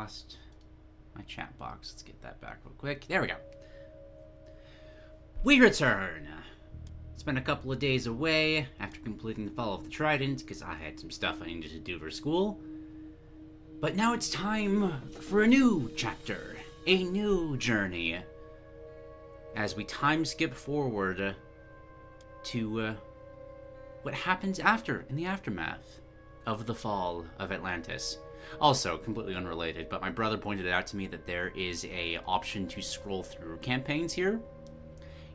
lost my chat box. Let's get that back real quick. There we go. We return. It's been a couple of days away after completing the Fall of the Trident, because I had some stuff I needed to do for school. But now it's time for a new chapter, a new journey, as we time skip forward to what happens after, in the aftermath of the fall of Atlantis. Also, completely unrelated, but my brother pointed out to me that there is a option to scroll through campaigns here.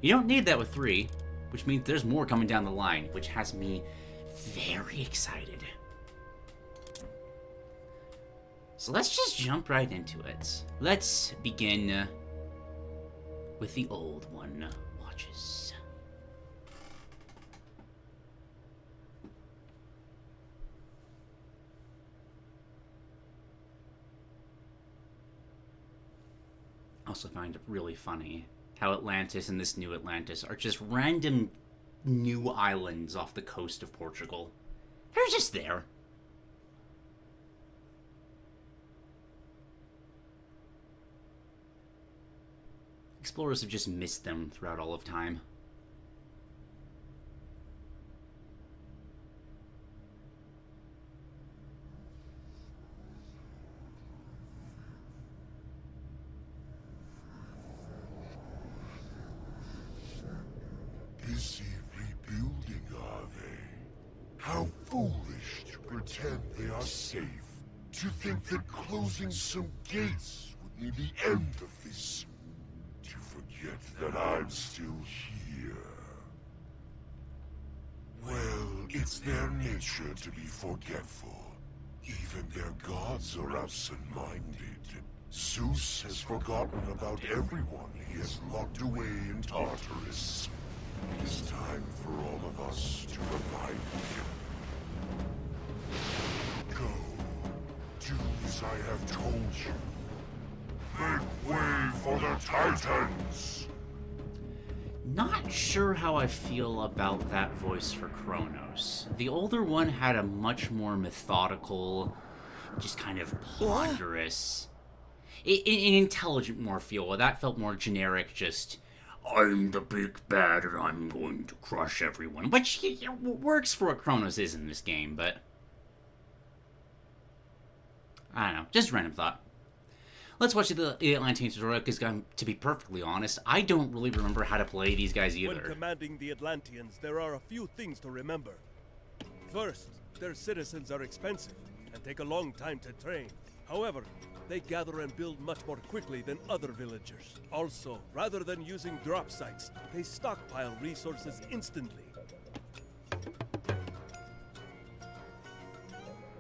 You don't need that with 3, which means there's more coming down the line, which has me very excited. So let's just jump right into it. Let's begin with the Old One watches. I also find it really funny how Atlantis and this new Atlantis are just random new islands off the coast of Portugal. They're just there. Explorers have just missed them throughout all of time. Busy rebuilding, are they? How foolish to pretend they are safe. To think that closing some gates would mean the end of this. To forget that I'm still here. Well, it's their nature to be forgetful. Even their gods are absent-minded. Zeus has forgotten about everyone he has locked away in Tartarus. It is time for all of us to remind him. Go. Do as I have told you. Make way for the Titans! Not sure how I feel about that voice for Kronos. The older one had a much more methodical, just kind of ponderous, an intelligent more feel. That felt more generic, just, I'm the big bad and I'm going to crush everyone. Which works for what Kronos is in this game, but I don't know, just a random thought. Let's watch the Atlantean tutorial, because to be perfectly honest, I don't really remember how to play these guys either. When commanding the Atlanteans, there are a few things to remember. First, their citizens are expensive and take a long time to train. However, they gather and build much more quickly than other villagers. Also, rather than using drop sites, they stockpile resources instantly.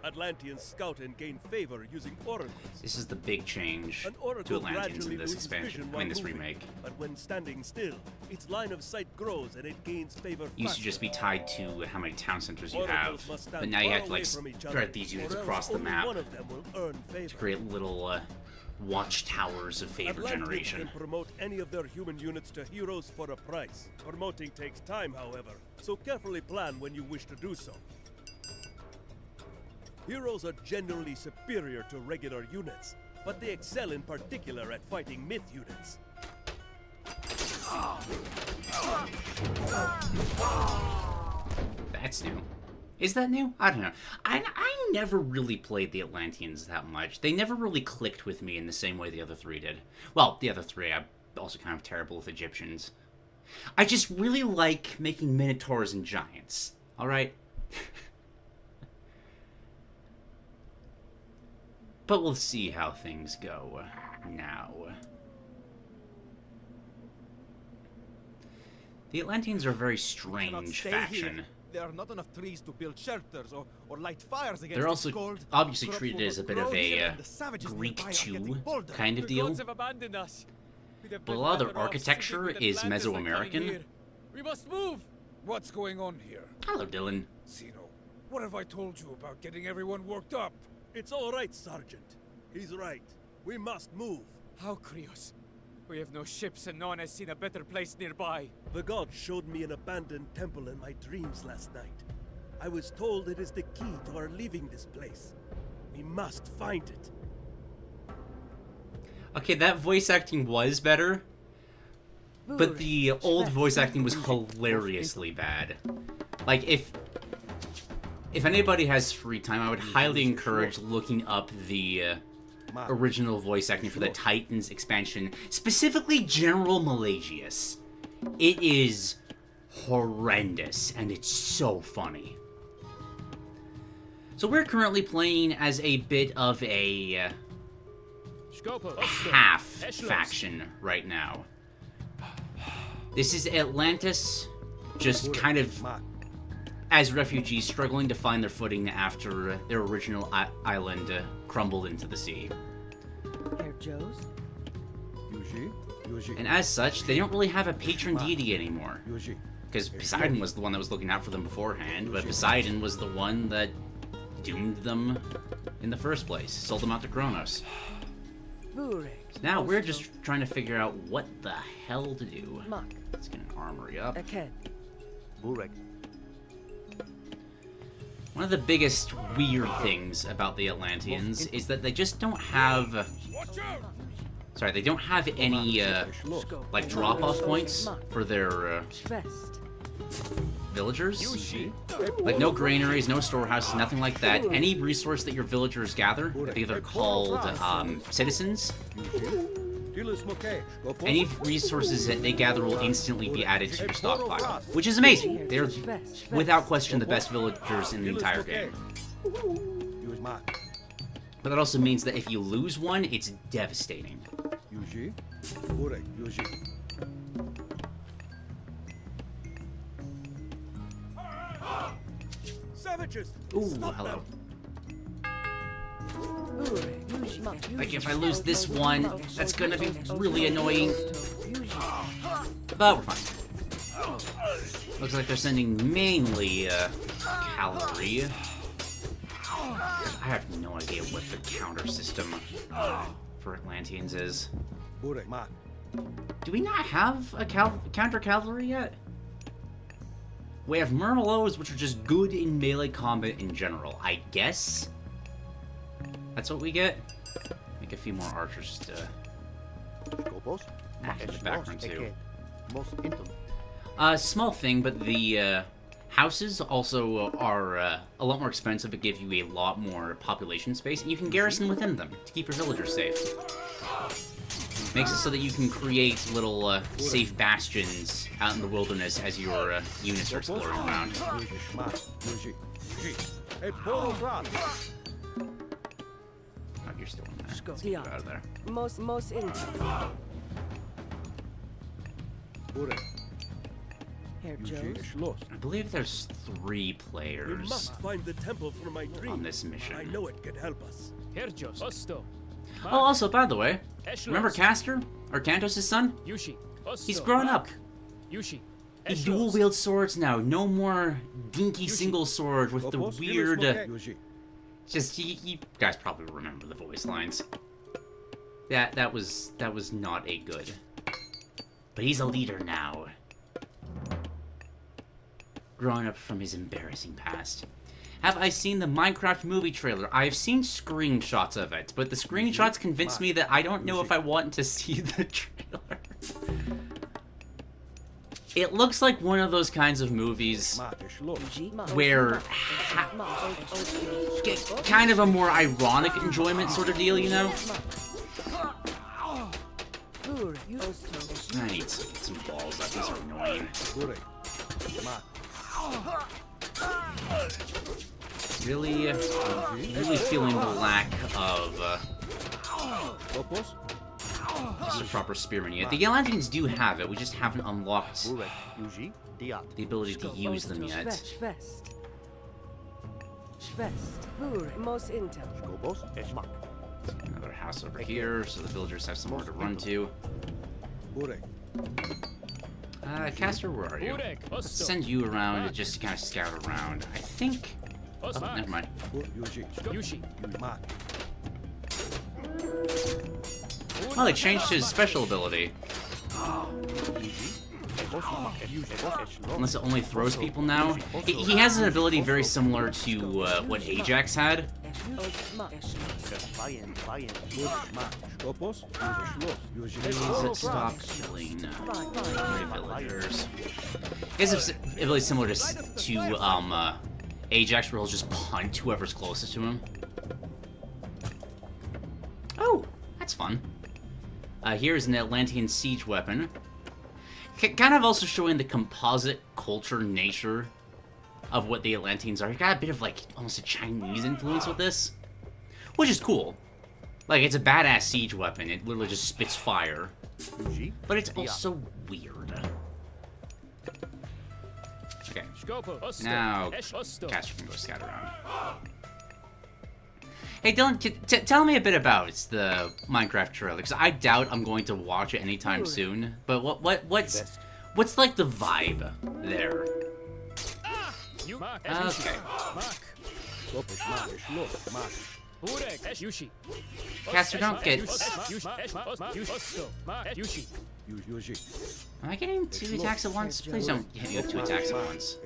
Atlanteans scout and gain favor using oracles. This is the big change to Atlanteans in this expansion, this remake. But when standing still, its line of sight grows and it gains favor faster. Used to just be tied to how many town centers you have, but now you have to like spread these units across the map to create little watchtowers of favor generation. Can promote any of their human units to heroes for a price. Promoting takes time, however, so carefully plan when you wish to do so. Heroes are generally superior to regular units, but they excel in particular at fighting myth units. That's new. Is that new? I don't know. I never really played the Atlanteans that much. They never really clicked with me in the same way the other 3 did. Well, the other 3, I'm also kind of terrible with Egyptians. I just really like making minotaurs and giants. Alright? But we'll see how things go now. The Atlanteans are a very strange faction. Here. There are not enough trees to build shelters or light fires against They're also cold, obviously treated as a bit of a Greek 2 kind of deal. But a lot of their architecture is Mesoamerican. We must move! What's going on here? Hello, Dylan. Zeno, what have I told you about getting everyone worked up? It's all right, Sergeant. He's right. We must move. How, Krios? We have no ships and no one has seen a better place nearby. The god showed me an abandoned temple in my dreams last night. I was told it is the key to our leaving this place. We must find it. Okay, that voice acting was better, but the old voice acting was hilariously bad. Like, if anybody has free time, I would highly encourage looking up the original voice acting for the Titans expansion, specifically General Malagius. It is horrendous, and it's so funny. So we're currently playing as a bit of a half faction right now. This is Atlantis, just kind of as refugees struggling to find their footing after their original island crumbled into the sea. Herr Joes? And as such, they don't really have a patron deity anymore. Because Poseidon was the one that was looking out for them beforehand, but Poseidon was the one that doomed them in the first place, sold them out to Kronos. So now we're just trying to figure out what the hell to do. Let's get an armory up. One of the biggest weird things about the Atlanteans is that they just don't have... Sorry, they don't have any, like, drop-off points for their, villagers. Like, no granaries, no storehouses, nothing like that. Any resource that your villagers gather, they're either called, citizens. Any resources that they gather will instantly be added to your stockpile, which is amazing. They're, without question, the best villagers in the entire game. But that also means that if you lose one, it's devastating. Savages! Ooh, hello. Like, if I lose this one, that's gonna be really annoying. But we're fine. Looks like they're sending mainly, cavalry. I have no idea what the counter system for Atlanteans is. Do we not have a counter cavalry yet? We have Murmelows, which are just good in melee combat in general. I guess that's what we get. Make a few more archers to act in the background too. Small thing, but the houses also are a lot more expensive, but give you a lot more population space, and you can garrison within them to keep your villagers safe. Makes it so that you can create little safe bastions out in the wilderness as your units are exploring around. Oh, you're still in there. Let's get you out of there. Most in. Herr Joes? I believe there's 3 players We must find the temple for my dream. on this mission. I know it can help us. Oh, also, by the way, remember Castor? Or Cantos' son? He's grown up. He dual wields swords now. No more dinky single sword with the weird... just, you guys probably remember the voice lines. That was not a good. But he's a leader now. Growing up from his embarrassing past. Have I seen the Minecraft movie trailer? I've seen screenshots of it, but the screenshots convinced me that I don't know if I want to see the trailer. It looks like one of those kinds of movies where kind of a more ironic enjoyment sort of deal, you know? I need to get some balls. That these are annoying. Really feeling the lack of just a proper spearman yet. The Atlanteans do have it, we just haven't unlocked the ability to use them yet. Another house over here, so the villagers have somewhere to run to. Castor, where are you? Let's send you around just to kind of scout around. I think... Oh, never mind. Oh, they changed his special ability. Unless it only throws people now. He has an ability very similar to what Ajax had, Please stop killing my villagers. It's really similar to Ajax, where he'll just punt whoever's closest to him. Oh, that's fun. Here's an Atlantean siege weapon. Kind of also showing the composite culture nature of what the Atlanteans are. You got a bit of, like, almost a Chinese influence with this, which is cool. Like, it's a badass siege weapon. It literally just spits fire. But it's also weird. Okay. Now, Caster can go scout around. Hey, Dylan, tell me a bit about the Minecraft trailer, because I doubt I'm going to watch it anytime soon. But what's like the vibe there? Okay. Caster, don't get... Am I getting 2 attacks at once? Please don't hit me with 2 attacks at once.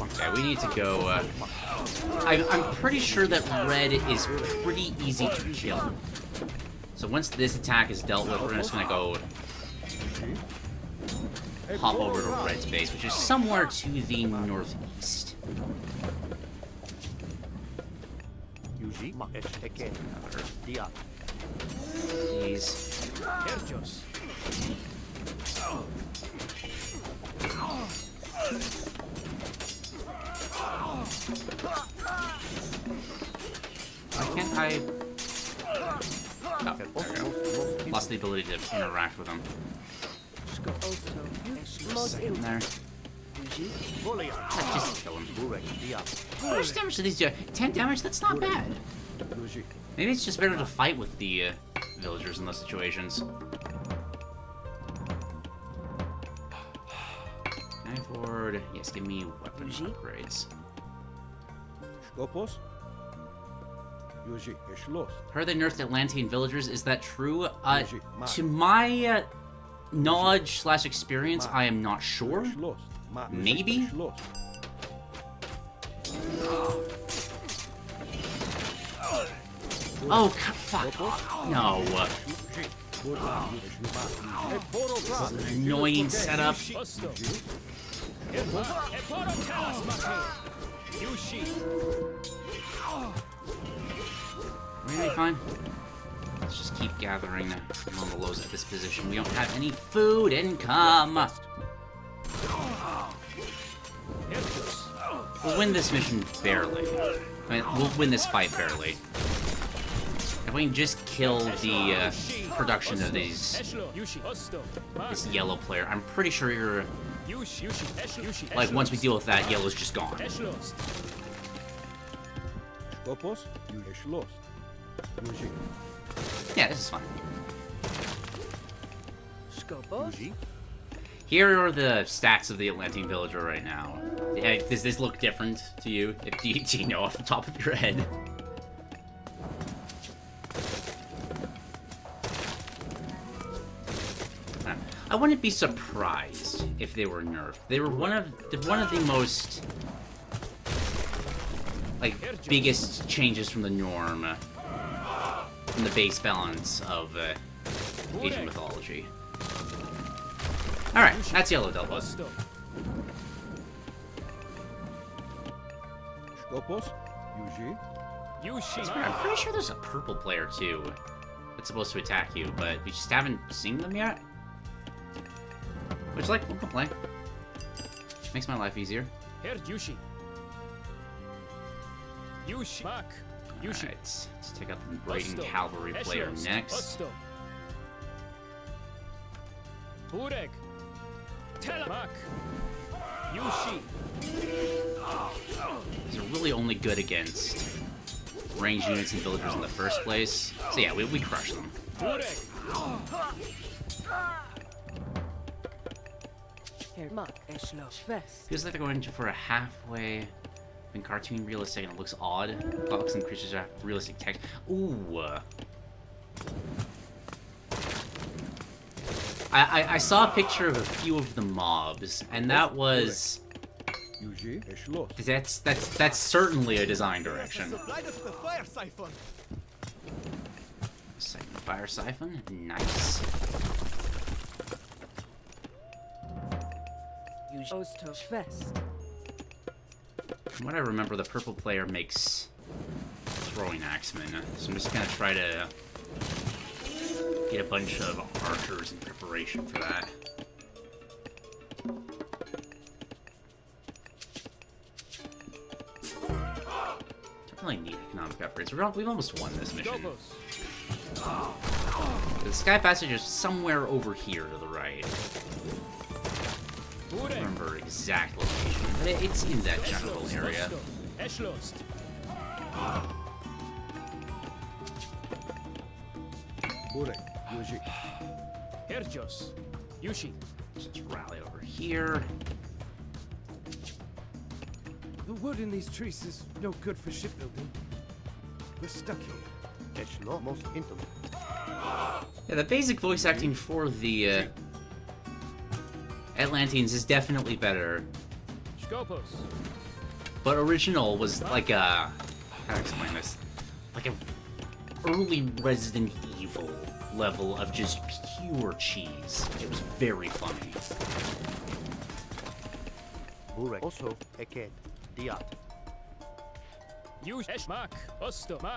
Okay, we need to go, I'm pretty sure that red is pretty easy to kill. So once this attack is dealt with, we're just gonna go hop over to red's base, which is somewhere to the northeast. Please. Why can't I... Oh, there we go. Lost the ability to interact with them. Second there. Just kill him. How much damage do these do? 10 damage? That's not bad. Maybe it's just better to fight with the villagers in those situations. Board. Yes, give me weapon upgrades. Heard they nerfed Atlantean villagers. Is that true? To my knowledge / experience, I am not sure. Maybe? Oh, fuck off. No. Annoying setup. We're gonna be fine. Let's just keep gathering Momolos at this position. We don't have any food income. We'll win this mission barely. I mean, we'll win this fight barely. If we can just kill the production of this yellow player, I'm pretty sure you're... Like, once we deal with that, yellow's just gone. Yeah, this is fun. Here are the stats of the Atlantean villager right now. Does this look different to you? Do you know off the top of your head? I wouldn't be surprised if they were nerfed. They were one of the most, like, biggest changes from the norm, from the base balance of Asian mythology. All right, that's yellow dealt with. I'm pretty sure there's a purple player too that's supposed to attack you, but we just haven't seen them yet. Which, like, we'll play. Makes my life easier. Alright, let's take out the Braden Cavalry player next. These are really only good against ranged units and villagers in the first place. So yeah, we crush them. Feels like they're going for a halfway in cartoon realistic and it looks odd. Blocks and creatures have realistic text. Ooh. I saw a picture of a few of the mobs, and that was... That's certainly a design direction. Second fire siphon, nice. From what I remember, the purple player makes throwing axemen, so I'm just gonna try to get a bunch of archers in preparation for that. Don't really need economic upgrades. We've almost won this mission. The Sky Passage is somewhere over here to the right. I don't remember exact location, but it's in that general area. Let's rally over here. The wood in these trees is no good for shipbuilding. We're stuck here. Yeah, the basic voice acting for the Atlanteans is definitely better. But original was like a... how to explain this? Like a early Resident Evil level of just pure cheese. It was very funny.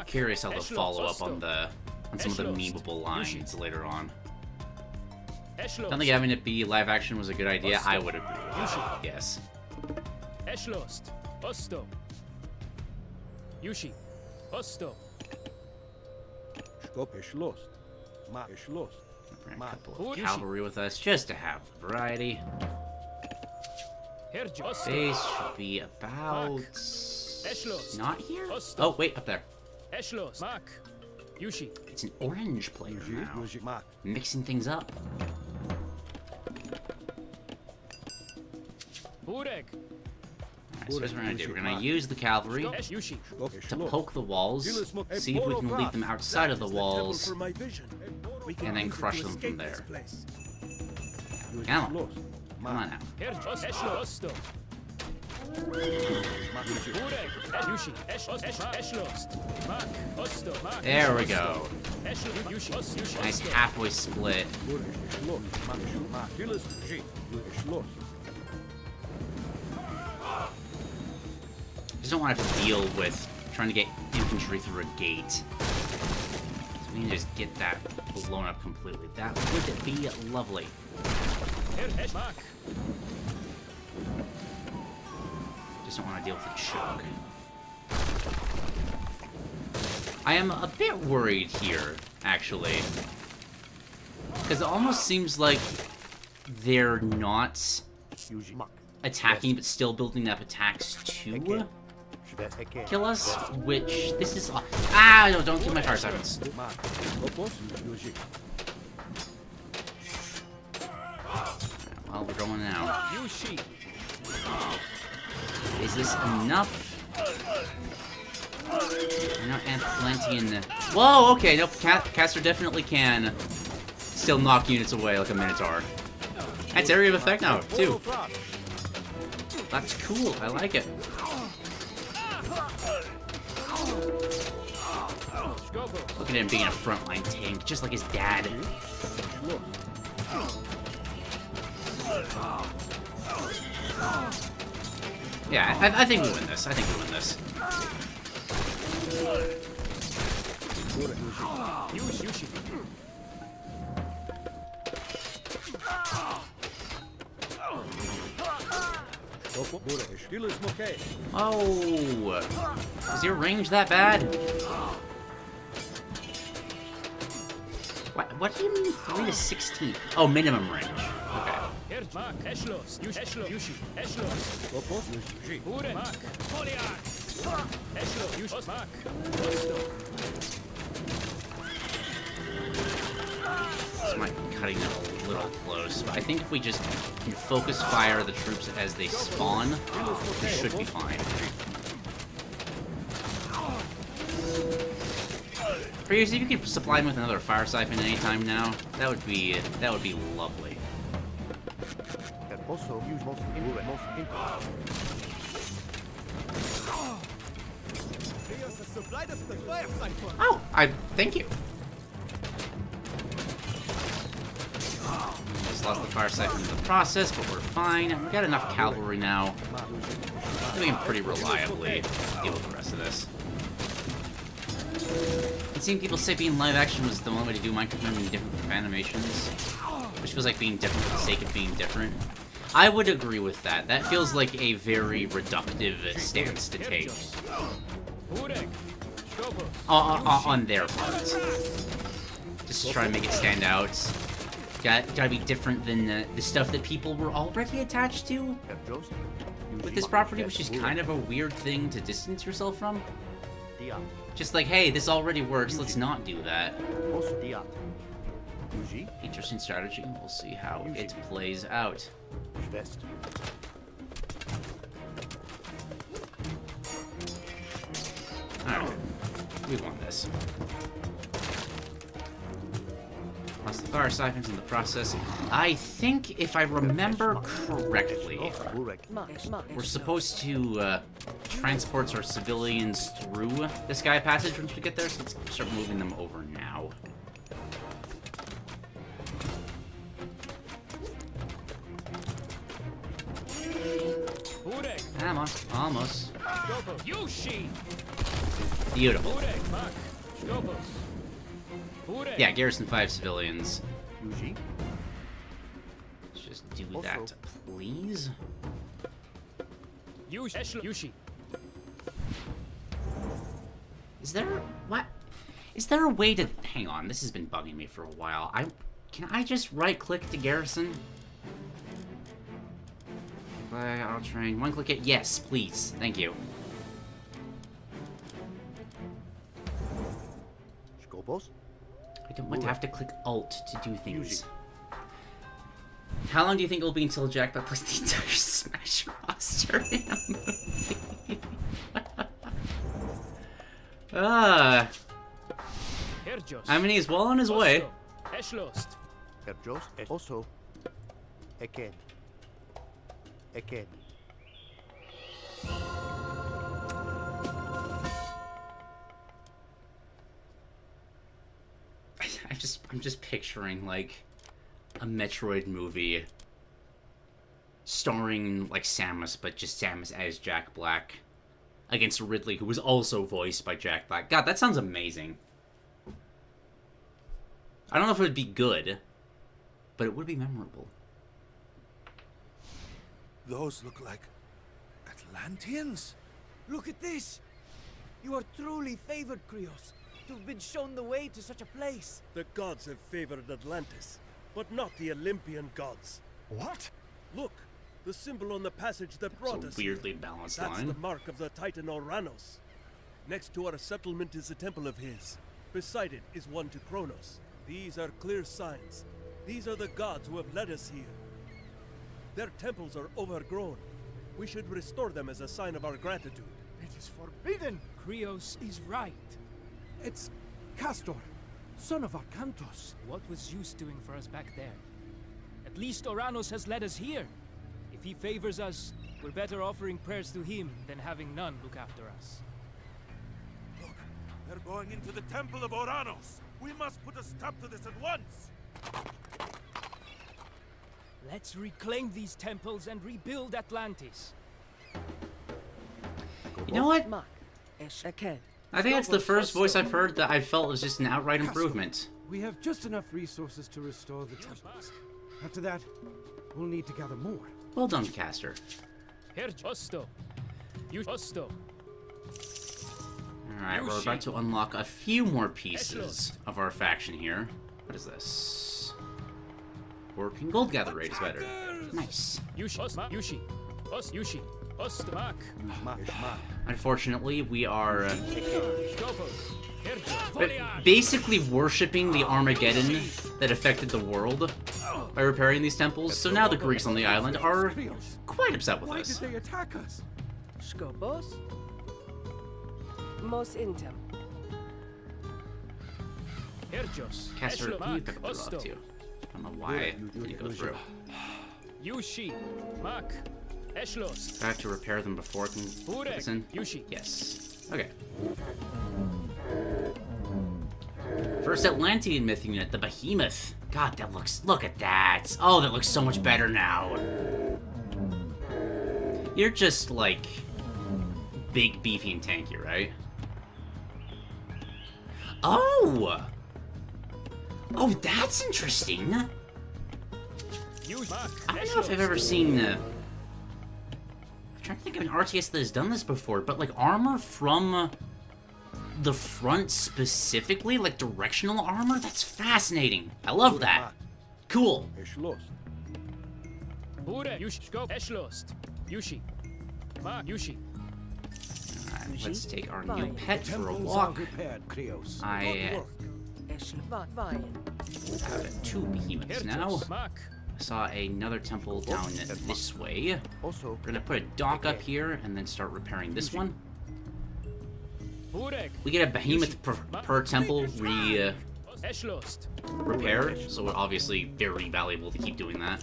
Curious how they'll follow up on some of the memeable lines later on. I don't think having it be live action was a good idea. I would agree. Yes. Bring a couple of cavalry with us just to have variety. Base should be about... not here? Oh, wait, up there. It's an orange player now. Mixing things up. Alright, so here's what we're gonna do. We're gonna use the cavalry to poke the walls, see if we can lead them outside of the walls, and then crush them from there. Come on. Come on now. There we go. Nice halfway split. I just don't want to have to deal with trying to get infantry through a gate. So we can just get that blown up completely. That would be lovely. Just don't want to deal with the choke. I am a bit worried here, actually. Because it almost seems like they're not attacking, but still building up attacks to kill us, which this is... ah, no, don't kill my fire sirens. Well, we're going now. Is this enough? No, Atlantean... whoa, okay, nope, Caster definitely can still knock units away like a Minotaur. That's area of effect now, too. That's cool, I like it. Look at him being a frontline tank, just like his dad. Yeah, I think we win this. I think we win this. Oh, is your range that bad? What do you mean 3 to 16? Oh, minimum range. Okay. This might be cutting it a little close, but I think if we just can focus fire the troops as they spawn, we should be fine. Freeze, if you could supply me with another fire siphon anytime now, that would be lovely. Can also use most Oh, thank you. Just lost the fire siphon in the process, but we're fine. We got enough cavalry now. We can pretty reliably deal with the rest of this. I've seen people say being live action was the only way to do Minecraft in different animations, which feels like being different for the sake of being different. I would agree with that. That feels like a very reductive stance to take. On their part. Just to try and make it stand out. Gotta be different than the stuff that people were already attached to with this property, which is kind of a weird thing to distance yourself from. Just like, hey, this already works, let's not do that. Interesting strategy. We'll see how it plays out. Alright. We want this. Plus the fire siphons in the process. I think, if I remember correctly, we're supposed to transport our civilians through the sky passage once we get there, so let's start moving them over now. Come on, almost. Beautiful. Yeah, garrison 5 civilians. Let's just do that, please. Is there what? Is there a way to hang on? This has been bugging me for a while. Can I just right-click to garrison? I'll train. One click it. Yes, please. Thank you. I don't want to have to click Alt to do things. How long do you think it'll be until Jackpot plays the entire Smash roster in a movie? I mean, he's well on his way. Also, again. I'm just picturing like a Metroid movie starring like Samus, but just Samus as Jack Black against Ridley, who was also voiced by Jack Black. God, that sounds amazing. I don't know if it would be good, but it would be memorable. Those look like Atlanteans? Look at this! You are truly favored, Krios, to have been shown the way to such a place. The gods have favored Atlantis, but not the Olympian gods. What? Look, the symbol on the passage that brought us. It's a weirdly balanced That's line. the mark of the Titan Oranos. Next to our settlement is a temple of his. Beside it is one to Kronos. These are clear signs. These are the gods who have led us here. Their temples are overgrown. We should restore them as a sign of our gratitude. It is forbidden! Krios is right. It's Castor, son of Arcantos. What was Zeus doing for us back there? At least Oranos has led us here. If he favors us, we're better offering prayers to him than having none look after us. Look, they're going into the temple of Oranos! We must put a stop to this at once! Let's reclaim these temples and rebuild Atlantis. You know what? Again. I think that's the first voice I've heard that I felt was just an outright improvement. We have just enough resources to restore the temples. After that, we'll need to gather more. Well done, Caster. Alright, we're about to unlock a few more pieces of our faction here. What is this? Working gold gather rate is better. Nice. Unfortunately, we are basically worshipping the Armageddon that affected the world by repairing these temples, so now the Greeks on the island are quite upset with Why us. did they attack us? Skobos? Mos intem. Herjos. Caster, you Eshlo, pick up the Osto. rock too. I don't know why it didn't go through. Yushi. Mak. Eshlos. Do I have to repair them before I can put this in? Yushi. Yes. Okay. First Atlantean myth unit, the Behemoth. God, that looks... Look at that. Oh, that looks so much better now. You're just, like... big, beefy, and tanky, right? Oh! Oh, that's interesting. I don't know if I've ever seen... I'm trying to think of an RTS that has done this before, but, like, armor from... the front specifically, like directional armor? That's fascinating. I love that. Cool. Alright, let's take our new pet for a walk. I have 2 behemoths now. I saw another temple down this way. We're gonna put a dock up here and then start repairing this one. We get a behemoth per temple repair, so we're obviously very valuable to keep doing that.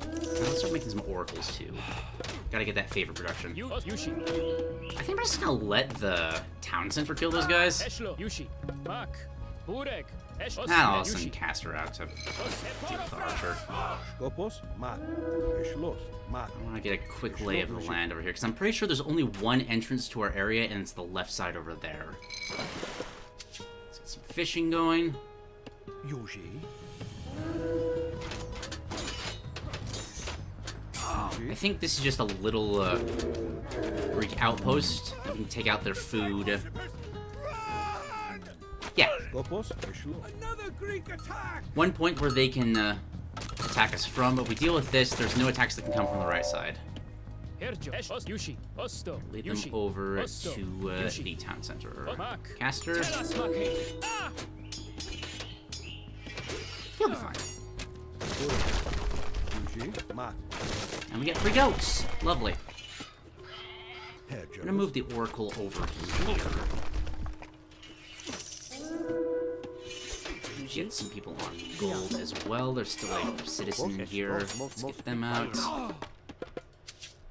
Let's start making some oracles too. Gotta get that favor production. I think I'm just gonna let the town center kill those guys. I'll send Caster out to deal with the archer. I want to get a quick lay of the land over here, because I'm pretty sure there's only one entrance to our area, and it's the left side over there. Let's get some fishing going. I think this is just a little Greek outpost. You can take out their food. Yeah. One point where they can attack us from, but if we deal with this, there's no attacks that can come from the right side. Lead them over to the town center. Caster. He'll be fine. And we get 3 goats. Lovely. I'm gonna move the oracle over here. Get some people on gold as well. There's still a citizen here. Let's get them out.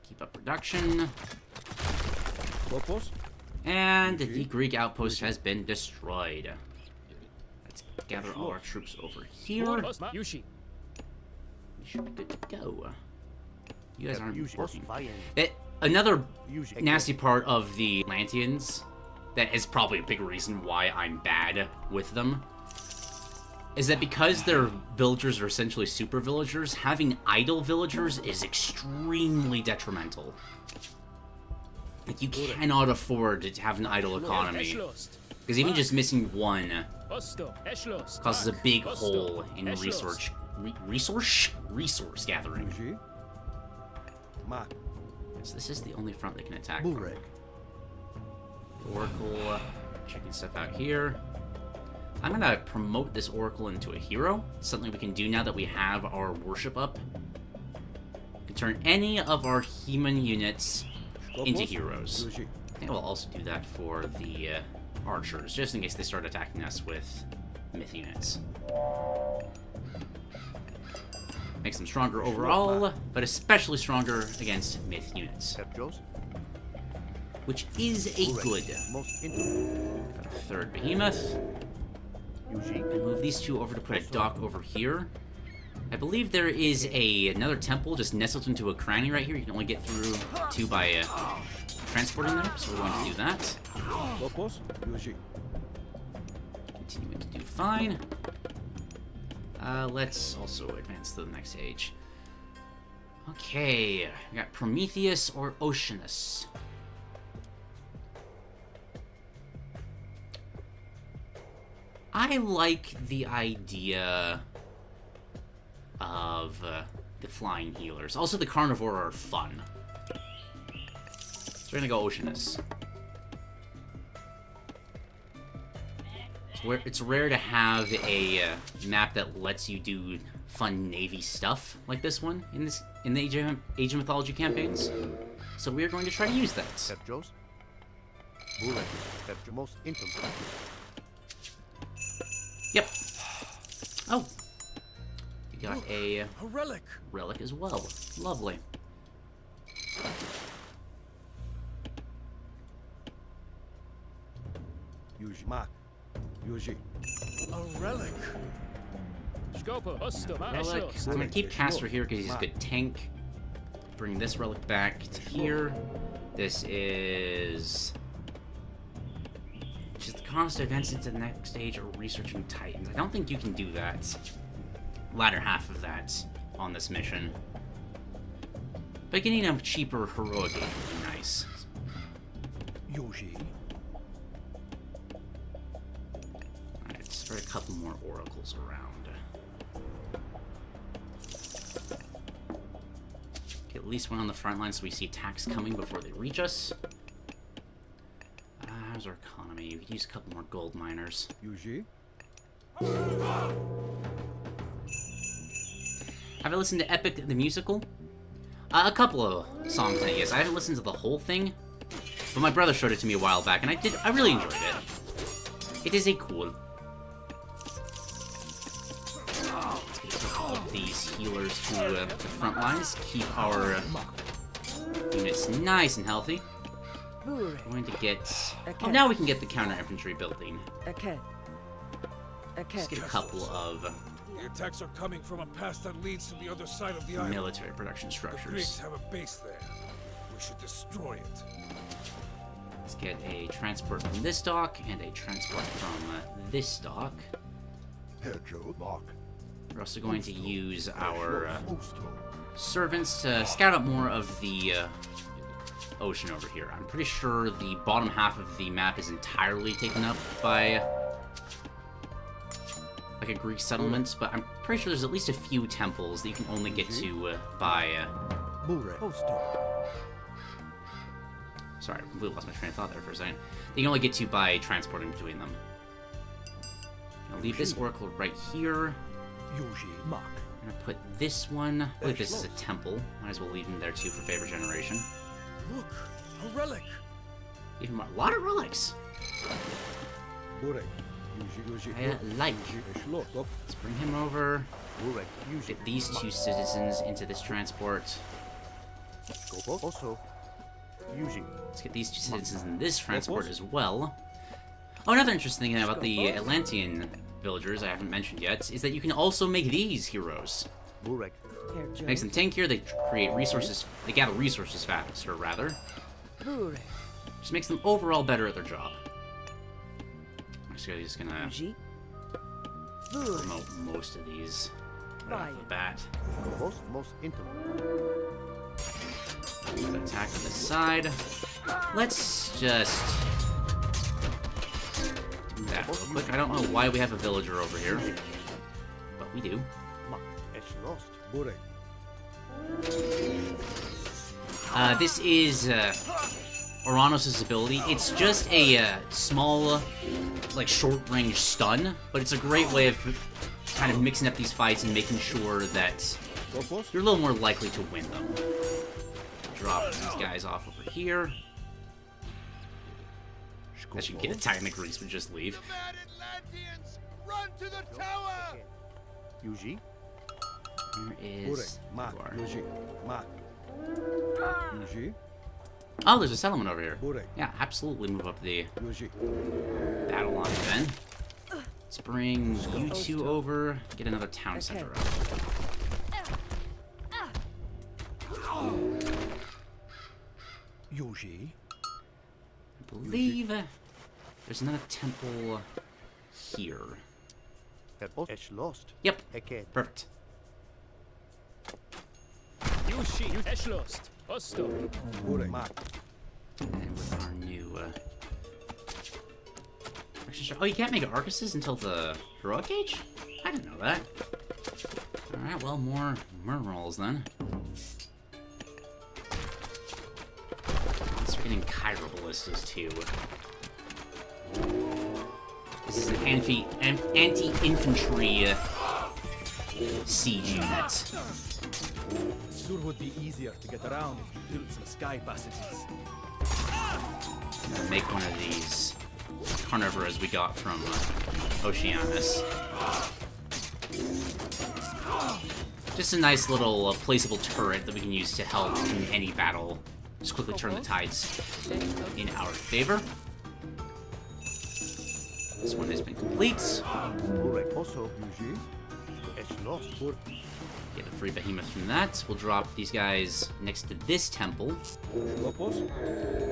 Keep up production. And the Greek outpost has been destroyed. Let's gather all our troops over here. We should be good to go. You guys aren't working. Another nasty part of the Atlanteans, that is probably a big reason why I'm bad with them, is that because their villagers are essentially super villagers, having idle villagers is extremely detrimental. Like, you cannot afford to have an idle economy, because even just missing one causes a big hole in resource gathering. So this is the only front they can attack from. Oracle, checking stuff out here. I'm gonna promote this Oracle into a hero. It's something we can do now that we have our worship up. We can turn any of our human units into heroes. I think I will also do that for the archers, just in case they start attacking us with myth units. Makes them stronger overall, but especially stronger against myth units. Which is a good. Got a 3rd behemoth. And move these 2 over to put a dock over here. I believe there is another temple just nestled into a cranny right here. You can only get through 2 by transporting there, so we're going to do that. Continuing to do fine. Let's also advance to the next stage. Okay, we got Prometheus or Oceanus. I like the idea of the flying healers. Also, the carnivore are fun. So we're gonna go Oceanus. It's rare to have a map that lets you do fun Navy stuff like this one in the Age of Mythology campaigns. So we are going to try to use that. Yep. Oh. We got a A relic! relic as well. Lovely. Yuji. Mark. Yuji. A relic! Scopo, Osto, Relic. I'm gonna keep Castor here because he's a good tank. Bring this relic back to here. This is just the cost of advancing to the next stage or researching Titans. I don't think you can do that. Latter half of that on this mission. But getting a cheaper heroic aid would be nice. Yuji. Alright, let's spread a couple more oracles around. Get at least one on the front line so we see attacks coming before they reach us. How's our economy? We could use a couple more gold miners. Yuji. Have I listened to Epic the Musical? A couple of songs, I guess. I haven't listened to the whole thing, but my brother showed it to me a while back, and I really enjoyed it. It is a cool. Let's get a couple of these healers to the front lines. Keep our units nice and healthy. Bure. We're going to get. Oh, now we can get the counter infantry building. Aket. Just get a couple of The attacks are coming from a pass that leads to the other side of the island. military production The Greeks structures. have a base there. We should destroy it. Let's get a transport from this dock and a transport from this dock. Herr Joe, Mark. We're also going to use our Osto. servants to scout out more of the ocean over here. I'm pretty sure the bottom half of the map is entirely taken up by like a Greek settlement, but I'm pretty sure there's at least a few temples that you can only get to by Bure. Osto. sorry, I completely lost my train of thought there for a second. You can only get to by transporting between them. I'll leave this oracle right here. Yuji. Mark. I'm gonna put this one. I believe this is a temple. Might as well leave him there too for favor generation. Look! A relic! Even more, a lot of relics. Bure. Yuji. Yuji. I like. Schloss. Let's bring him over. Bure. Yuji. Get these two citizens into this transport. Scopo. Also. Yuji. Let's get these two citizens in this transport as well. Oh, another interesting thing about the Atlantean villagers I haven't mentioned yet is that you can also make these heroes. Bure. Herr Jones. Makes them tankier, they create resources, they gather resources faster, rather. Bure. Just makes them overall better at their job. Actually, I'm just gonna Yuji. Bure. promote most of these right off the bat. Most intimate. Attack on this side. Let's just do that real quick. I don't know why we have a villager over here, but we do. Mark. Schloss. Bure. This is Oranos' ability. It's just a small, like, short-range stun, but it's a great way of kind of mixing up these fights and making sure that you're a little more likely to win them. Drop these guys off over here. That should get a tie in the Greeks, but just leave. Mad Atlanteans! Run to the tower! Yuji. Here Bure. is... Mark. you are. Yuji. Mark. Yuji. Oh, there's a settlement over here. Bure. Yeah, absolutely move up the Yuji. battle line then. Let's bring you two over. Get another town center up. Yuji. I believe there's another temple here. Schloss. Yep, Aket. perfect. Yushi, Eschlost, Osto. Bure. Mark. And with our new oh, you can't make Arcuses until the heroic age? I didn't know that. Alright, well, more rolls then. Let's getting Cairo ballistas too. This is an anti-infantry siege unit. Sure would be easier to get around if you built some sky passages. I'm gonna make one of these carnivorous we got from Oceanus. Just a nice little placeable turret that we can use to help in any battle. Just quickly turn the tides in our favor. This one has been complete. Get a free behemoth from that. We'll drop these guys next to this temple.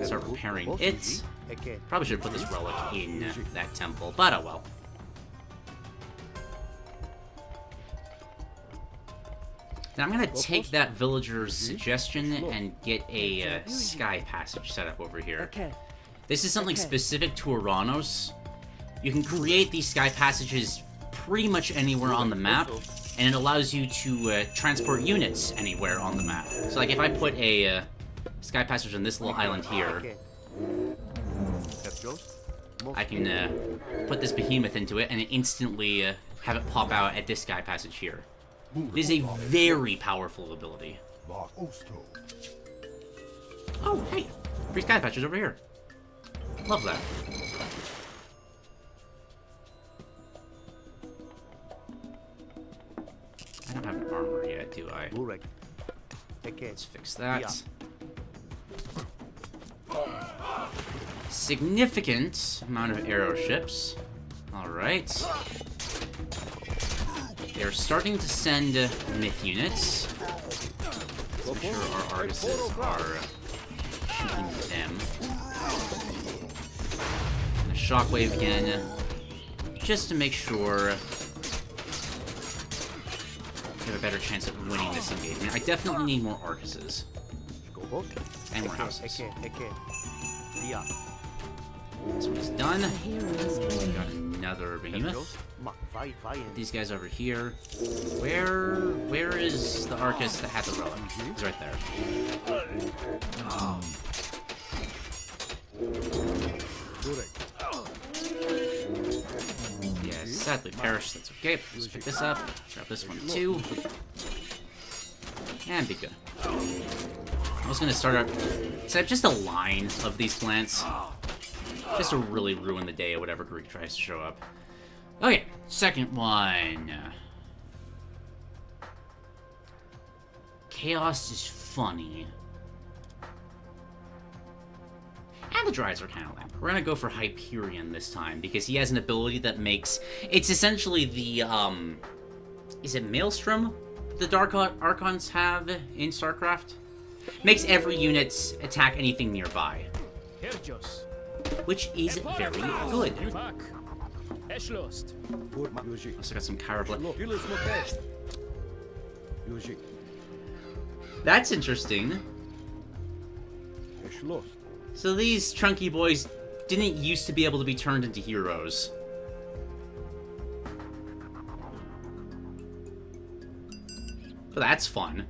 Start repairing it. Probably should have put this relic in that temple, but oh well. Now I'm gonna take that villager's suggestion and get a sky passage set up over here. This is something specific to Oranos. You can create these sky passages pretty much anywhere on the map, and it allows you to transport units anywhere on the map. So like if I put a sky passage on this little island here, I can put this behemoth into it and it instantly have it pop out at this sky passage here. It is a very powerful ability. Oh, hey! Free sky patches over here. Love that. I don't have an armor yet, do I? Let's fix that. Significant amount of arrow ships. Alright. They're starting to send myth units. So I'm sure our artists are shooting them. And a shockwave again, just to make sure we have a better chance of winning this engagement. I definitely need more Arcuses. And more houses. This one's done. Got another behemoth. These guys over here. Where is the Arcus that had the relic? It's right there. Oh. Yeah, sadly perished. That's okay. Let's pick this up. Grab this one too. And be good. I was gonna start up. Set up just a line of these plants. Just to really ruin the day of whatever Greek tries to show up. Okay, second one. Chaos is funny. And the Dryads are kind of lamp. We're gonna go for Hyperion this time, because he has an ability that makes... It's essentially the, is it Maelstrom the Dark Archons have in StarCraft? Makes every unit attack anything nearby. Which is very good. Also got some Kyra blood. That's interesting. So these chunky boys didn't used to be able to be turned into heroes. But that's fun.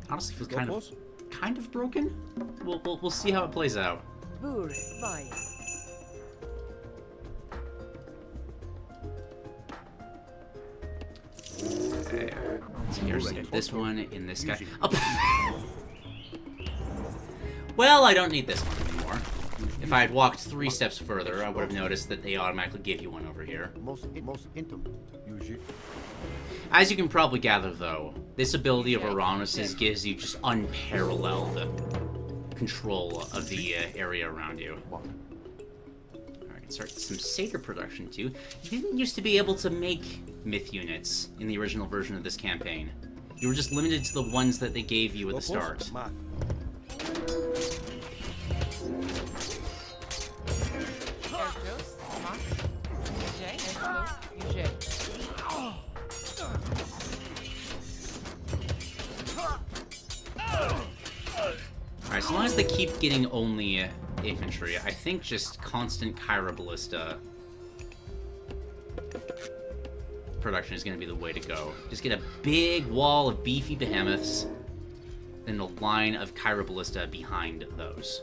Honestly, feels kind of broken. We'll see how it plays out. Okay. So here's this one in this guy. Oh. Well, I don't need this one anymore. If I had walked 3 steps further, I would have noticed that they automatically give you one over here. As you can probably gather, though, this ability of Oranos's gives you just unparalleled control of the area around you. Alright, start some Satyr production, too. You didn't used to be able to make myth units in the original version of this campaign. You were just limited to the ones that they gave you at the start. Alright, so long as they keep getting only infantry, I think just constant Kyra Ballista production is going to be the way to go. Just get a big wall of beefy behemoths, then a line of Kyra Ballista behind those.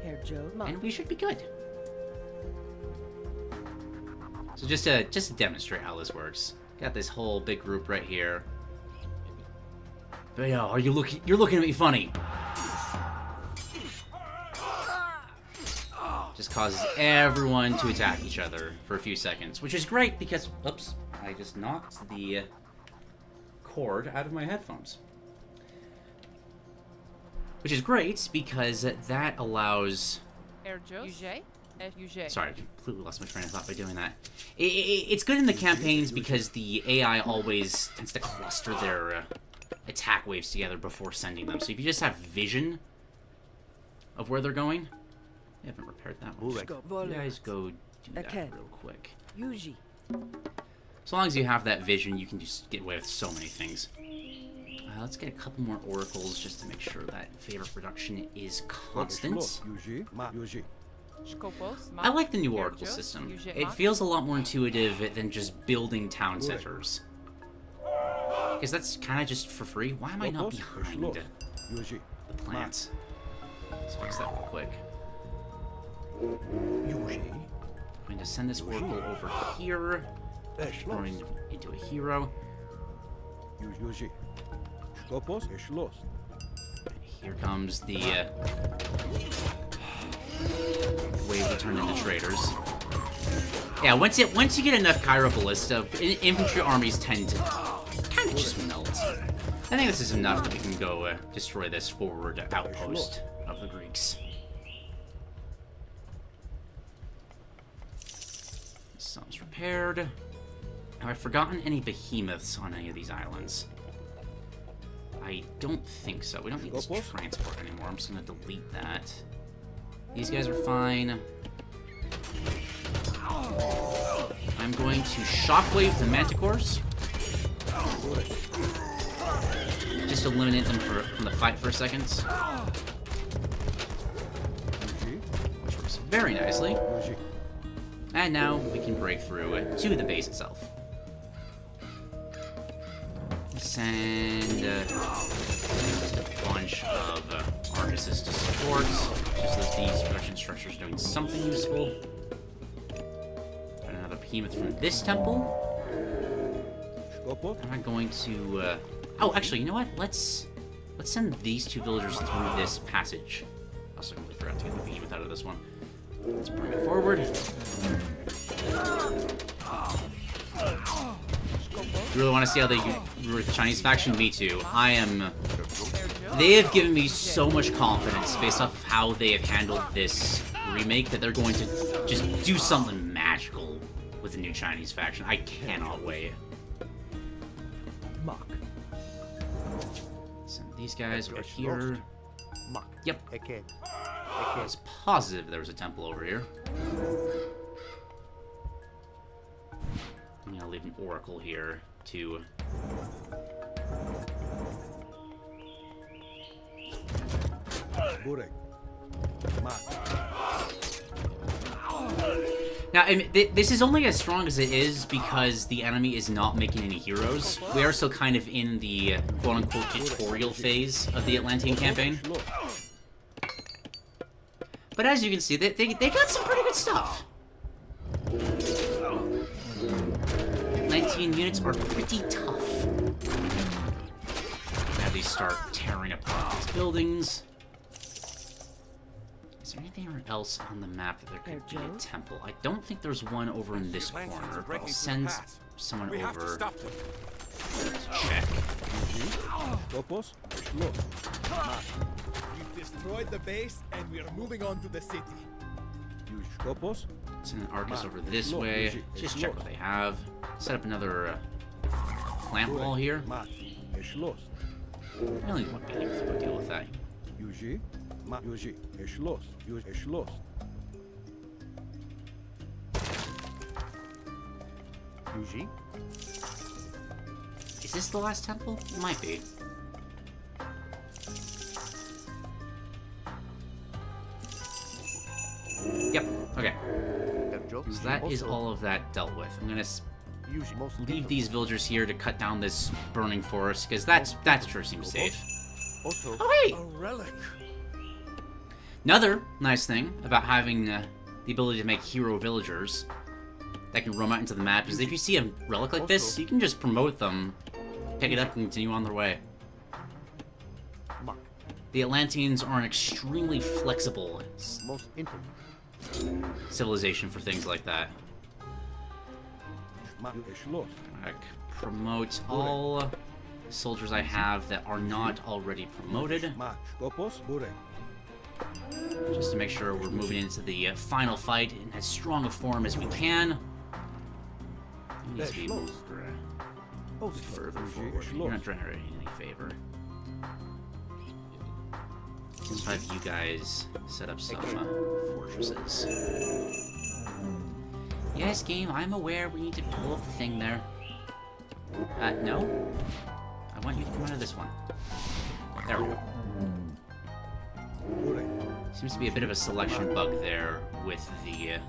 And we should be good. So just to demonstrate how this works, got this whole big group right here. But yo, you're looking at me funny. just causes everyone to attack each other for a few seconds, which is great because, oops, I just knocked the cord out of my headphones. Which is great because that allows... Sorry, I completely lost my train of thought by doing that. It's good in the campaigns because the AI always tends to cluster their attack waves together before sending them. So if you just have vision of where they're going... I haven't repaired that one. You guys go do that real quick. So long as you have that vision, you can just get away with so many things. Let's get a couple more oracles just to make sure that favor production is constant. I like the new oracle system. It feels a lot more intuitive than just building town centers. Because that's kind of just for free. Why am I not behind the plants? Let's fix that real quick. I'm going to send this oracle over here. Growing into a hero. Here comes the wave to turn into traders. Yeah, once you get enough Cairo Ballista, infantry armies tend to kind of just melt. I think this is enough that we can go destroy this forward outpost of the Greeks. Something's repaired. Have I forgotten any behemoths on any of these islands? I don't think so. We don't need this transport anymore. I'm just gonna delete that. These guys are fine. I'm going to shockwave the manticores. Just eliminate them from the fight for a second. Which works very nicely. And now we can break through to the base itself. Send just a bunch of Arcuses to support, just as these production structures are doing something useful. Got another behemoth from this temple. I'm going to... oh, actually, you know what? Let's send these two villagers through this passage. I also completely forgot to get the behemoth out of this one. Let's bring it forward. You really want to see how they rule the Chinese faction? Me too. They have given me so much confidence based off of how they have handled this remake that they're going to just do something magical with the new Chinese faction. I cannot wait. Send these guys over here. Yep. I was positive there was a temple over here. I'm gonna leave an oracle here to... Now, I mean, this is only as strong as it is because the enemy is not making any heroes. We are still kind of in the quote-unquote tutorial phase of the Atlantean campaign. But as you can see, they got some pretty good stuff. Atlantean units are pretty tough. Now they start tearing apart these buildings. Is there anything else on the map that there could be a temple? I don't think there's one over in this corner, but I'll send someone over to check. We've destroyed the base and we are moving on to the city. Send an Arcus over this way. Just check what they have. Set up another plant wall here. I really want to be able to deal with that. Is this the last temple? It might be. Yep, okay. So that is all of that dealt with. I'm gonna leave these villagers here to cut down this burning forest, because that sure seems safe. Oh, hey! A relic. Another nice thing about having the ability to make hero villagers that can roam out into the map is if you see a relic like this, you can just promote them, pick it up, and continue on their way. The Atlanteans are an extremely flexible civilization for things like that. Alright, promote all soldiers I have that are not already promoted. Just to make sure we're moving into the final fight in as strong a form as we can. It needs to be moved further forward. You're not generating any favor. Let's have you guys set up some fortresses. Yes, game, I'm aware we need to pull up the thing there. No. I want you to come out of this one. There we go. Seems to be a bit of a selection bug there with the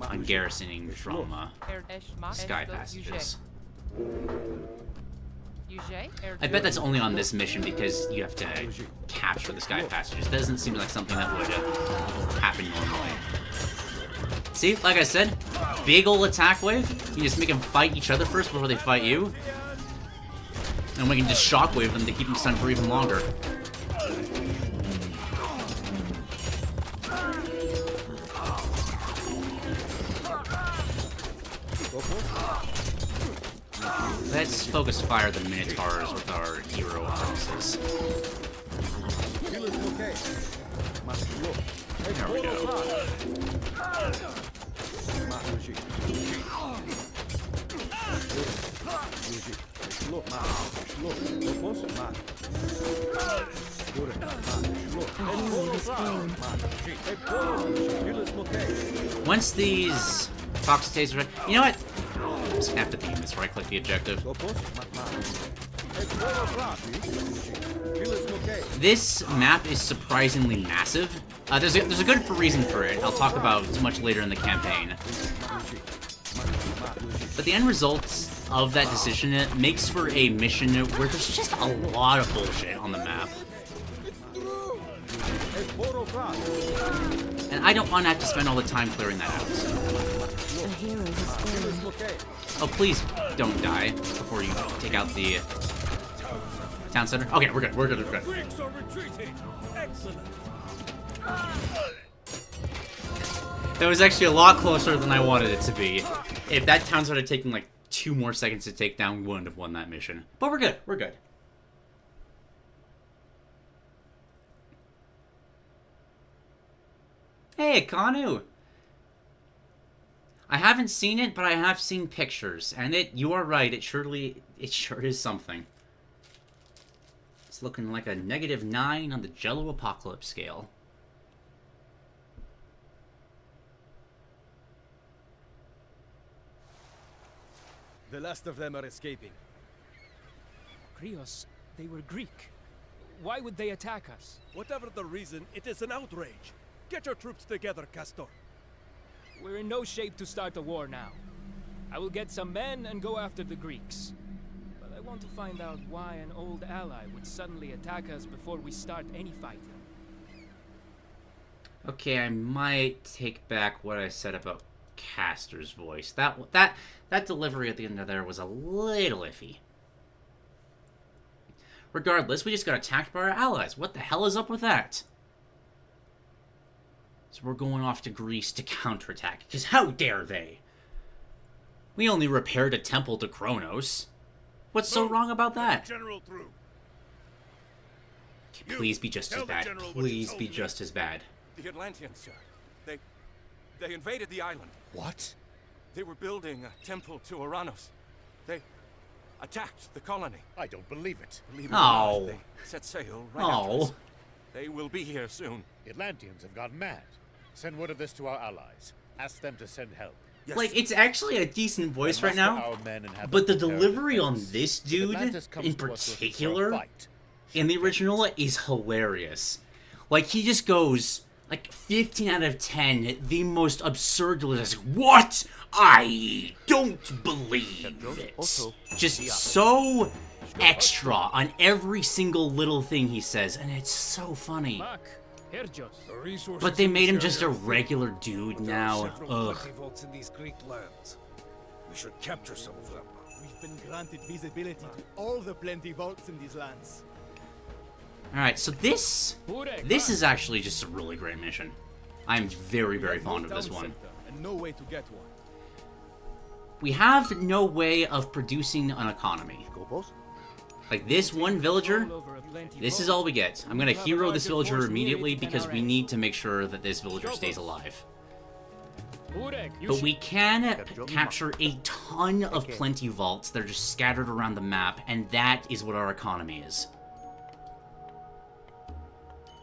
ungarrisoning from sky passages. I bet that's only on this mission because you have to capture the sky passages. Doesn't seem like something that would happen normally. See, like I said, big ol' attack wave. You just make them fight each other first before they fight you. And we can just shockwave them to keep them stunned for even longer. Let's focus fire the Minotaurs with our hero arms. There we go. Once these Foxitates are... You know what? I'm just gonna have to beam this right click the objective. This map is surprisingly massive. There's a good reason for it. I'll talk about much later in the campaign. But the end result of that decision makes for a mission where there's just a lot of bullshit on the map. And I don't want to have to spend all the time clearing that out. Oh, please don't die before you take out the town center. Okay, we're good. We're good. We're good. Greeks are retreating. Excellent. That was actually a lot closer than I wanted it to be. If that town started taking like 2 more seconds to take down, we wouldn't have won that mission. But we're good. We're good. Hey, Kanu! I haven't seen it, but I have seen pictures, and you are right, it sure is something. It's looking like a -9 on the Jello Apocalypse scale. The last of them are escaping. Krios, they were Greek. Why would they attack us? Whatever the reason, it is an outrage. Get your troops together, Castor. We're in no shape to start a war now. I will get some men and go after the Greeks. But I want to find out why an old ally would suddenly attack us before we start any fighting. Okay, I might take back what I said about Castor's voice. That delivery at the end of there was a little iffy. Regardless, we just got attacked by our allies. What the hell is up with that? So we're going off to Greece to counterattack, because how dare they? We only repaired a temple to Kronos. What's so wrong about that? General through. Please be just as bad. Please be just as bad. The Atlanteans, sir. They invaded the island. What? They were building a temple to Oranos. They attacked the colony. I don't believe it. Believe it or not, they set sail right after us. They will be here soon. The Atlanteans have gone mad. Send word of this to our allies. Ask them to send help. Yes. Like, it's actually a decent voice right now, but the delivery on this dude, in particular, in the original, is hilarious. Like, he just goes, like, 15 out of 10, the most absurd delivery. What? I don't believe it. Just so extra on every single little thing he says, and it's so funny. But they made him just a regular dude now. Ugh. Vaults in these Greek lands. We should capture some of them. We've been granted visibility to all the plenty vaults in these lands. Alright, so this is actually just a really great mission. I'm very, very fond of this one. And no way to get one. We have no way of producing an economy. Like this one villager, this is all we get. I'm gonna hero this villager immediately because we need to make sure that this villager stays alive. But we can capture a ton of plenty vaults that are just scattered around the map, and that is what our economy is.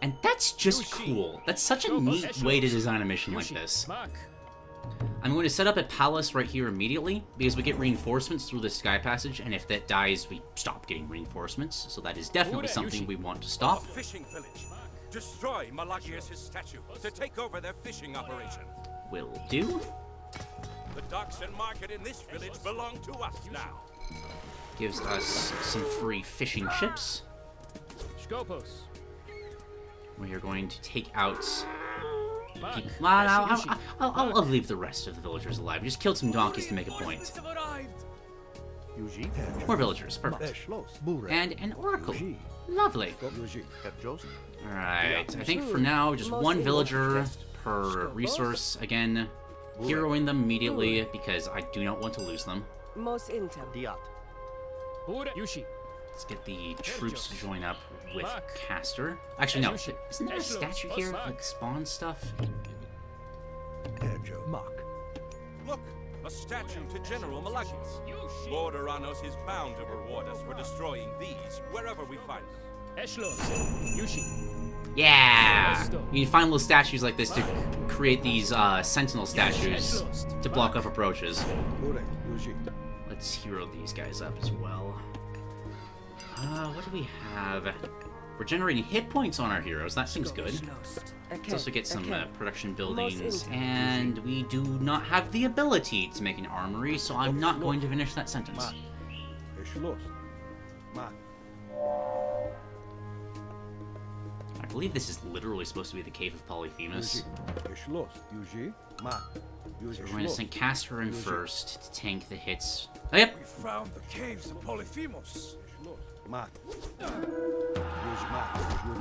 And that's just cool. That's such a neat way to design a mission like this. I'm going to set up a palace right here immediately, because we get reinforcements through the sky passage, and if that dies, we stop getting reinforcements. So that is definitely something we want to stop. Fishing village. Destroy Malagius' statue to take over their fishing operation. Will do. The docks and market in this village belong to us now. Gives us some free fishing ships. Skopos. We are going to take out... I'll leave the rest of the villagers alive. We just killed some donkeys to make a point. More villagers, perfect. And an oracle. Lovely. Alright, I think for now, just one villager per resource. Again, heroing them immediately because I do not want to lose them. Let's get the troops to join up with Caster. Actually, no. Isn't there a statue here that spawns stuff? Look, a statue to General Malagius. Lord Oranos is bound to reward us for destroying these wherever we find them. Yeah! You can find little statues like this to create these sentinel statues to block off approaches. Let's hero these guys up as well. What do we have? We're generating hit points on our heroes. That seems good. Let's also get some production buildings. And we do not have the ability to make an armory, so I'm not going to finish that sentence. I believe this is literally supposed to be the Cave of Polyphemus. So we're going to send Castor in first to tank the hits. Oh, yep. We found the caves of Polyphemus.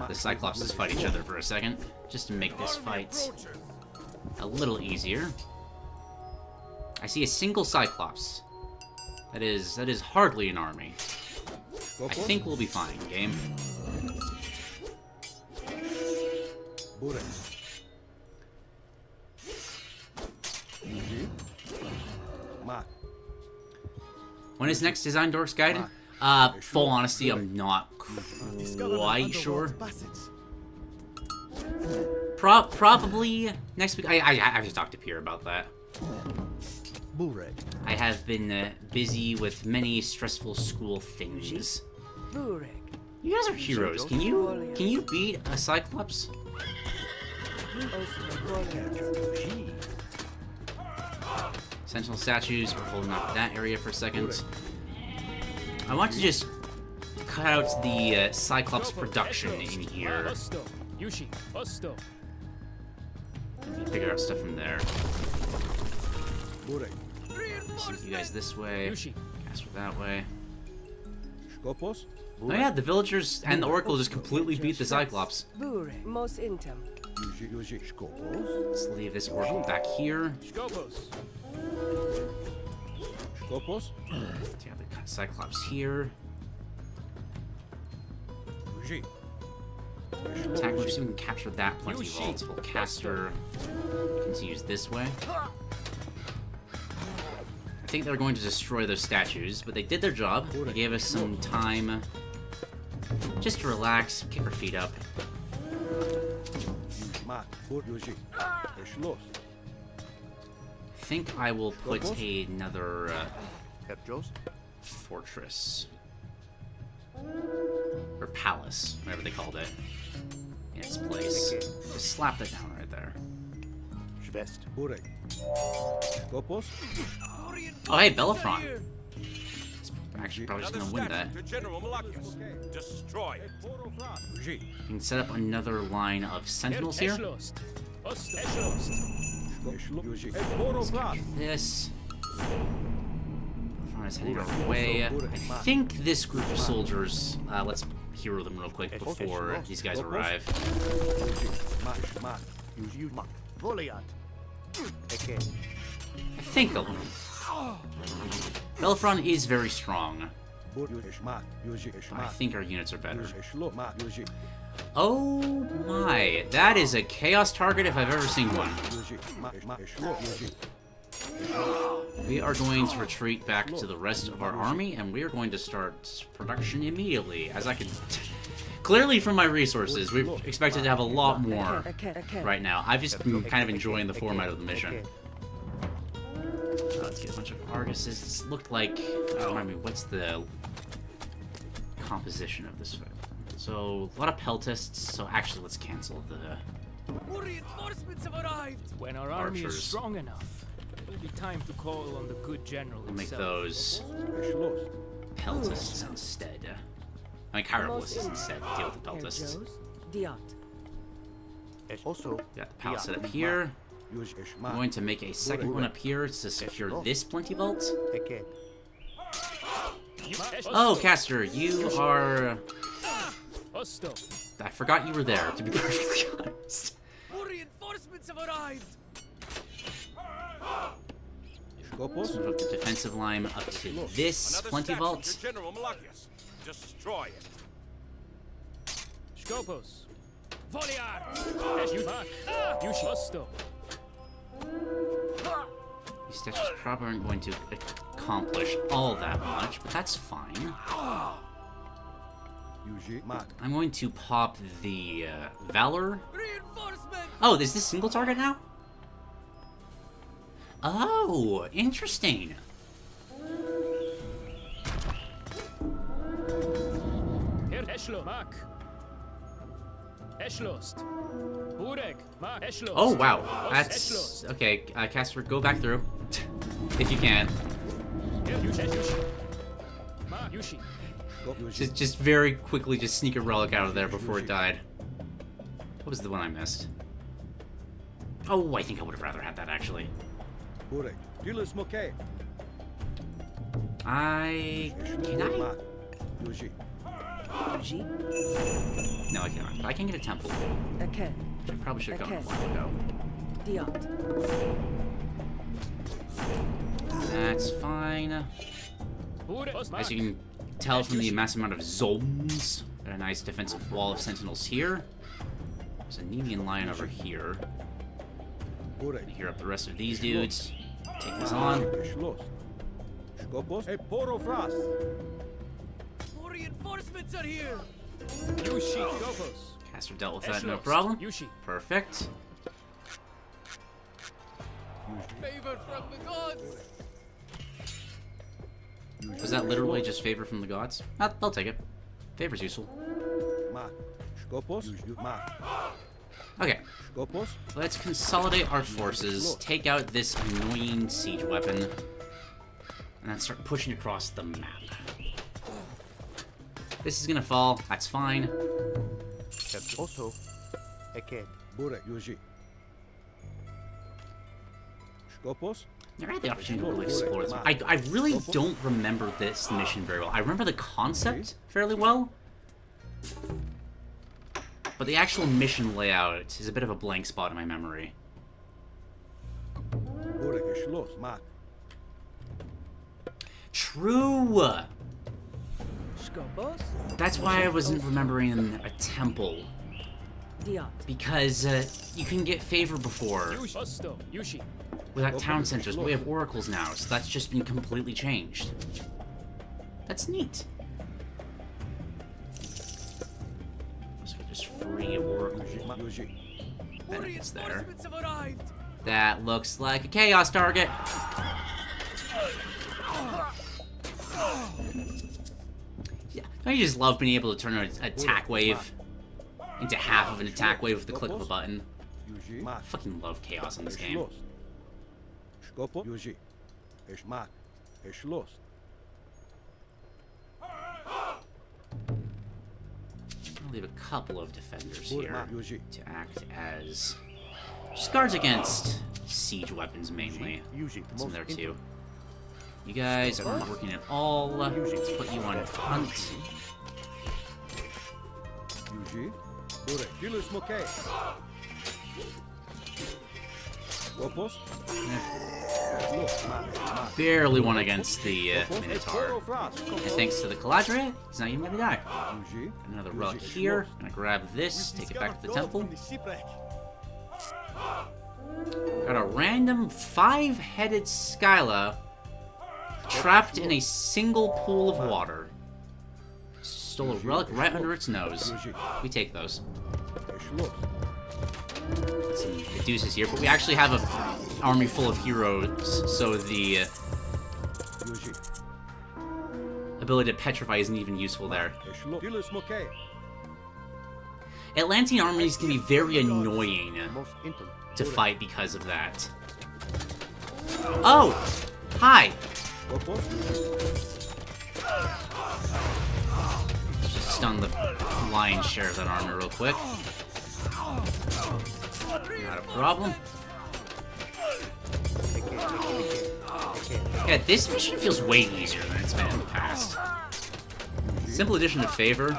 The Cyclopses fight each other for a second, just to make this fight a little easier. I see a single Cyclops. That is hardly an army. I think we'll be fine, game. When is next Design Dorks Guide? Full honesty, I'm not quite sure. Probably next week. I have to talk to Pierre about that. I have been busy with many stressful school things. You guys are heroes. Can you beat a Cyclops? Sentinel statues. We're holding up that area for a second. I want to just cut out the Cyclops production in here. Figure out stuff from there. Send you guys this way. Caster that way. Oh yeah, the villagers and the Oracle just completely beat the Cyclops. Let's leave this Oracle back here. Let's have the Cyclops here. Attack, we'll see if we can capture that plenty of vaults. We'll Caster continues this way. I think they're going to destroy those statues, but they did their job. They gave us some time just to relax, kick our feet up. I think I will put another fortress or palace, whatever they called it, in its place. Just slap that down right there. Oh hey, Bellerophon. Actually, probably just gonna win that. You can set up another line of sentinels here. This. Is heading our way. I think this group of soldiers, let's hero them real quick before these guys arrive. Mak, mak. Yuji, mak. Voliat. Again. I think a little. Belfron is very strong. I think our units are better. Oh my, that is a chaos target if I've ever seen one. We are going to retreat back to the rest of our army, and we are going to start production immediately. As I can... Clearly from my resources, we've expected to have a lot more right now. I've just been kind of enjoying the format of the mission. Let's get a bunch of Arguses. This looked like... I mean, what's the composition of this? So, a lot of peltists, so actually let's cancel the... More reinforcements have arrived! When our army is strong enough, it will be time to call on the good general We'll make himself. those peltists instead. I mean, Chiroballists instead to deal with the peltists. Also, Got the palace set up here. I'm going to make a second one up here to secure this plenty vault. again. Oh, Caster, you are... Osto. I forgot you were there, to be perfectly honest. More reinforcements have arrived! Let's move up the defensive line up to this Another plenty statue vault. to General Malachius. Destroy it. Skopos. Voliar! Eshmak. Yushi. Osto. These statues probably aren't going to accomplish all that much, but that's fine. I'm going to pop the Valor. Oh, is this single target now? Oh, interesting. Oh wow, that's okay. Caster, go back through if you can. Just very quickly, just sneak a relic out of there before it died. What was the one I missed? Oh, I think I would have rather had that actually. Can I? No, I cannot. But I can get a temple. Which I probably should have gone a while ago. That's fine. As you can tell from the massive amount of zones, got a nice defensive wall of sentinels here. There's a Nemean lion over here. Hear up the rest of these dudes. Take this on. More reinforcements are here! Yushi, Skopos. Caster dealt with that, no problem. Perfect. Favor from the gods! Was that literally just favor from the gods? I'll take it. Favor's useful. Okay. Let's consolidate our forces, take out this annoying siege weapon, and then start pushing across the map. This is gonna fall, that's fine. Also, again. Never had the opportunity to really explore this. I really don't remember this mission very well. I remember the concept fairly well, but the actual mission layout is a bit of a blank spot in my memory. True! That's why I wasn't remembering a temple. Because you can get favor before without town centers, but we have oracles now, so that's just been completely changed. That's neat. So just free oracle. Benefits there. That looks like a chaos target. Yeah, don't you just love being able to turn an attack wave into half of an attack wave with the click of a button? I fucking love chaos in this game. I'll leave a couple of defenders here to act as just guards against siege weapons mainly. Put some there too. You guys are not working at all. Let's put you on hunt. Yuji. Bure. Gilus Moke. Opos. Barely won against the Minotaur. And thanks to the Caladria, he's not even gonna die. Yuji. Another relic here. Gonna grab this, take it back to the temple. Got a random 5-headed Skyla trapped in a single pool of water. Stole a relic right under its nose. We take those. Some Caduceus here, but we actually have an army full of heroes, so the ability to petrify isn't even useful there. Atlantean armies can be very annoying to fight because of that. Oh! Hi! Just stun the lion's share of that armor real quick. Not a problem. Yeah, this mission feels way easier than it's been in the past. Simple addition of favor.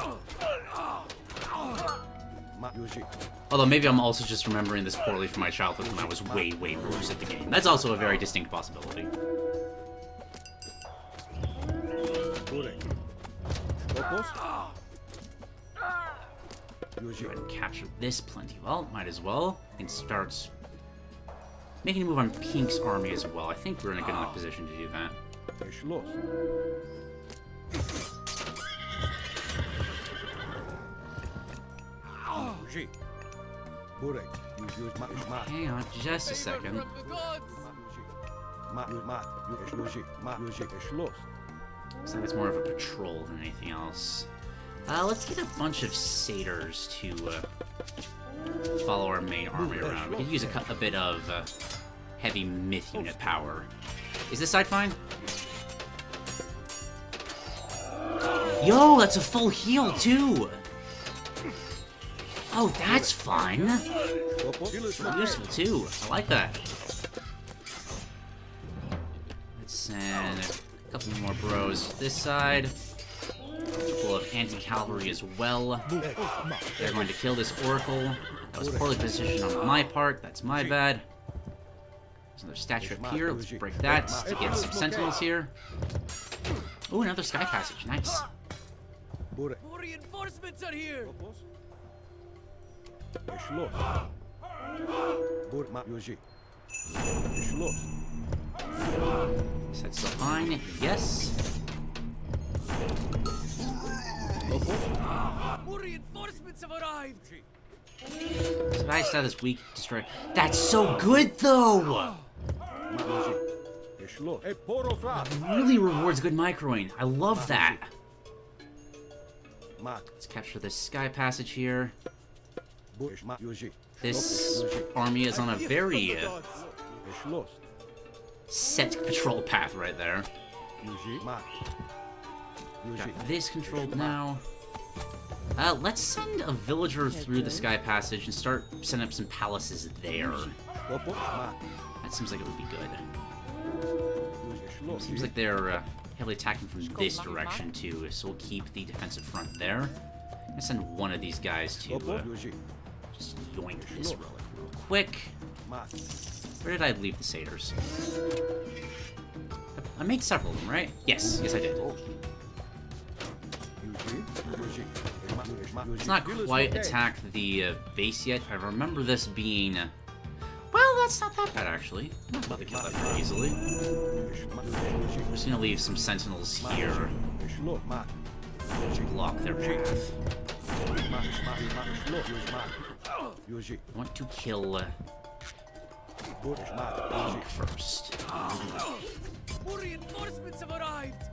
Although maybe I'm also just remembering this poorly from my childhood when I was way, way worse at the game. That's also a very distinct possibility. Go ahead and capture this plenty well. Might as well. And starts making a move on Pink's army as well. I think we're in a good enough position to do that. Hang on just a second. So it's more of a patrol than anything else. Let's get a bunch of satyrs to follow our main army around. We could use a bit of heavy myth unit power. Is this side fine? Yo, that's a full heal too! Oh, that's fine. Useful too. I like that. Let's send a couple more bros this side. Full of anti-cavalry as well. They're going to kill this oracle. That was poorly positioned on my part. That's my bad. There's another statue up here. Let's break that to get some sentinels here. Oh, another sky passage. Nice. More reinforcements are here! Is that still fine? Yes. More reinforcements have arrived! So I just have this weak destroy. That's so good though! It really rewards good microing. I love that. Let's capture this sky passage here. This army is on a very set patrol path right there. Got this controlled now. Let's send a villager through the sky passage and start setting up some palaces there. That seems like it would be good. Seems like they're heavily attacking from this direction too, so we'll keep the defensive front there. I'm gonna send one of these guys to just yoink this relic real quick. Where did I leave the satyrs? I made several of them, right? Yes, yes I did. It's not quite attacked the base yet. I remember this being... Well, that's not that bad, actually. I'm not about to kill that very easily. I'm just gonna leave some sentinels here to block their path. I want to kill Pink first. More reinforcements have arrived!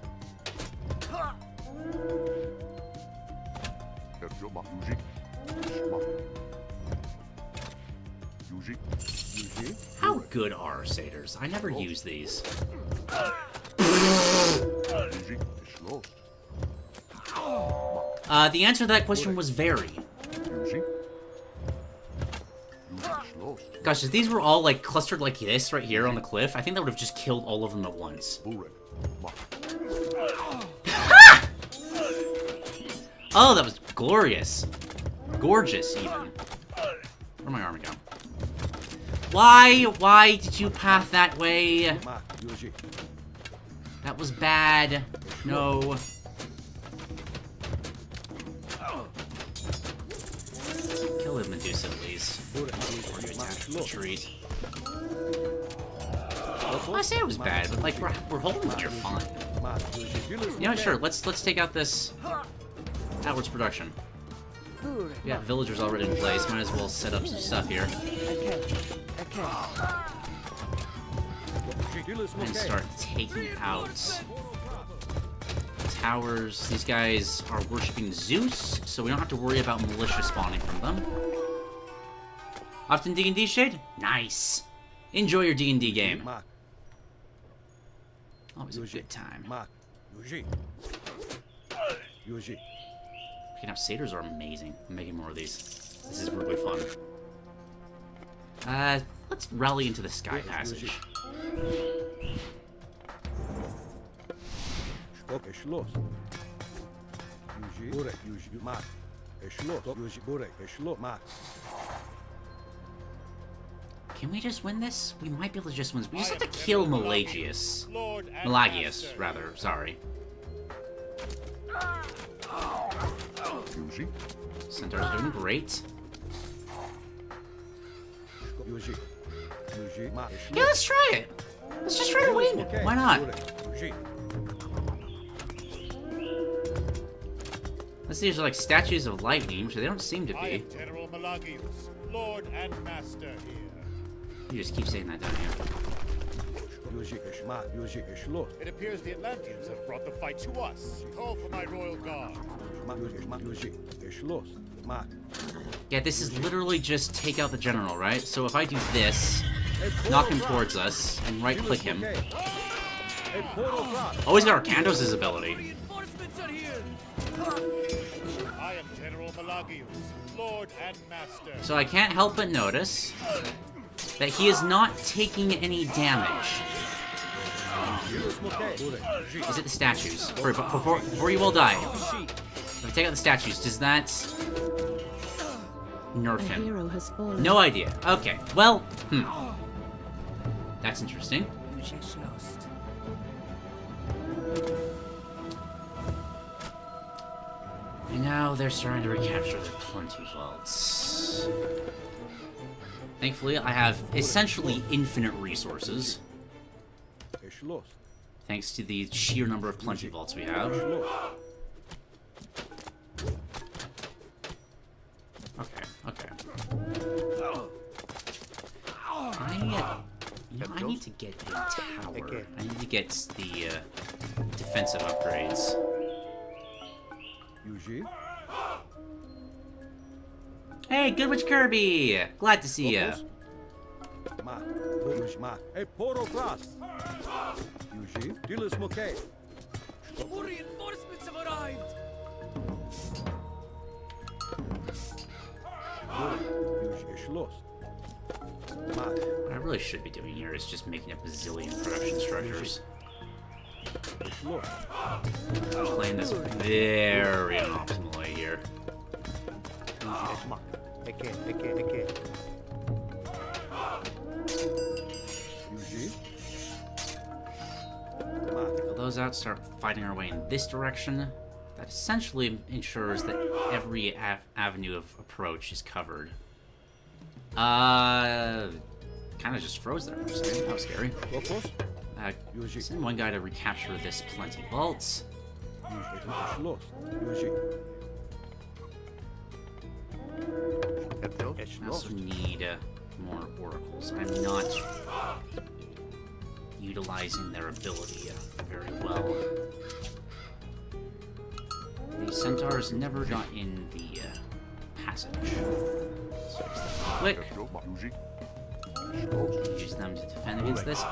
How good are satyrs? I never use these. The answer to that question was very. Gosh, if these were all like clustered like this right here on the cliff, I think that would have just killed all of them at once. Oh, that was glorious. Gorgeous, even. Where'd my armor go? Why did you path that way? That was bad. No. Kill the Medusa, please. Before you attack the trees. Well, I say it was bad, but like we're holding here fine. You know what? Sure. Let's take out this outwards production. We got villagers already in place. Might as well set up some stuff here. And start taking out towers. These guys are worshipping Zeus, so we don't have to worry about militia spawning from them. Often D&D Shade? Nice. Enjoy your D&D game. Always a good time. Picking up satyrs are amazing. I'm making more of these. This is really fun. Let's rally into the Sky Passage. Can we just win this? We might be able to just win this. We just have to kill Malagius. Malagius, rather. Sorry. Centaur's doing great. Yeah, let's try it. Let's just try to win. Why not? Unless these are like statues of lightning, which they don't seem to I be. am General Malagius, Lord and Master here. You just keep saying that down here. It appears the Atlanteans have brought the fight to us. Call for my royal guard. Yeah, this is literally just take out the general, right? So if I do this, knock him towards us, and right-click him. Oh, he's got Arcandos' ability. I am General Malagius, Lord and Master. So I can't help but notice that he is not taking any damage. Is it the statues? Before you all die. If I take out the statues, does that nerf him? Hero has fallen. No idea. Okay, well, that's interesting. And now they're starting to recapture the plenty vaults. Thankfully, I have essentially infinite resources. Thanks to the sheer number of plenty vaults we have. Okay. I need to get a tower. I need to get the defensive upgrades. Hey, Good Witch Kirby! Glad to see ya. Reinforcements have arrived! What I really should be doing here is just making up a zillion production structures. Playing this very optimally here. Fill those out, start fighting our way in this direction. That essentially ensures that every avenue of approach is covered. Kind of just froze there for a second. That was scary. Send one guy to recapture this plenty vaults. I also need more oracles. I'm not utilizing their ability very well. The centaurs never got in the passage. So click. Use them to defend against this.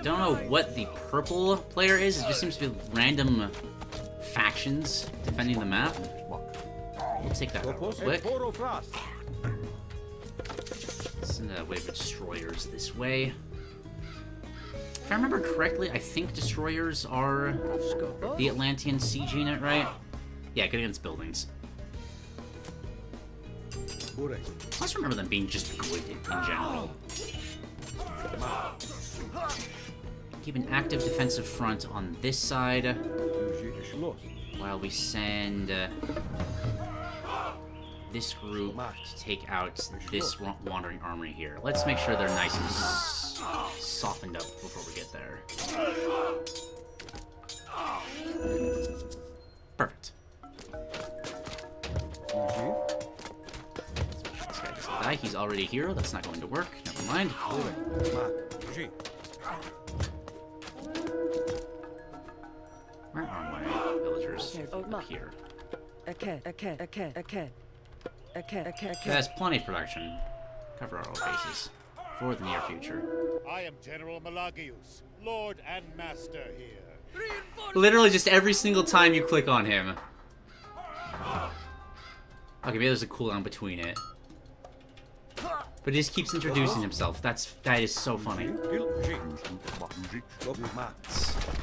Don't know what the purple player is. It just seems to be random factions defending the map. We'll take that out real quick. Send a wave of destroyers this way. If I remember correctly, I think destroyers are the Atlantean siege unit, right? Yeah, good against buildings. I just remember them being just good in general. Keep an active defensive front on this side while we send this group to take out this wandering army here. Let's make sure they're nice and softened up before we get there. Perfect. This guy doesn't die. He's already a hero. That's not going to work. Never mind. Where are my villagers? Up here. That's plenty of production. Cover our bases for the near future. I am General Malagius, Lord and Master here. Literally just every single time you click on him. Okay, maybe there's a cooldown between it. But he just keeps introducing himself. That is so funny.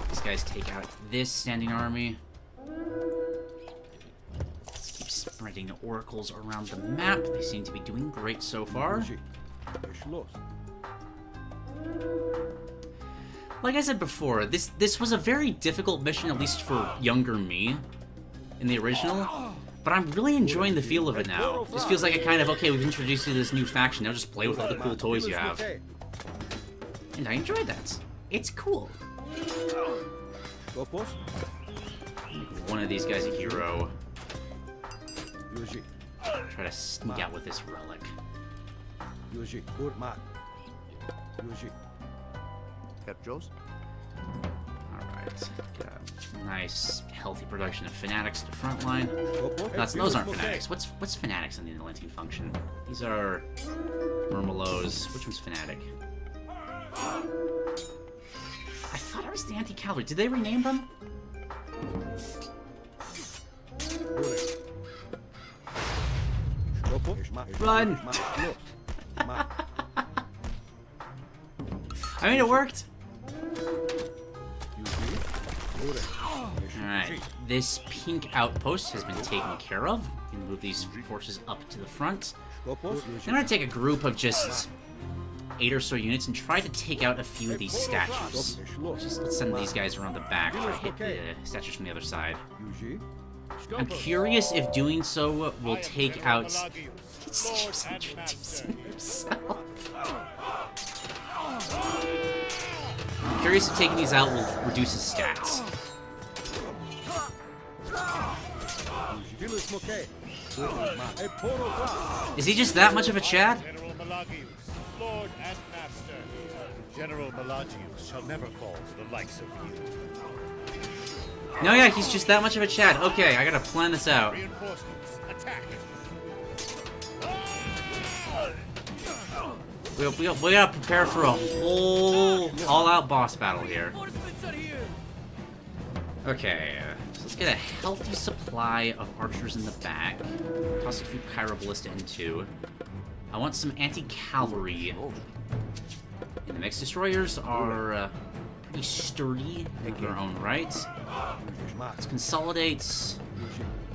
These guys take out this standing army. Let's keep spreading oracles around the map. They seem to be doing great so far. Like I said before, this was a very difficult mission, at least for younger me, in the original. But I'm really enjoying the feel of it now. This feels like a kind of, okay, we've introduced you to this new faction, now just play with all the cool toys you have. And I enjoyed that. It's cool. Make one of these guys a hero. Try to sneak out with this relic. Alright. Nice, healthy production of fanatics to frontline. Those aren't fanatics. What's fanatics in the Atlantean function? These are Murmelows. Which one's fanatic? I thought it was the anti-cavalry. Did they rename them? Run! I mean, it worked. Alright, this pink outpost has been taken care of. We can move these forces up to the front. I'm gonna take a group of just 8 or so units and try to take out a few of these statues. Let's send these guys around the back, try to hit the statues from the other side. I'm curious if doing so will take out... He's introducing himself. I'm curious if taking these out will reduce his stats. Is he just that much of a Chad? General Malagius, Lord and Master here. General Malagius shall never fall to the likes of you. No, yeah, he's just that much of a Chad. Okay, I gotta plan this out. Reinforcements, attack! We gotta prepare for a whole all-out boss battle here. Okay, so let's get a healthy supply of archers in the back. Toss a few Chiroballista into. I want some anti-cavalry in the mix. Destroyers are pretty sturdy in their own right. Let's consolidate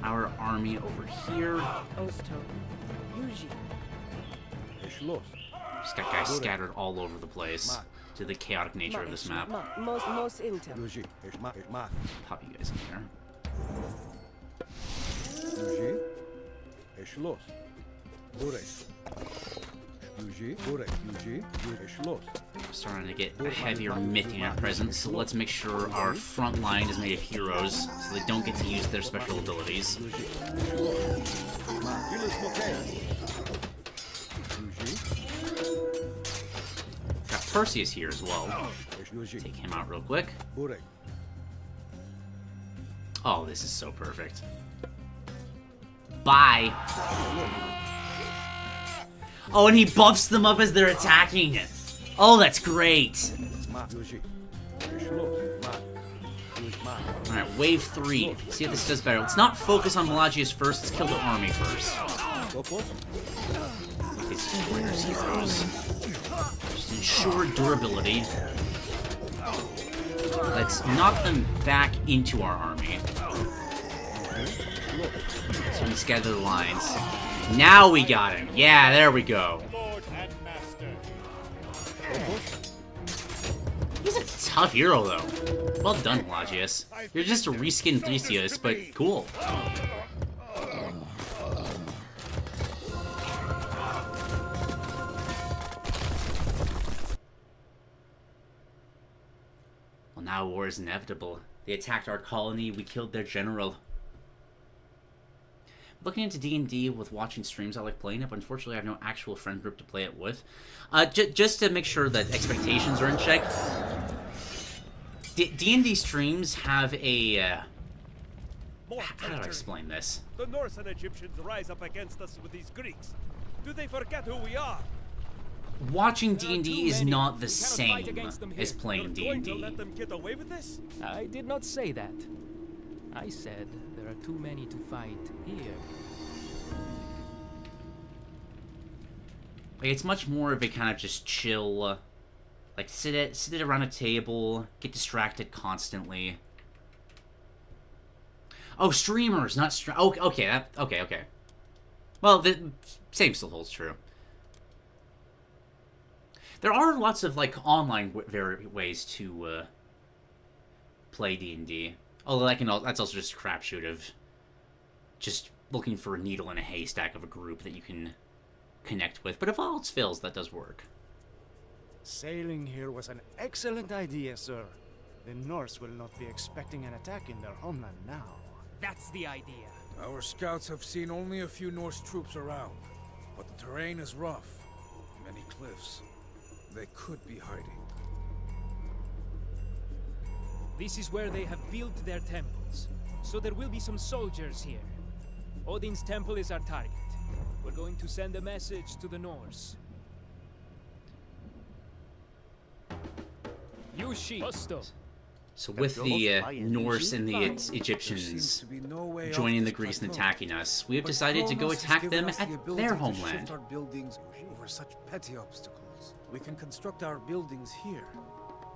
our army over here. Just got guys scattered all over the place to the chaotic nature of this map. Most intel. Pop you guys in there. Starting to get a heavier myth unit presence, so let's make sure our front line is made of heroes so they don't get to use their special abilities. Got Perseus here as well. Take him out real quick. Oh, this is so perfect. Bye! Oh, and he buffs them up as they're attacking! Oh, that's great! Alright, wave 3. See if this does better. Let's not focus on Malagius first, let's kill the army first. These destroyers, heroes. Just ensure durability. Let's knock them back into our army. So we scatter the lines. Now we got him. Yeah, there we go. Lord and master. He's a tough hero, though. Well done, Pelagius. You're just a reskinned Theseus, but cool. Well, now war is inevitable. They attacked our colony, we killed their general. Looking into D&D with watching streams, I like playing it, but unfortunately I have no actual friend group to play it with. Just to make sure that expectations are in check, D&D streams have a... how do I explain this? The Norse and Egyptians rise up against us with these Greeks. Do they forget who we are? Watching D&D is not the We cannot fight same against them as here. playing Going to D&D. let them get away with this? I did not say that. I said there are too many to fight here. Like, it's much more of a kind of just chill, like sit around a table, get distracted constantly. Oh, streamers, not okay, okay. Well, the same still holds true. There are lots of like online ways to play D&D. Although that's also just a crapshoot of just looking for a needle in a haystack of a group that you can connect with. But if all else fails, that does work. Sailing here was an excellent idea, sir. The Norse will not be expecting an attack in their homeland now. That's the idea. Our scouts have seen only a few Norse troops around, but the terrain is rough. Many cliffs. They could be hiding. This is where they have built their temples, so there will be some soldiers here. Odin's temple is our target. We're going to send a message to the Norse. Yushi, Osto. So with the Norse and the Egyptians joining the Greeks and attacking us, we have decided to go attack them at their homeland. Our buildings over such petty obstacles. We can construct our buildings here,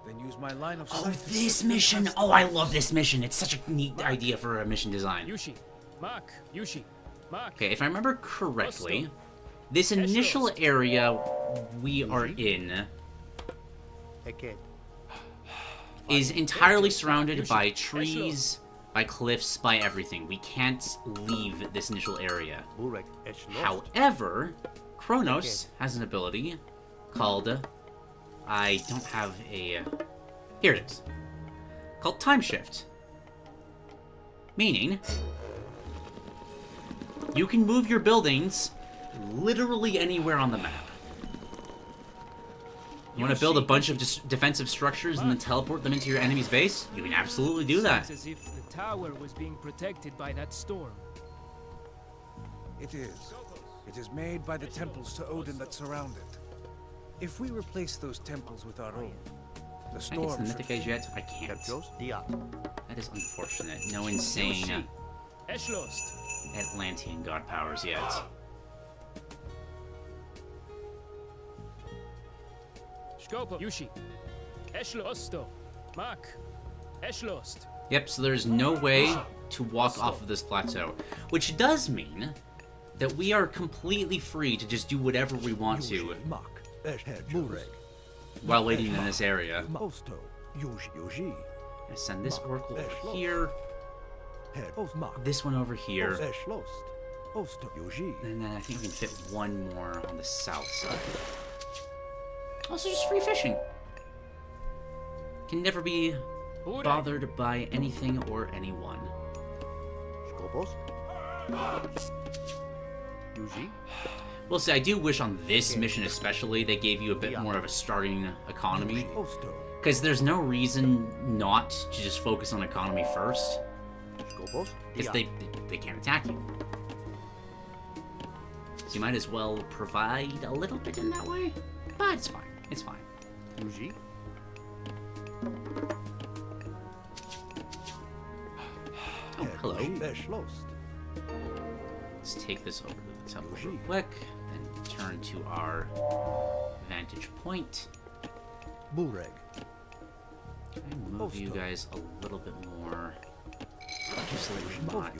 then use my line of sight. Oh, this mission! Oh, I love this mission. It's such a neat idea for a mission design. Yushi, Mark, Yushi, Mark. Okay, if I remember correctly, this initial area we are in is entirely surrounded by trees, by cliffs, by everything. We can't leave this initial area. However, Kronos has an ability called... I don't have a... Here it is. Called Time Shift. Meaning, you can move your buildings literally anywhere on the map. You want to build a bunch of defensive structures and then teleport them into your enemy's base? You can absolutely do that. Seems as if the tower was being protected by that storm. It is. It is made by the temples to Odin that surround it. If we replace those temples with our own, the Can I get storm some mythic age yet? I can't. That is unfortunate. No insane Atlantean god powers yet. Skopo, Yushi, Osto, Mark, Eschlost. Yep, so there's no way to walk off of this plateau. Which does mean that we are completely free to just do whatever we want to while waiting in this area. I send this oracle over here. This one over here. And then I think we can fit one more on the south side. Also, just free fishing. Can never be bothered by anything or anyone. We'll say, I do wish on this mission especially they gave you a bit more of a starting economy. Because there's no reason not to just focus on economy first. Because they can't attack you. So you might as well provide a little bit in that way. But it's fine. It's fine. Oh, hello. Let's take this over to the temple real quick, then turn to our vantage point. Can I move you guys a little bit more? Just so that you're not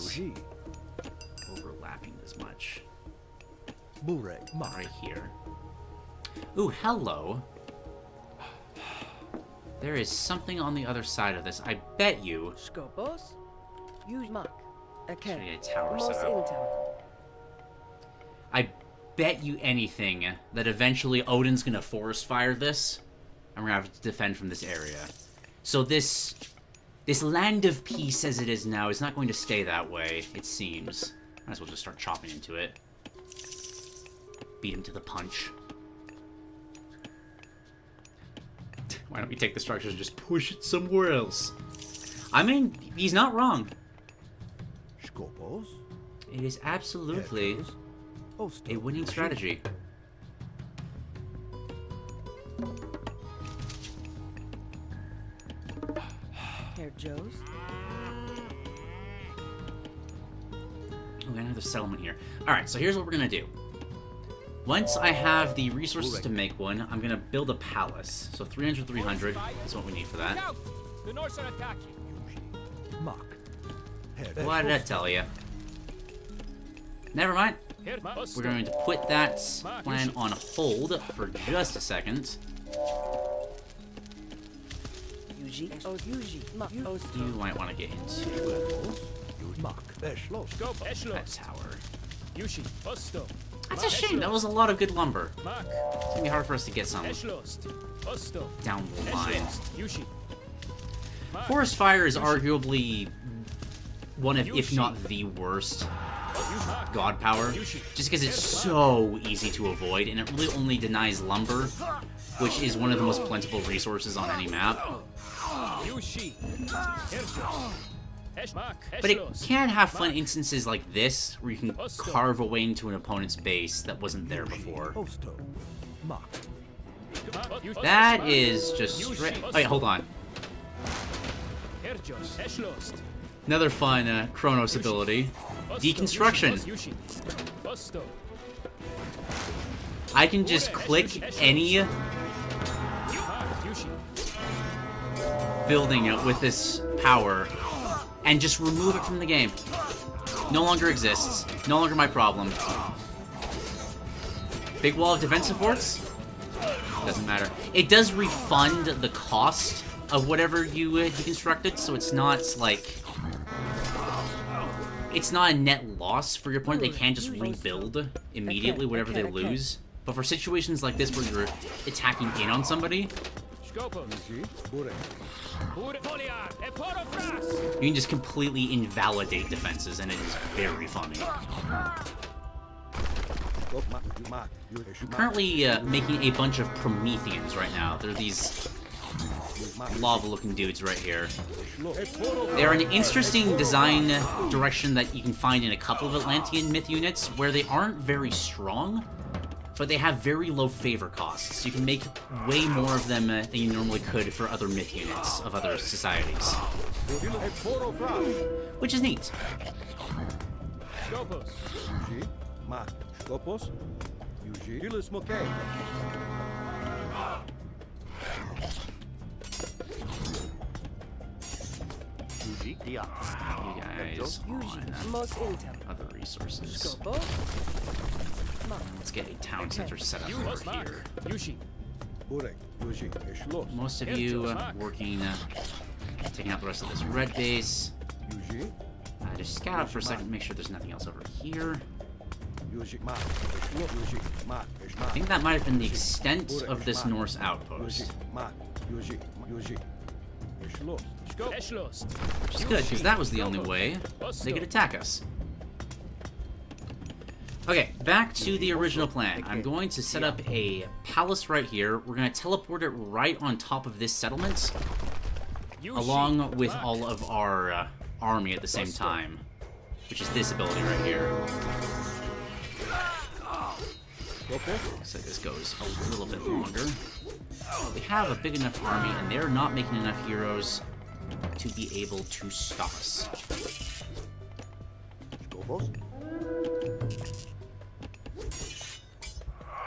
overlapping as much. Right here. Ooh, hello. There is something on the other side of this. I bet you. Skopos. Use mark. Should Okay. need a tower Most set up. intel. I bet you anything that eventually Odin's gonna forest fire this, and we're gonna have to defend from this area. So this land of peace as it is now is not going to stay that way, it seems. Might as well just start chopping into it. Beat him to the punch. Why don't we take the structures and just push it somewhere else? I mean, he's not wrong. Skopos. It is absolutely a winning strategy. Herr Joe's. We got another settlement here. Alright, so here's what we're gonna do. Once I have the resources to make one, I'm gonna build a palace. So 300, 300 is what we need for that. Look out! The Norse are attacking. What did I tell you? Never mind. We're going to put that plan on hold for just a second. You might want to get into that tower. That's a shame. That was a lot of good lumber. It's gonna be hard for us to get some down the line. Forest fire is arguably one of, if not the worst, god power. Just because it's so easy to avoid, and it really only denies lumber, which is one of the most plentiful resources on any map. But it can have fun instances like this, where you can carve a way into an opponent's base that wasn't there before. That is just straight... Wait, hold on. Another fun Kronos ability. Deconstruction. I can just click any building with this power and just remove it from the game. No longer exists. No longer my problem. Big wall of defensive forts? Doesn't matter. It does refund the cost of whatever you deconstructed, so it's not like... It's not a net loss for your opponent. They can just rebuild immediately whatever they lose. But for situations like this where you're attacking in on somebody, you can just completely invalidate defenses, and it is very funny. I'm currently making a bunch of Prometheans right now. They're these lava-looking dudes right here. They're an interesting design direction that you can find in a couple of Atlantean myth units, where they aren't very strong, but they have very low favor costs. So you can make way more of them than you normally could for other myth units of other societies. Which is neat. You guys on other resources. Let's get a town center set up over here. Most of you working, taking out the rest of this red base. Just scout out for a second, make sure there's nothing else over here. I think that might have been the extent of this Norse outpost. Which is good, because that was the only way they could attack us. Okay, back to the original plan. I'm going to set up a palace right here. We're going to teleport it right on top of this settlement, along with all of our army at the same time, which is this ability right here. Looks like this goes a little bit longer. We have a big enough army, and they're not making enough heroes to be able to stop us.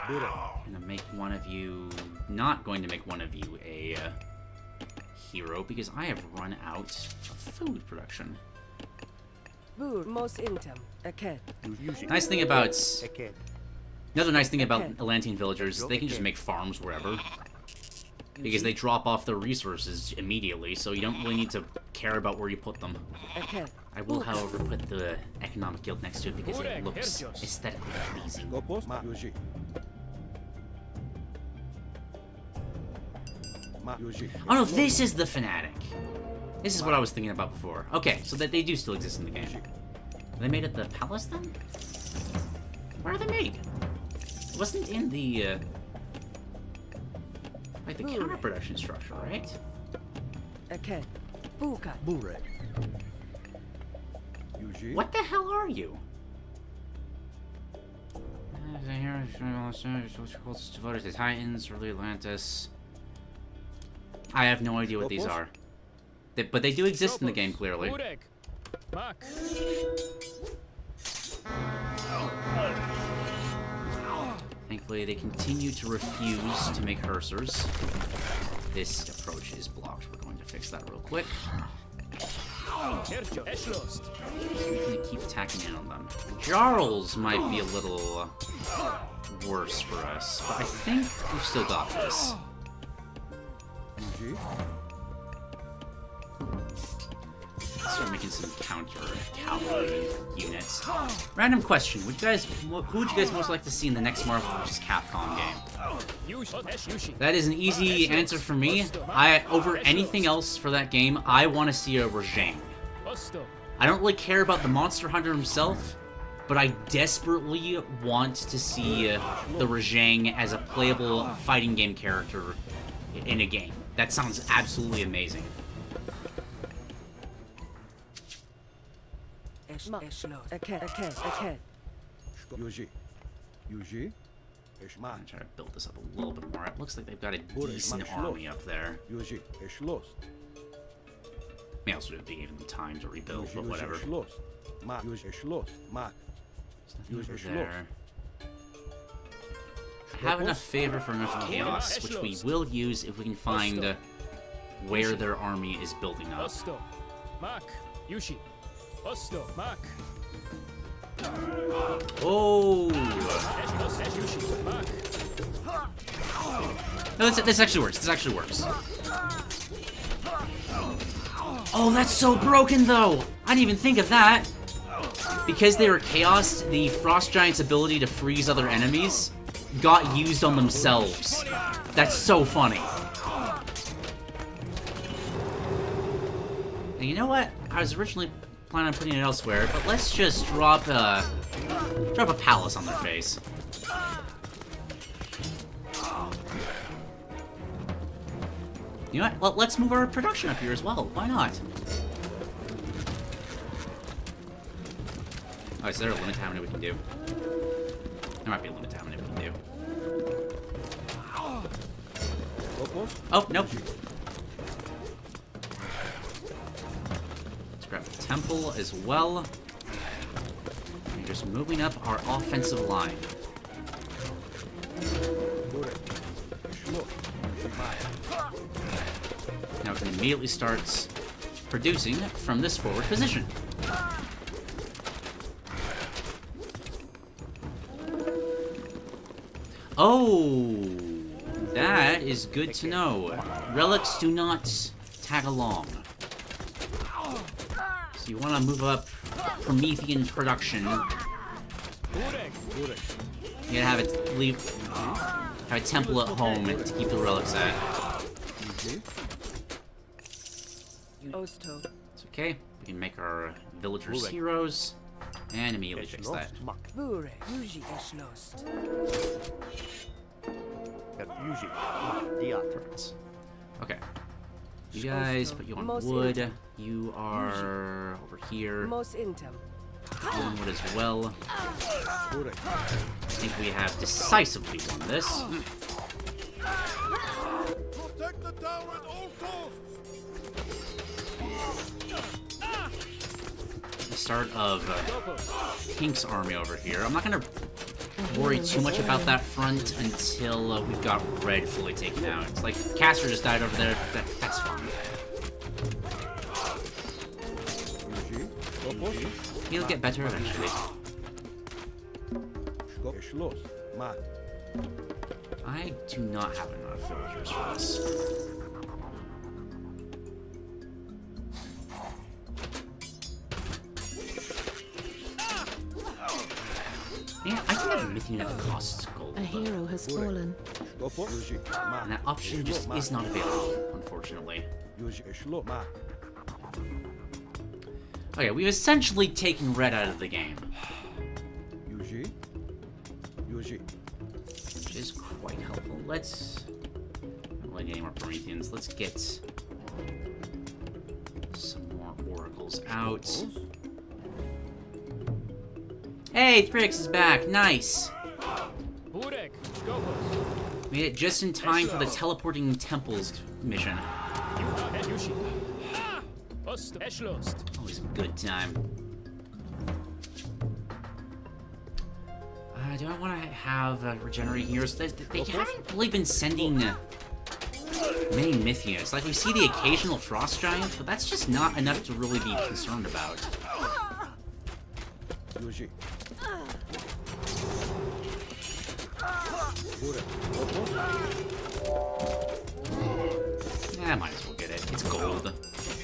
I'm gonna make one of you... Not going to make one of you a hero because I have run out of food production. Bur mos intem. Aket. Nice thing about... Another nice thing about Atlantean villagers is they can just make farms wherever. Because they drop off their resources immediately, so you don't really need to care about where you put them. I will, however, put the economic guild next to it because it looks aesthetically pleasing. Oh no, this is the fanatic. This is what I was thinking about before. Okay, so that they do still exist in the game. Are they made at the palace then? Where are they made? It wasn't in the like the counter production structure, right? Okay. Buka. Burek. What the hell are you? Devoted to Titans, early Atlantis. I have no idea what these are. But they do exist in the game, clearly. Thankfully, they continue to refuse to make Hersers. This approach is blocked. We're going to fix that real quick. We're going to keep attacking in on them. Jarls might be a little worse for us, but I think we've still got this. Start making some counter cavalry units. Random question: who would you guys most like to see in the next Marvel vs. Capcom game? That is an easy answer for me. Over anything else for that game, I want to see a Rajang. I don't really care about the Monster Hunter himself, but I desperately want to see the Rajang as a playable fighting game character in a game. That sounds absolutely amazing. I'm gonna try to build this up a little bit more. It looks like they've got a decent army up there. May also just be giving them time to rebuild, but whatever. There's nothing over there. I have enough favor for enough chaos, which we will use if we can find where their army is building up. Oh! No, this actually works. This actually works. Oh, that's so broken, though! I didn't even think of that! Because they were chaos, the Frost Giant's ability to freeze other enemies got used on themselves. That's so funny. And you know what? I was originally planning on putting it elsewhere, but let's just drop a palace on their face. You know what? Well, let's move our production up here as well. Why not? Oh, is there a limit to how many we can do? There might be a limit to how many we can do. Oh, nope. Let's grab the temple as well. And just moving up our offensive line. Now it can immediately start producing from this forward position. Oh, that is good to know. Relics do not tag along. So you want to move up Promethean production. You gotta have a temple at home to keep the relics at. It's okay. We can make our villagers heroes and immediately fix that. Perfect. Okay. You guys, put you on wood. You are over here. On wood as well. I think we have decisively won this. Protect the tower at all costs. The start of Pink's army over here. I'm not gonna worry too much about that front until we've got Red fully taken out. It's like Castor just died over there. That's fine. He'll get better eventually. I do not have enough villagers for this. Yeah, I can have a mythian that costs gold. A hero has fallen. And that option just is not available, unfortunately. Okay, we've essentially taken red out of the game. Which is quite helpful. Let's... not really any more Prometheans. Let's get some more oracles out. Hey, Thrix is back. Nice. Burek, Skopos. Made it just in time for the teleporting temples mission. Always a good time. Do I want to have regenerating heroes? They haven't really been sending many Mythians. Like, we see the occasional Frost Giant, but that's just not enough to really be concerned about. Yeah, might as well get it. It's gold.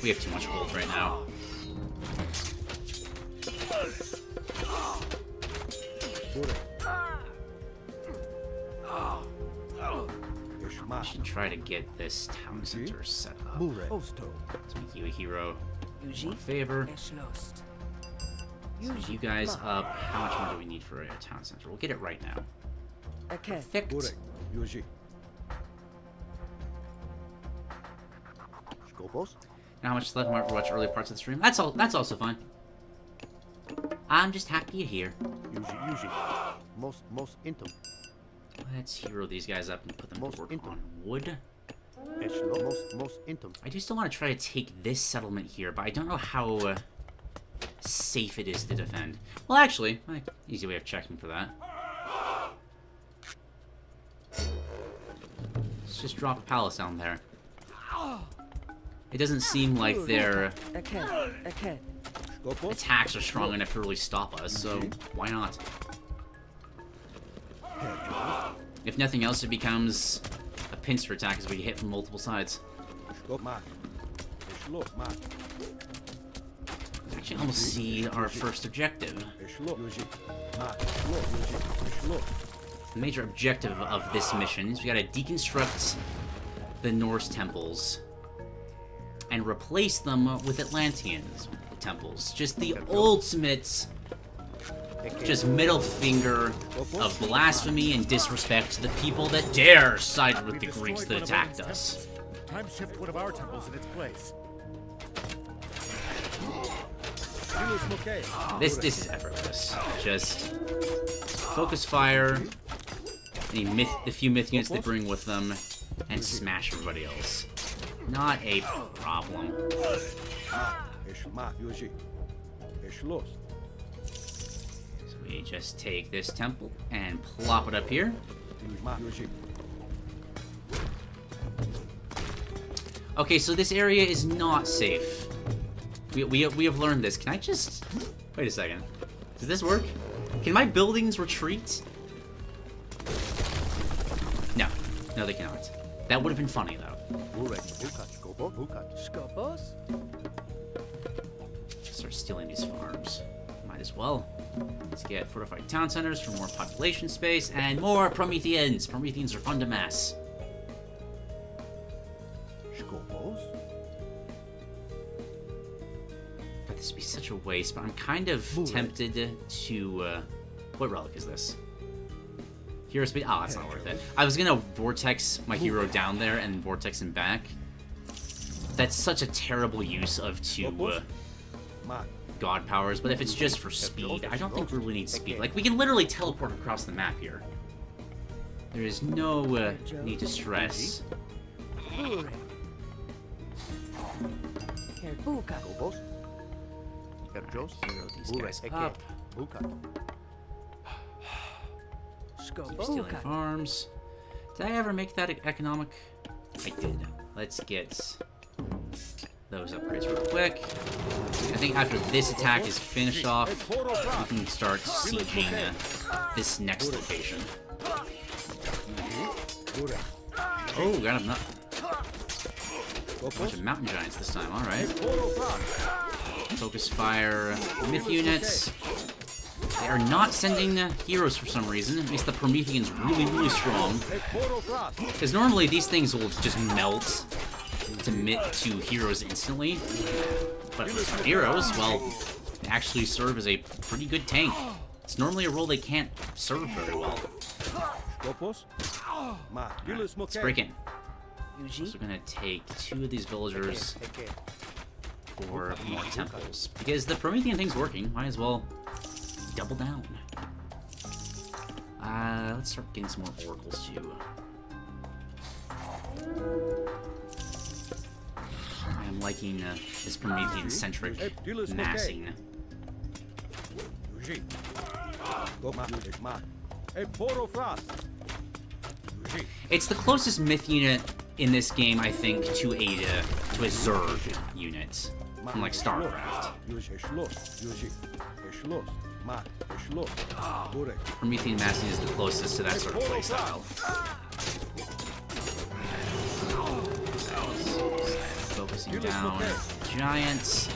We have too much gold right now. I should try to get this town center set up. Let's make you a hero. More favor. So you guys up. How much more do we need for a town center? We'll get it right now. Okay. Perfect. Now, how much left? Might watch early parts of the stream. That's all. That's also fine. I'm just happy you're here. Most intim. Let's hero these guys up and put them to work on wood. Most intim. I do still want to try to take this settlement here, but I don't know how safe it is to defend. Well, actually, easy way of checking for that. Let's just drop a palace down there. It doesn't seem like their attacks are strong enough to really stop us, so why not? If nothing else, it becomes a pincer attack as we get hit from multiple sides. Actually, almost see our first objective. The major objective of this mission is we gotta deconstruct the Norse temples and replace them with Atlantean temples. Just the ultimate, just middle finger of blasphemy and disrespect to the people that dare side with the Greeks that attacked us. Time shift one of our temples in its place. This is effortless. Just focus fire, the few myth units they bring with them, and smash everybody else. Not a problem. So we just take this temple and plop it up here. Okay, so this area is not safe. We have learned this. Can I just... Wait a second. Does this work? Can my buildings retreat? No. No, they cannot. That would have been funny, though. Start stealing these farms. Might as well. Let's get fortified town centers for more population space and more Prometheans. Prometheans are fun to mass. But this would be such a waste, but I'm kind of tempted to... what relic is this? Hero speed? Oh, that's not worth it. I was gonna vortex my hero down there and vortex him back. That's such a terrible use of two god powers, but if it's just for speed, I don't think we really need speed. Like, we can literally teleport across the map here. There is no need to stress. Hero these guys up. Keep stealing farms. Did I ever make that economic? I did. Let's get those upgrades real quick. I think after this attack is finished off, we can start sieging this next location. Oh, got him. A bunch of mountain giants this time, alright. Focus fire myth units. They are not sending heroes for some reason. It makes the Prometheans really, really strong. Because normally these things will just melt to heroes instantly. But for some heroes, well, they actually serve as a pretty good tank. It's normally a role they can't serve very well. Let's break in. So we're gonna take 2 of these villagers for more temples. Because the Promethean thing's working, might as well double down. Let's start getting some more oracles too. I'm liking this Promethean-centric massing. It's the closest myth unit in this game, I think, to a Zerg unit from like StarCraft. Promethean massing is the closest to that sort of playstyle. Focusing down giants.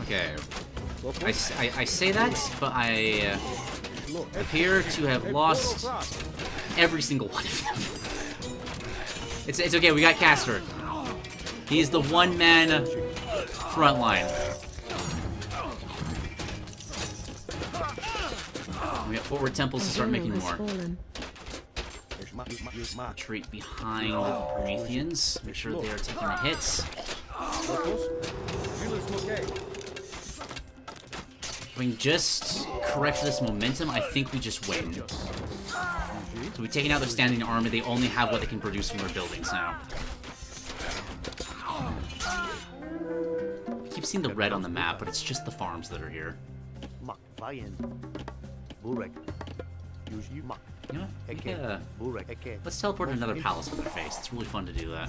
Okay. I say that, but I appear to have lost every single one of them. It's okay, we got Castor. He's the one-man front line. We got forward temples to start making more. Retreat behind the Prometheans. Make sure they are taking the hits. If we can just correct this momentum, I think we just win. So we've taken out their standing army. They only have what they can produce from their buildings now. I keep seeing the red on the map, but it's just the farms that are here. You know what? Let's teleport to another palace with their face. It's really fun to do that.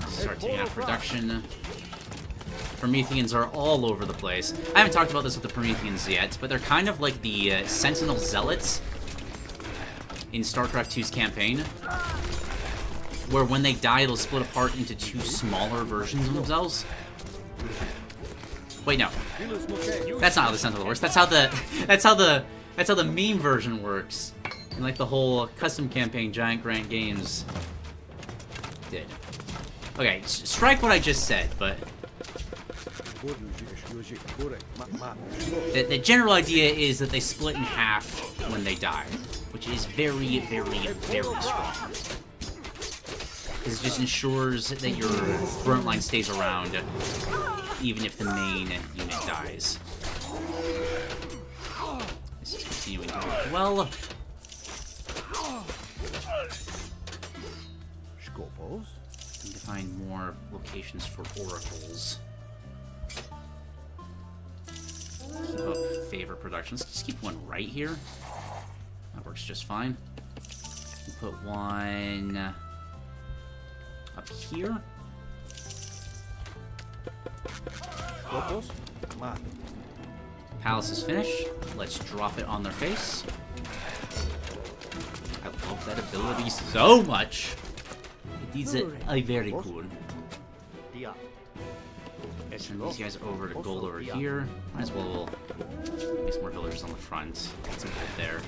Start taking out production. Prometheans are all over the place. I haven't talked about this with the Prometheans yet, but they're kind of like the Sentinel Zealots in StarCraft 2's campaign, where when they die, they'll split apart into 2 smaller versions of themselves. Wait, no, that's not how the Sentinel works. That's how the meme version works, and like the whole custom campaign Giant Grant Games did. Okay, strike what I just said, but the general idea is that they split in half when they die, which is very, very, very strong. Because it just ensures that your front line stays around, even if the main unit dies. This is continuing to work well. Need to find more locations for oracles. Keep up favor production. Let's just keep one right here. That works just fine. We'll put one up here. Palace is finished. Let's drop it on their face. I love that ability so much. It is a very cool. Send these guys over to gold over here. Might as well make some more villagers on the front. Get some gold there.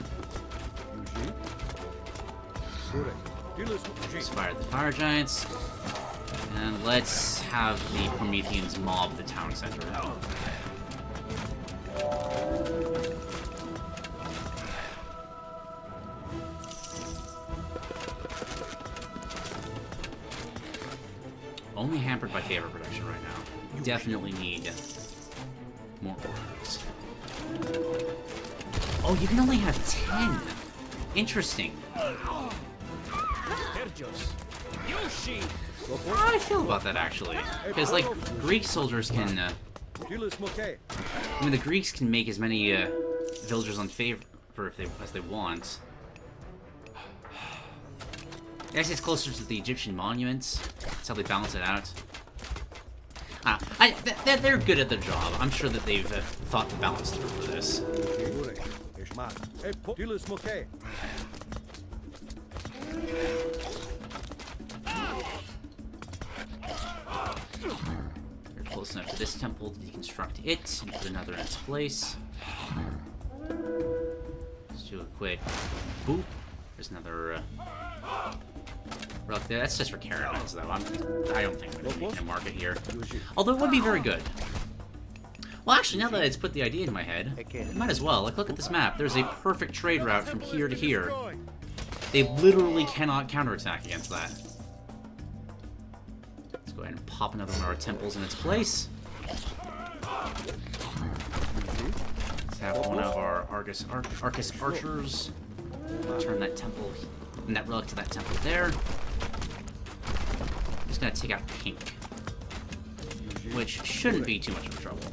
Let's fire the fire giants. And let's have the Prometheans mob the town center now. Only hampered by favor production right now. Definitely need more orcs. Oh, you can only have 10. Interesting. How do I feel about that, actually? Because, like, Greek soldiers can, I mean, the Greeks can make as many, villagers unfavored as they want. I guess it's closer to the Egyptian monuments. That's how they balance it out. They're good at their job. I'm sure that they've thought the balance through for this. You're close enough to this temple to deconstruct it and put another in its place. Let's do a quick boop. There's another relic there. That's just for caravans, though. I don't think we're making a market here. Although it would be very good. Well, actually, now that it's put the idea in my head, might as well. Like, look at this map. There's a perfect trade route from here to here. They literally cannot counterattack against that. Let's go ahead and pop another one of our temples in its place. Let's have one of our Arcus archers turn that temple and that relic to that temple there. Just gonna take out pink, which shouldn't be too much of a trouble.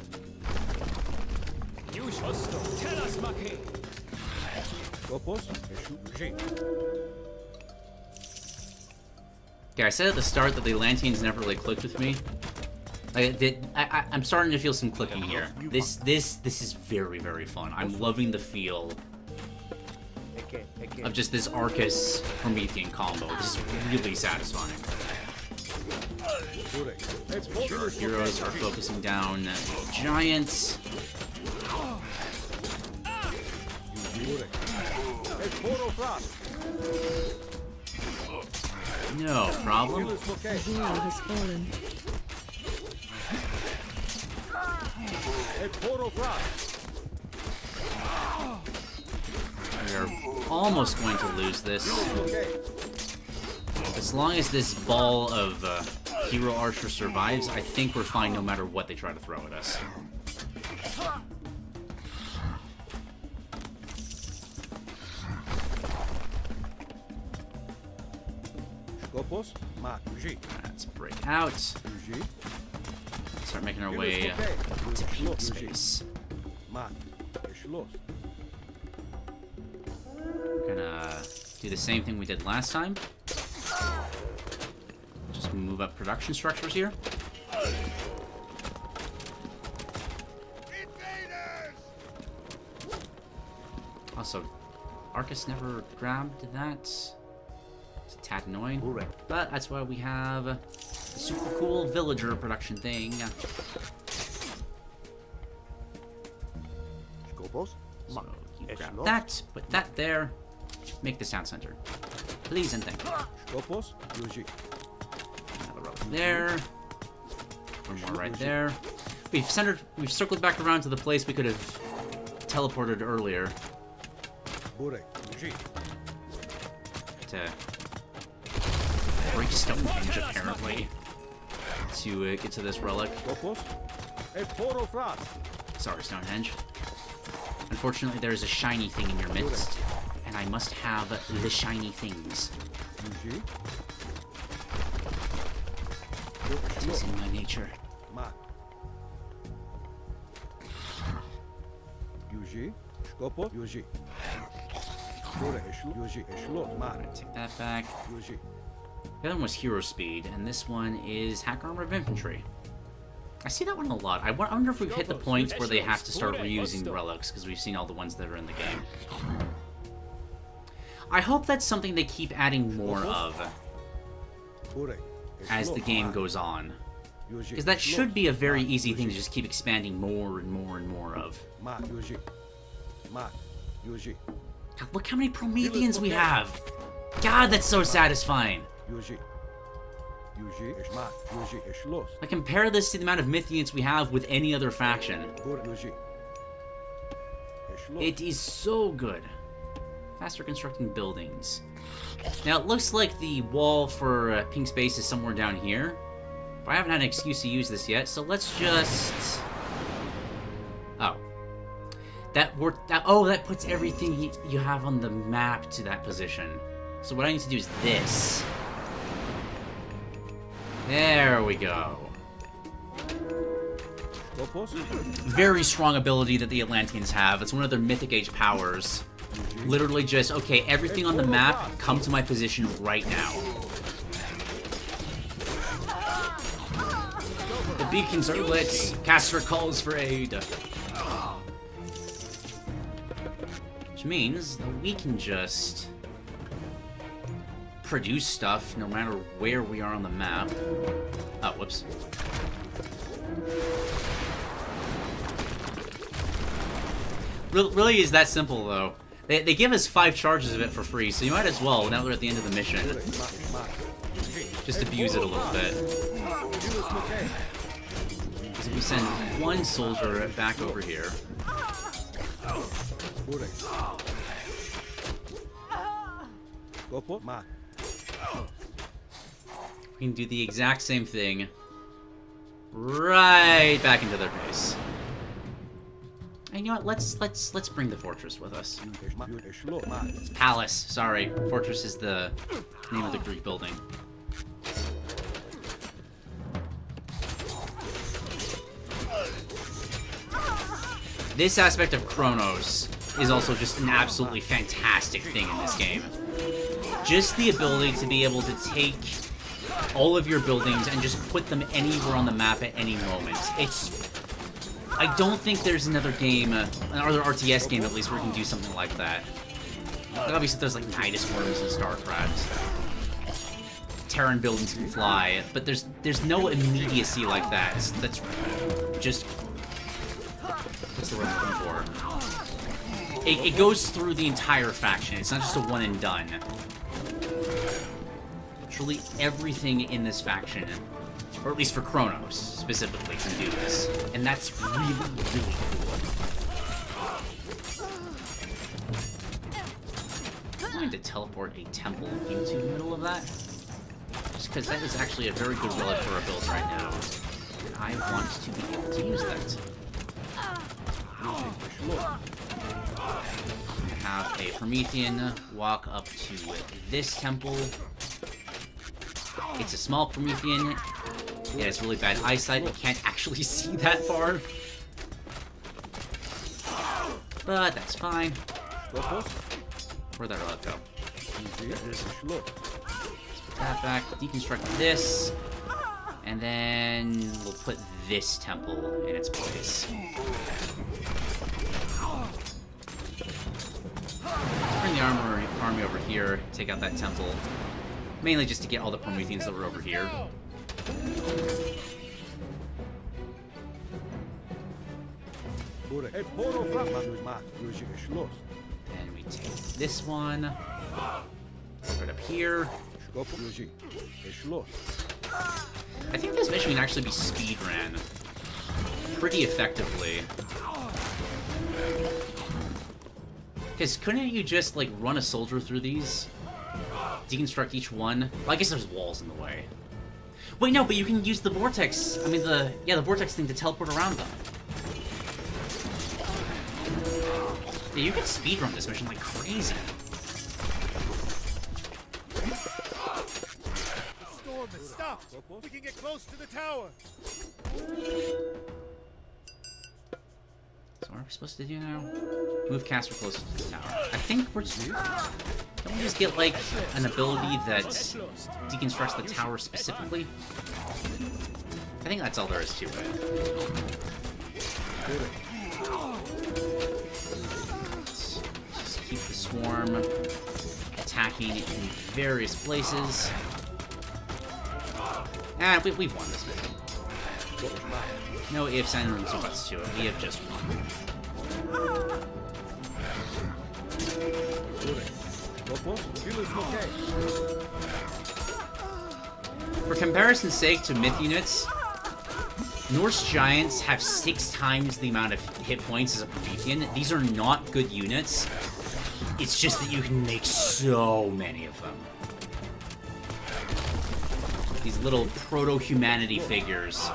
Okay, I said at the start that the Atlanteans never really clicked with me. I'm starting to feel some clicking here. This is very, very fun. I'm loving the feel of just this Arcus Promethean combo. This is really satisfying. Our heroes are focusing down giants. No problem. We are almost going to lose this. As long as this ball of hero archer survives, I think we're fine no matter what they try to throw at us. Let's break out. Start making our way to pink space. Gonna do the same thing we did last time. Just move up production structures here. Also, Arcus never grabbed that. It's a tad annoying. But that's why we have the super cool villager production thing. So you grab that, put that there, make this town center. Please and thank you. Another row there. One more right there. We've circled back around to the place we could have teleported earlier. To break Stonehenge, apparently, to get to this relic. Sorry, Stonehenge. Unfortunately, there is a shiny thing in your midst, and I must have the shiny things. It is in my nature. Take that back. The other one was Hero Speed, and this one is Hack Armor of Infantry. I see that one a lot. I wonder if we've hit the point where they have to start reusing the relics, because we've seen all the ones that are in the game. I hope that's something they keep adding more of as the game goes on. Because that should be a very easy thing to just keep expanding more and more and more of. God, look how many Prometheans we have! God, that's so satisfying! I compare this to the amount of Mythians we have with any other faction. It is so good. Faster constructing buildings. Now, it looks like the wall for pink space is somewhere down here. But I haven't had an excuse to use this yet, so let's just that puts everything you have on the map to that position. So what I need to do is this. There we go. Very strong ability that the Atlanteans have. It's one of their Mythic Age powers. Literally just, okay, everything on the map, come to my position right now. The beacons are lit. Caster calls for aid. Which means that we can just produce stuff no matter where we are on the map. Oh, whoops. Really is that simple, though. They give us 5 charges of it for free, so you might as well, now that we're at the end of the mission, just abuse it a little bit. Because if we send one soldier back over here... we can do the exact same thing right back into their base. And you know what? Let's bring the fortress with us. Palace. Sorry, fortress is the name of the Greek building. This aspect of Kronos is also just an absolutely fantastic thing in this game. Just the ability to be able to take all of your buildings and just put them anywhere on the map at any moment. I don't think there's another game, another RTS game at least, where you can do something like that. Like, obviously there's like Nidus worms in StarCraft. Terran buildings can fly, but there's no immediacy like that. That's just... what's the word I'm looking for? It goes through the entire faction. It's not just a one and done. Literally everything in this faction, or at least for Kronos specifically, can do this. And that's really, really cool. I'm going to teleport a temple into the middle of that. Just because that is actually a very good relic for a build right now. And I want to be able to use that. Have a Promethean walk up to this temple. It's a small Promethean. It has really bad eyesight. It can't actually see that far. But that's fine. Where'd that relic go? Let's put that back. Deconstruct this. And then we'll put this temple in its place. Let's bring the army over here, take out that temple. Mainly just to get all the Prometheans that were over here. And we take this one. Right up here. I think this mission can actually be speedrun pretty effectively. Because couldn't you just, like, run a soldier through these? Deconstruct each one? Well, I guess there's walls in the way. Wait, no, but you can use the vortex. I mean, the vortex thing to teleport around them. Yeah, you can speedrun this mission like crazy. The storm has stopped. We can get close to the tower. So what are we supposed to do now? Move caster closer to the tower. I think we're just... Don't we just get, like, an ability that deconstructs the tower specifically? I think that's all there is to it. Let's just keep the swarm attacking in various places. And we've won this mission. No ifs, ands, or buts to it. We have just won. For comparison's sake to myth units, Norse giants have 6 times the amount of hit points as a Promethean. These are not good units. It's just that you can make so many of them. These little proto-humanity figures.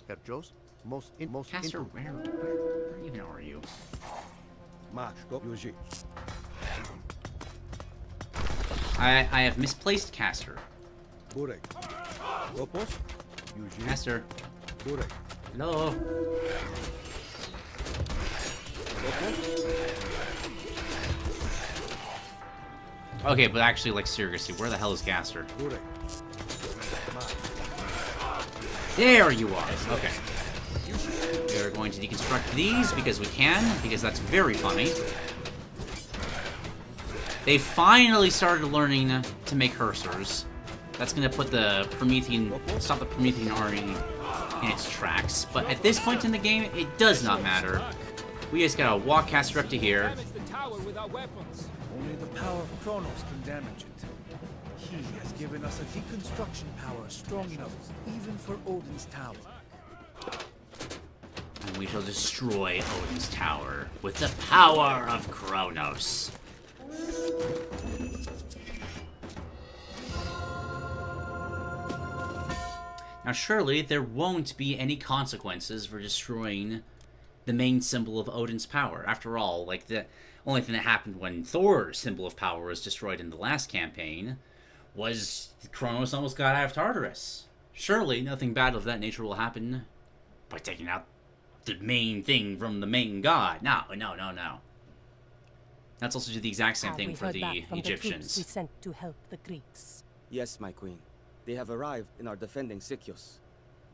Herr Joes? Caster, intim. where even are you? I have misplaced Caster. Caster. Hello. Okay, but actually, like, seriously, where the hell is Caster? There you are. Okay. We're going to deconstruct these because we can, because that's very funny. They finally started learning to make cursors. That's gonna put the stop the Promethean army in its tracks. But at this point in the game, it does not matter. We just gotta walk Caster up to here. Only the power of Kronos can damage it. He has given us a deconstruction power strong enough even for Odin's tower. And we shall destroy Odin's tower with the power of Kronos. Now surely there won't be any consequences for destroying the main symbol of Odin's power. After all, like, the only thing that happened when Thor's symbol of power was destroyed in the last campaign was Kronos almost got out of Tartarus. Surely nothing bad of that nature will happen by taking out the main thing from the main god. No. Let's also do the exact same thing for the Egyptians. We sent to help the Greeks. Yes, my queen. They have arrived and are defending Sikios.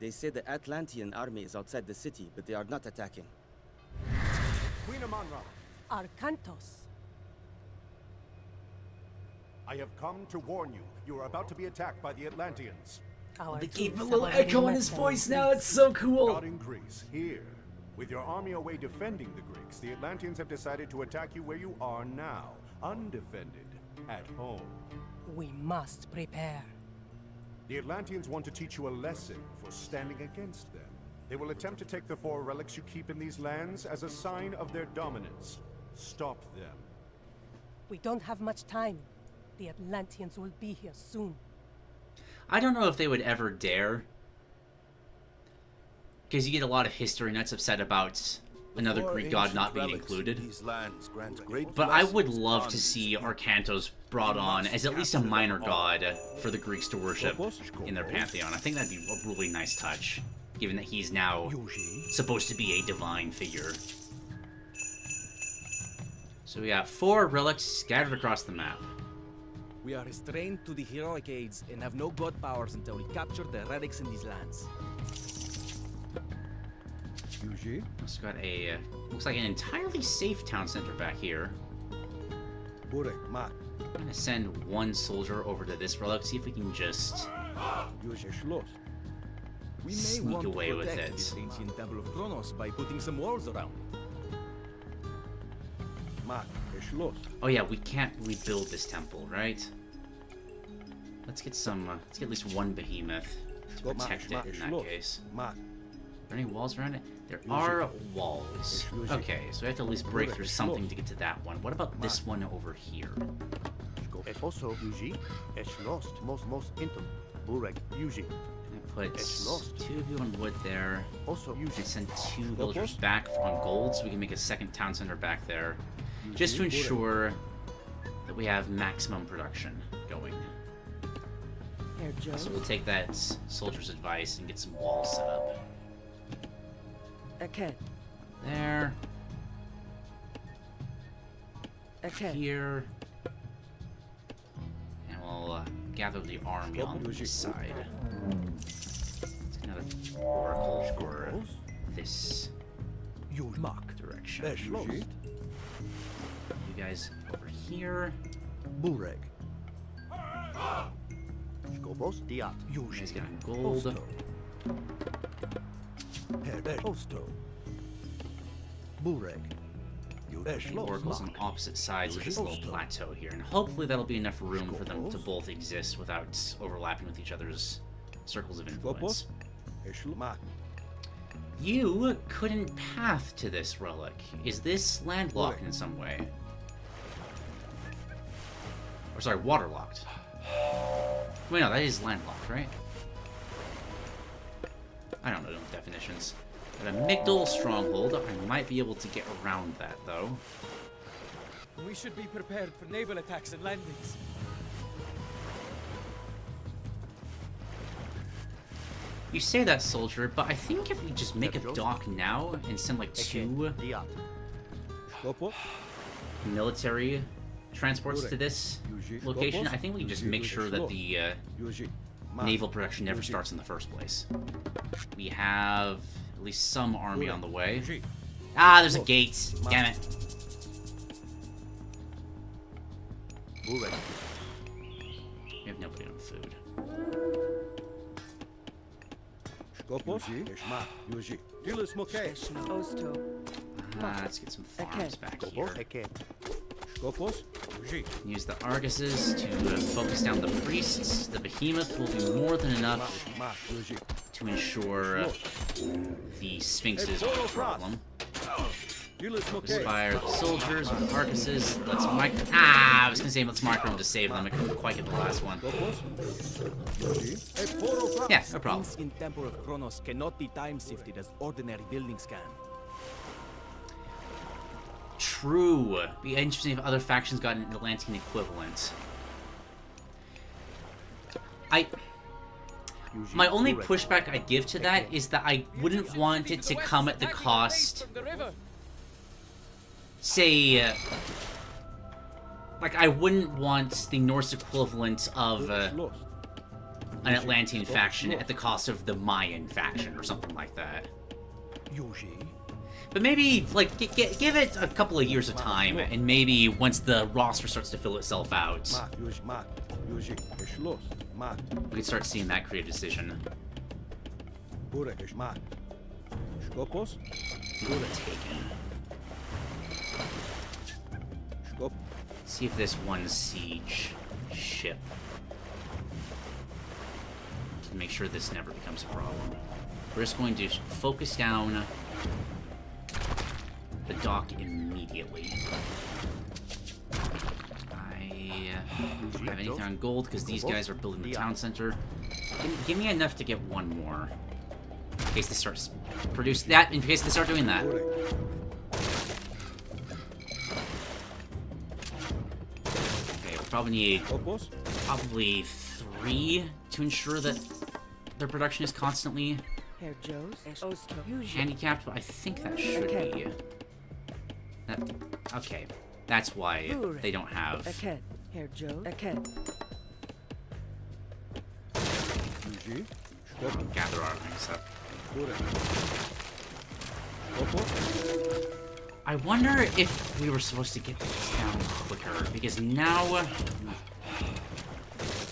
They say the Atlantean army is outside the city, but they are not attacking. Queen Amanra, Arkantos. I have come to warn you. You are about to be attacked by the Atlanteans. Our They gave troops a little have already echo in met his them voice in now. Greece. It's so cool. Not in Greece, here. With your army away defending the Greeks, the Atlanteans have decided to attack you where you are now, undefended, at home. We must prepare. The Atlanteans want to teach you a lesson for standing against them. They will attempt to take the 4 relics you keep in these lands as a sign of their dominance. Stop them. We don't have much time. The Atlanteans will be here soon. I don't know if they would ever dare. Because you get a lot of history nuts upset about another Greek god not being included. But I would love to see Arkantos brought on as at least a minor god for the Greeks to worship in their pantheon. I think that'd be a really nice touch, given that he's now supposed to be a divine figure. So we got 4 relics scattered across the map. We are restrained to the heroic aids and have no god powers until we capture the relics in these lands. Also got a, looks like an entirely safe town center back here. I'm gonna send 1 soldier over to this relic, see if we can just sneak away with it. This ancient temple of Kronos by putting some walls around it. Oh yeah, we can't rebuild this temple, right? Let's get some, let's get at least 1 behemoth to protect it in that case. Are there any walls around it? There are walls. Okay, so we have to at least break through something to get to that one. What about this one over here? Also, most intim. Bureg, Yuji. Put 2 people on wood there. Also, and send 2 villagers back on gold so we can make a second town center back there. Just to ensure that we have maximum production going. So we'll take that soldier's advice and get some walls set up. Okay. There. Okay. Here. And we'll gather the army on this side. It's another oracle for this direction. You guys over here. Bureg. You guys getting gold. Oracles on opposite sides of this little plateau here, and hopefully that'll be enough room for them to both exist without overlapping with each other's circles of influence. You couldn't path to this relic. Is this landlocked in some way? Or sorry, waterlocked. Wait, no, that is landlocked, right? I don't know definitions. Got a Migdal stronghold. I might be able to get around that, though. We should be prepared for naval attacks and landings. You say that, soldier, but I think if we just make a dock now and send like 2 military transports to this location, I think we can just make sure that the naval production never starts in the first place. We have at least some army on the way. Ah, there's a gate. Damn it. We have nobody on food. Let's get some farms back here. Use the Arguses to focus down the priests. The Behemoth will do more than enough to ensure the Sphinxes are a problem. Focus fire the soldiers with the Arguses. Let's I was gonna say let's micro them to save them. I couldn't quite get the last one. Yeah, no problem. Things in Temple of Kronos cannot be time shifted as ordinary buildings can. True. Be interesting if other factions got an Atlantean equivalent. My only pushback I give to that is that I wouldn't want it to come at the cost. Say, like, I wouldn't want the Norse equivalent of an Atlantean faction at the cost of the Mayan faction or something like that. But maybe, like, give it a couple of years of time, and maybe once the roster starts to fill itself out, we can start seeing that creative decision. See if this one siege ship to make sure this never becomes a problem. We're just going to focus down the dock immediately. I don't have anything on gold because these guys are building the town center. Give me enough to get one more. In case they start in case they start doing that. Okay, we'll probably need probably 3 to ensure that their production is constantly handicapped, but I think that should be. Okay, that's why they don't have. Gather our things up. I wonder if we were supposed to get this down quicker, because now...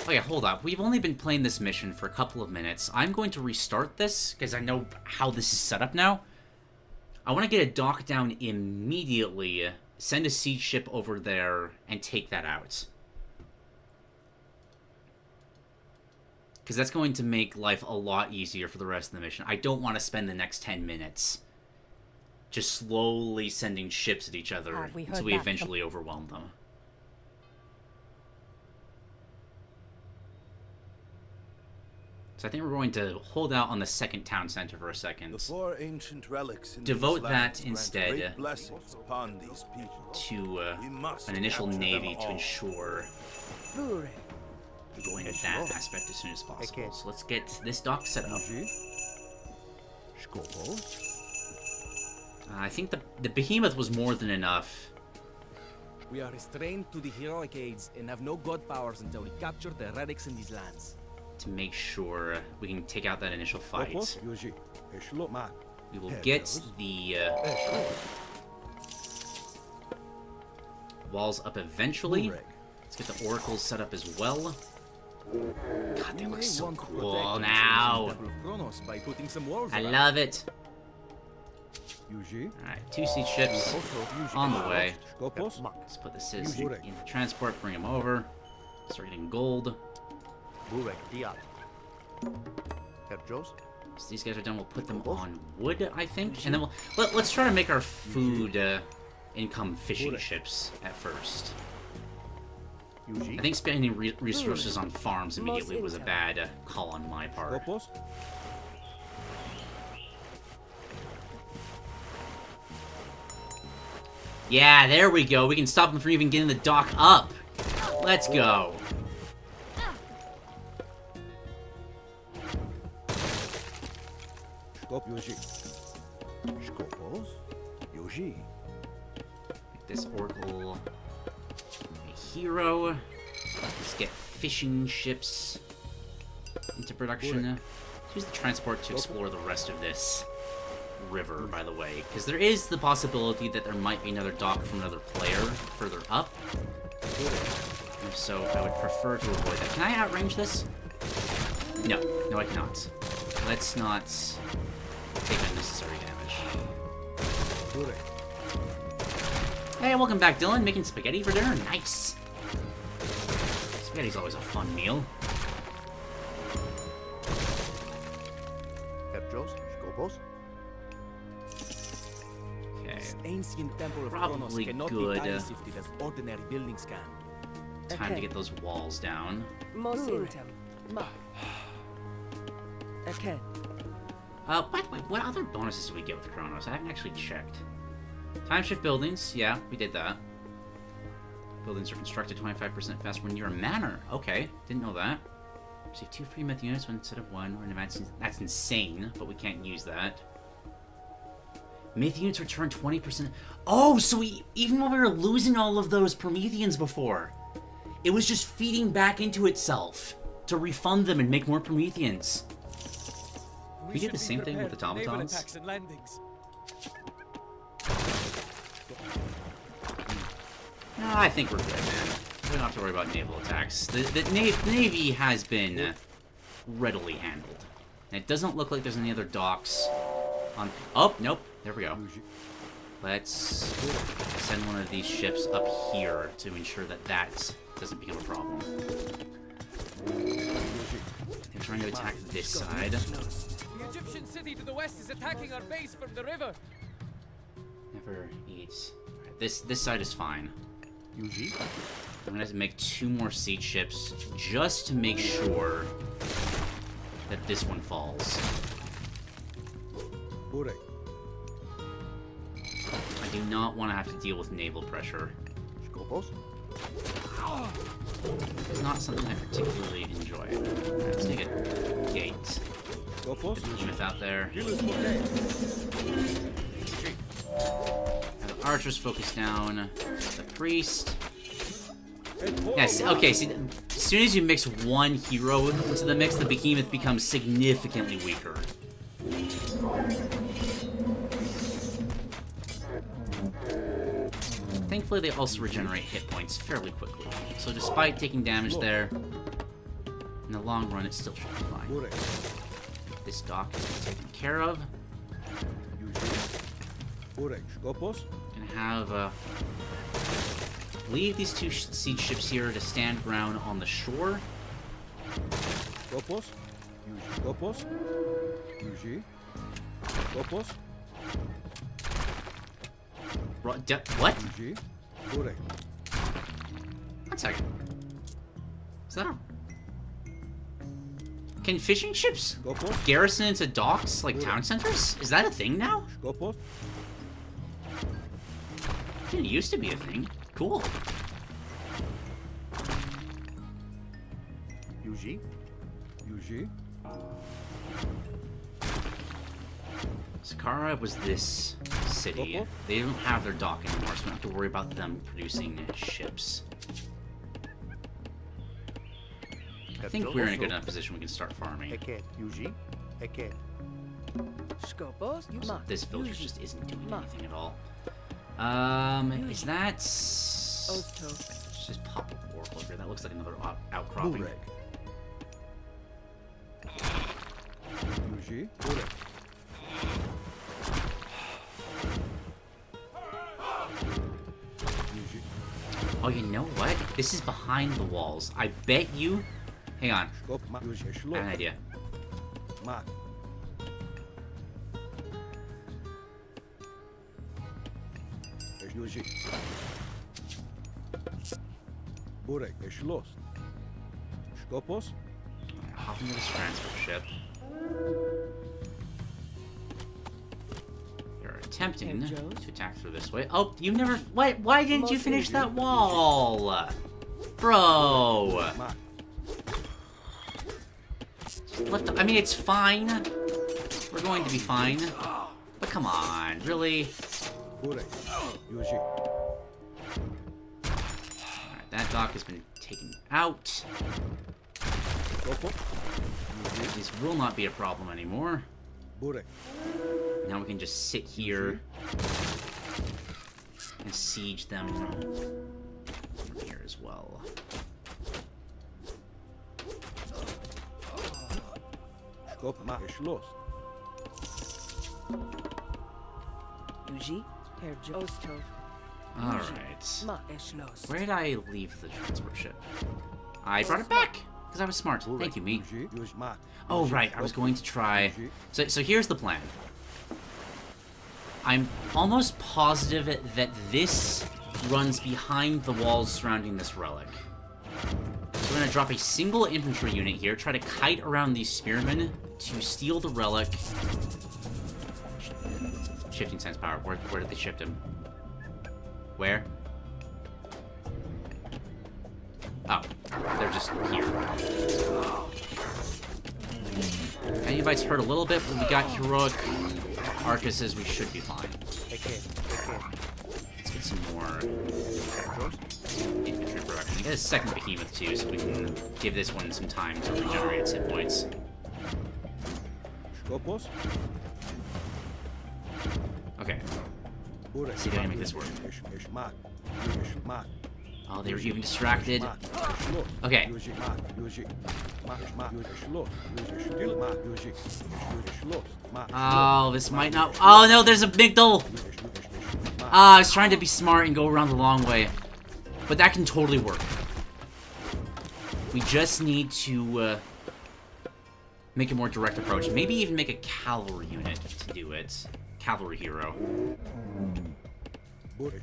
Oh yeah, hold up. We've only been playing this mission for a couple of minutes. I'm going to restart this, because I know how this is set up now. I want to get a dock down immediately, send a siege ship over there, and take that out. Because that's going to make life a lot easier for the rest of the mission. I don't want to spend the next 10 minutes just slowly sending ships at each other until we eventually overwhelm them. So I think we're going to hold out on the second town center for a second. The 4 ancient relics in devote these that lands instead grant great blessings upon these people. To an initial navy to ensure we go into that aspect as soon as possible. So let's get this dock set up. I think the Behemoth was more than enough. We are restrained to the heroic aids and have no god powers until we capture the relics in these lands. To make sure we can take out that initial fight. We will get the walls up eventually. Let's get the oracles set up as well. God, they look so cool now. I love it. Alright, 2 siege ships on the way. Let's put the citizens in the transport, bring them over. Start getting gold. So these guys are done. We'll put them on wood, I think, and then let's try to make our food income fishing ships at first. I think spending resources on farms immediately was a bad call on my part. Yeah, there we go. We can stop them from even getting the dock up. Let's go. Make this Oracle a hero. Let's get fishing ships into production. Use the transport to explore the rest of this river, by the way, because there is the possibility that there might be another dock from another player further up. If so, I would prefer to avoid that. Can I outrange this? No. No, I cannot. Let's not take unnecessary damage. Hey, welcome back, Dylan. Making spaghetti for dinner? Nice. Spaghetti's always a fun meal. Okay. This ancient temple of Probably Kronos cannot good. be dissifted as ordinary buildings can. Time to get those walls down. Mos intem. Ma. Okay. By the way, what other bonuses do we get with Kronos? I haven't actually checked. Time shift buildings. Yeah, we did that. Buildings are constructed 25% faster when you're a manor. Okay, didn't know that. Receive 2 free myth units instead of 1. Or an advanced. That's insane, but we can't use that. Myth units return 20%. Oh, so even when we were losing all of those Prometheans before, it was just feeding back into itself to refund them and make more Prometheans. We did the same thing with automatons. Attacks and landings. No, I think we're good, man. We don't have to worry about naval attacks. The Navy has been readily handled. And it doesn't look like there's any other docks on... Oh, nope. There we go. Let's send one of these ships up here to ensure that that doesn't become a problem. They're trying to attack this side. The Egyptian city to the west is attacking our base from the river. Never eat. Right, this side is fine. I'm gonna have to make 2 more siege ships just to make sure that this one falls. I do not want to have to deal with naval pressure. It's not something I particularly enjoy. Let's take a gate. Get the behemoth out there. Have the archers focus down the priest. Yes, okay, see, as soon as you mix one hero into the mix, the behemoth becomes significantly weaker. Thankfully, they also regenerate hit points fairly quickly. So despite taking damage there, in the long run, it still should be fine. This dock has been taken care of. Gonna have, leave these 2 siege ships here to stand ground on the shore. What? 1 second. Is that a... Can fishing ships garrison into docks like town centers? Is that a thing now? It used to be a thing. Cool. Saqqara was this city. They don't have their dock anymore, so we don't have to worry about them producing ships. I think we're in a good enough position we can start farming. Also, this village just isn't doing anything at all. Is that... Let's just pop a oracle here. That looks like another outcropping. Oh, you know what? This is behind the walls. I bet you... Hang on. I have an idea. Hop into this transfer ship. Here are attempting to attack through this way. Oh, you never... Why didn't you finish that wall? Bro! I mean, it's fine. We're going to be fine. But come on, really? Alright, that dock has been taken out. This will not be a problem anymore. Now we can just sit here and siege them from here as well. Alright. Where did I leave the transport ship? I brought it back! Because I was smart. Thank you, me. Oh, right. I was going to try... So here's the plan. I'm almost positive that this runs behind the walls surrounding this relic. So we're going to drop a single infantry unit here, try to kite around these spearmen to steal the relic. Shifting sense power. Where did they shift him? Where? Oh, they're just here. Anybite's hurt a little bit, but we got heroic Arcuses, we should be fine. Let's get some more infantry production. I got a second behemoth too, so we can give this one some time to regenerate its hit points. Okay. Let's see if I can make this work. Oh, they were even distracted. Okay. Oh, this might not... Oh, no, there's a Migdal! I was trying to be smart and go around the long way. But that can totally work. We just need to make a more direct approach. Maybe even make a cavalry unit to do it. Cavalry hero. Have you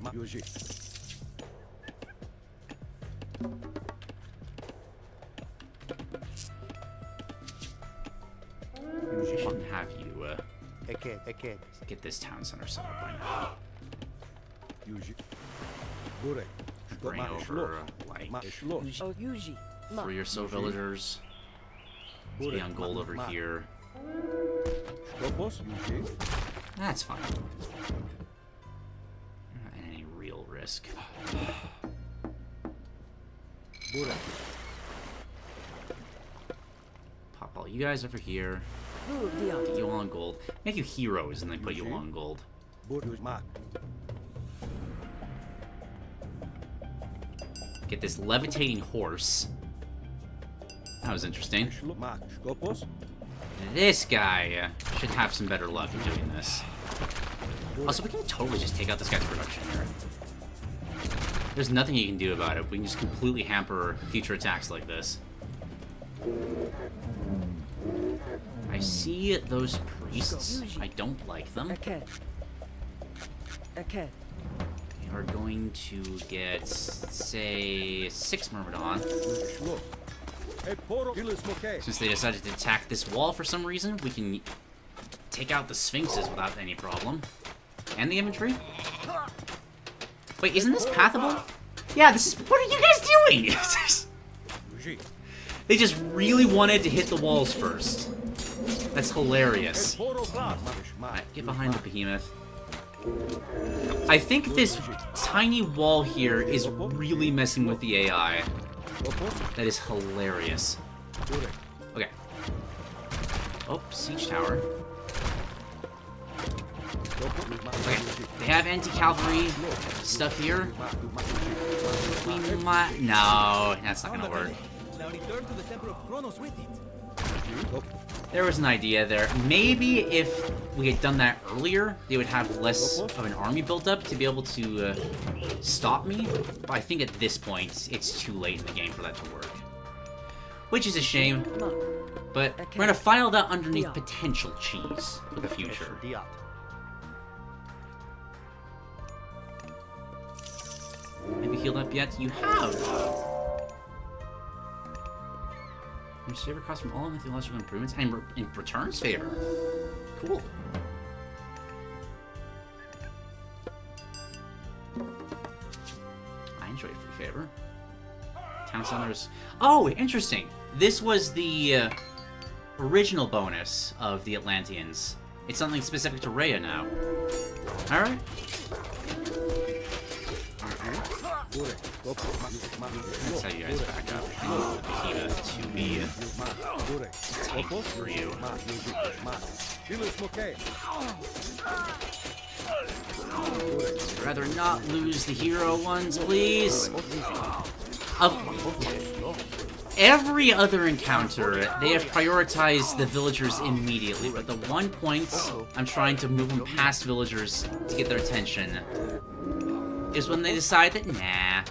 get this town center set up right now. Bring over like 3 or so villagers. Be on gold over here. That's fine. Not any real risk. Pop all you guys over here. Get you all on gold. Make you heroes and then put you all on gold. Get this levitating horse. That was interesting. This guy should have some better luck in doing this. Also, we can totally just take out this guy's production here. There's nothing you can do about it. We can just completely hamper future attacks like this. I see those priests. I don't like them. They are going to get, say, 6 Myrmidon. Since they decided to attack this wall for some reason, we can take out the Sphinxes without any problem. And the infantry. Wait, isn't this pathable? Yeah, this is... What are you guys doing? They just really wanted to hit the walls first. That's hilarious. Alright, get behind the behemoth. I think this tiny wall here is really messing with the AI. That is hilarious. Okay. Oh, siege tower. Okay, they have anti-cavalry stuff here. We might... No, that's not gonna work. There was an idea there. Maybe if we had done that earlier, they would have less of an army built up to be able to stop me. But I think at this point, it's too late in the game for that to work. Which is a shame. But we're gonna file that underneath potential cheese for the future. Have you healed up yet? You have! You favor cost from all mythological improvements and in returns favor. Cool. enjoyed free favor. Town centers. Oh, interesting. This was the original bonus of the Atlanteans. It's something specific to Rhea now. Alright. That's how you guys back up. I need the behemoth to be tanky for you. I'd rather not lose the hero ones, please. Every other encounter, they have prioritized the villagers immediately, but the one point I'm trying to move them past villagers to get their attention is when they decide that, nah,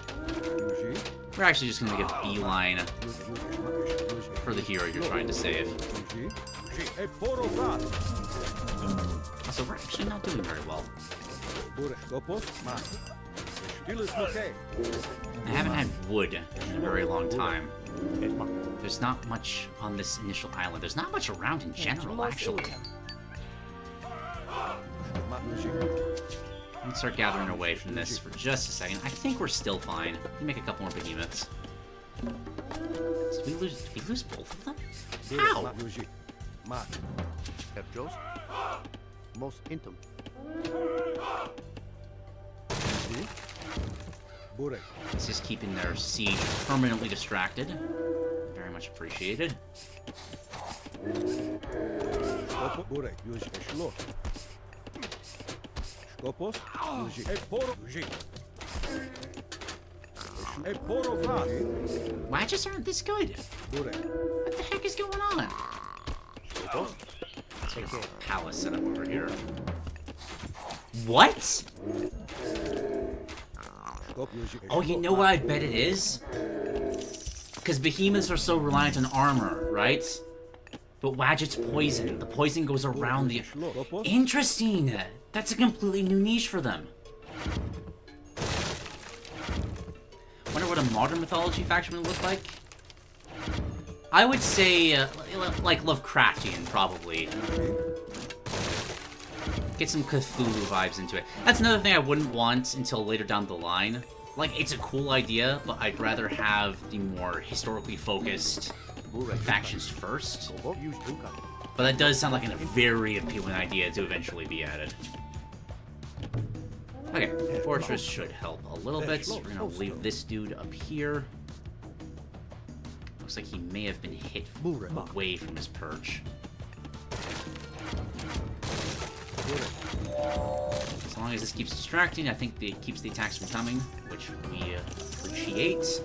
we're actually just gonna make a beeline for the hero you're trying to save. So we're actually not doing very well. I haven't had wood in a very long time. There's not much on this initial island. There's not much around in general, actually. Let's start gathering away from this for just a second. I think we're still fine. We can make a couple more behemoths. Did we lose both of them? How? Most intim. It's just keeping their siege permanently distracted. Very much appreciated. Watches aren't this good. What the heck is going on? Let's get a palace set up over here. What? Oh, you know what I bet it is? Because behemoths are so reliant on armor, right? But Wadget's poison. The poison goes around the... Interesting! That's a completely new niche for them. Wonder what a modern mythology faction would look like? I would say, like Lovecraftian, probably. Get some Cthulhu vibes into it. That's another thing I wouldn't want until later down the line. Like, it's a cool idea, but I'd rather have the more historically focused factions first. But that does sound like a very appealing idea to eventually be added. Okay, Fortress should help a little bit. We're gonna leave this dude up here. Looks like he may have been hit away from his perch. As long as this keeps distracting, I think it keeps the attacks from coming, which we appreciate.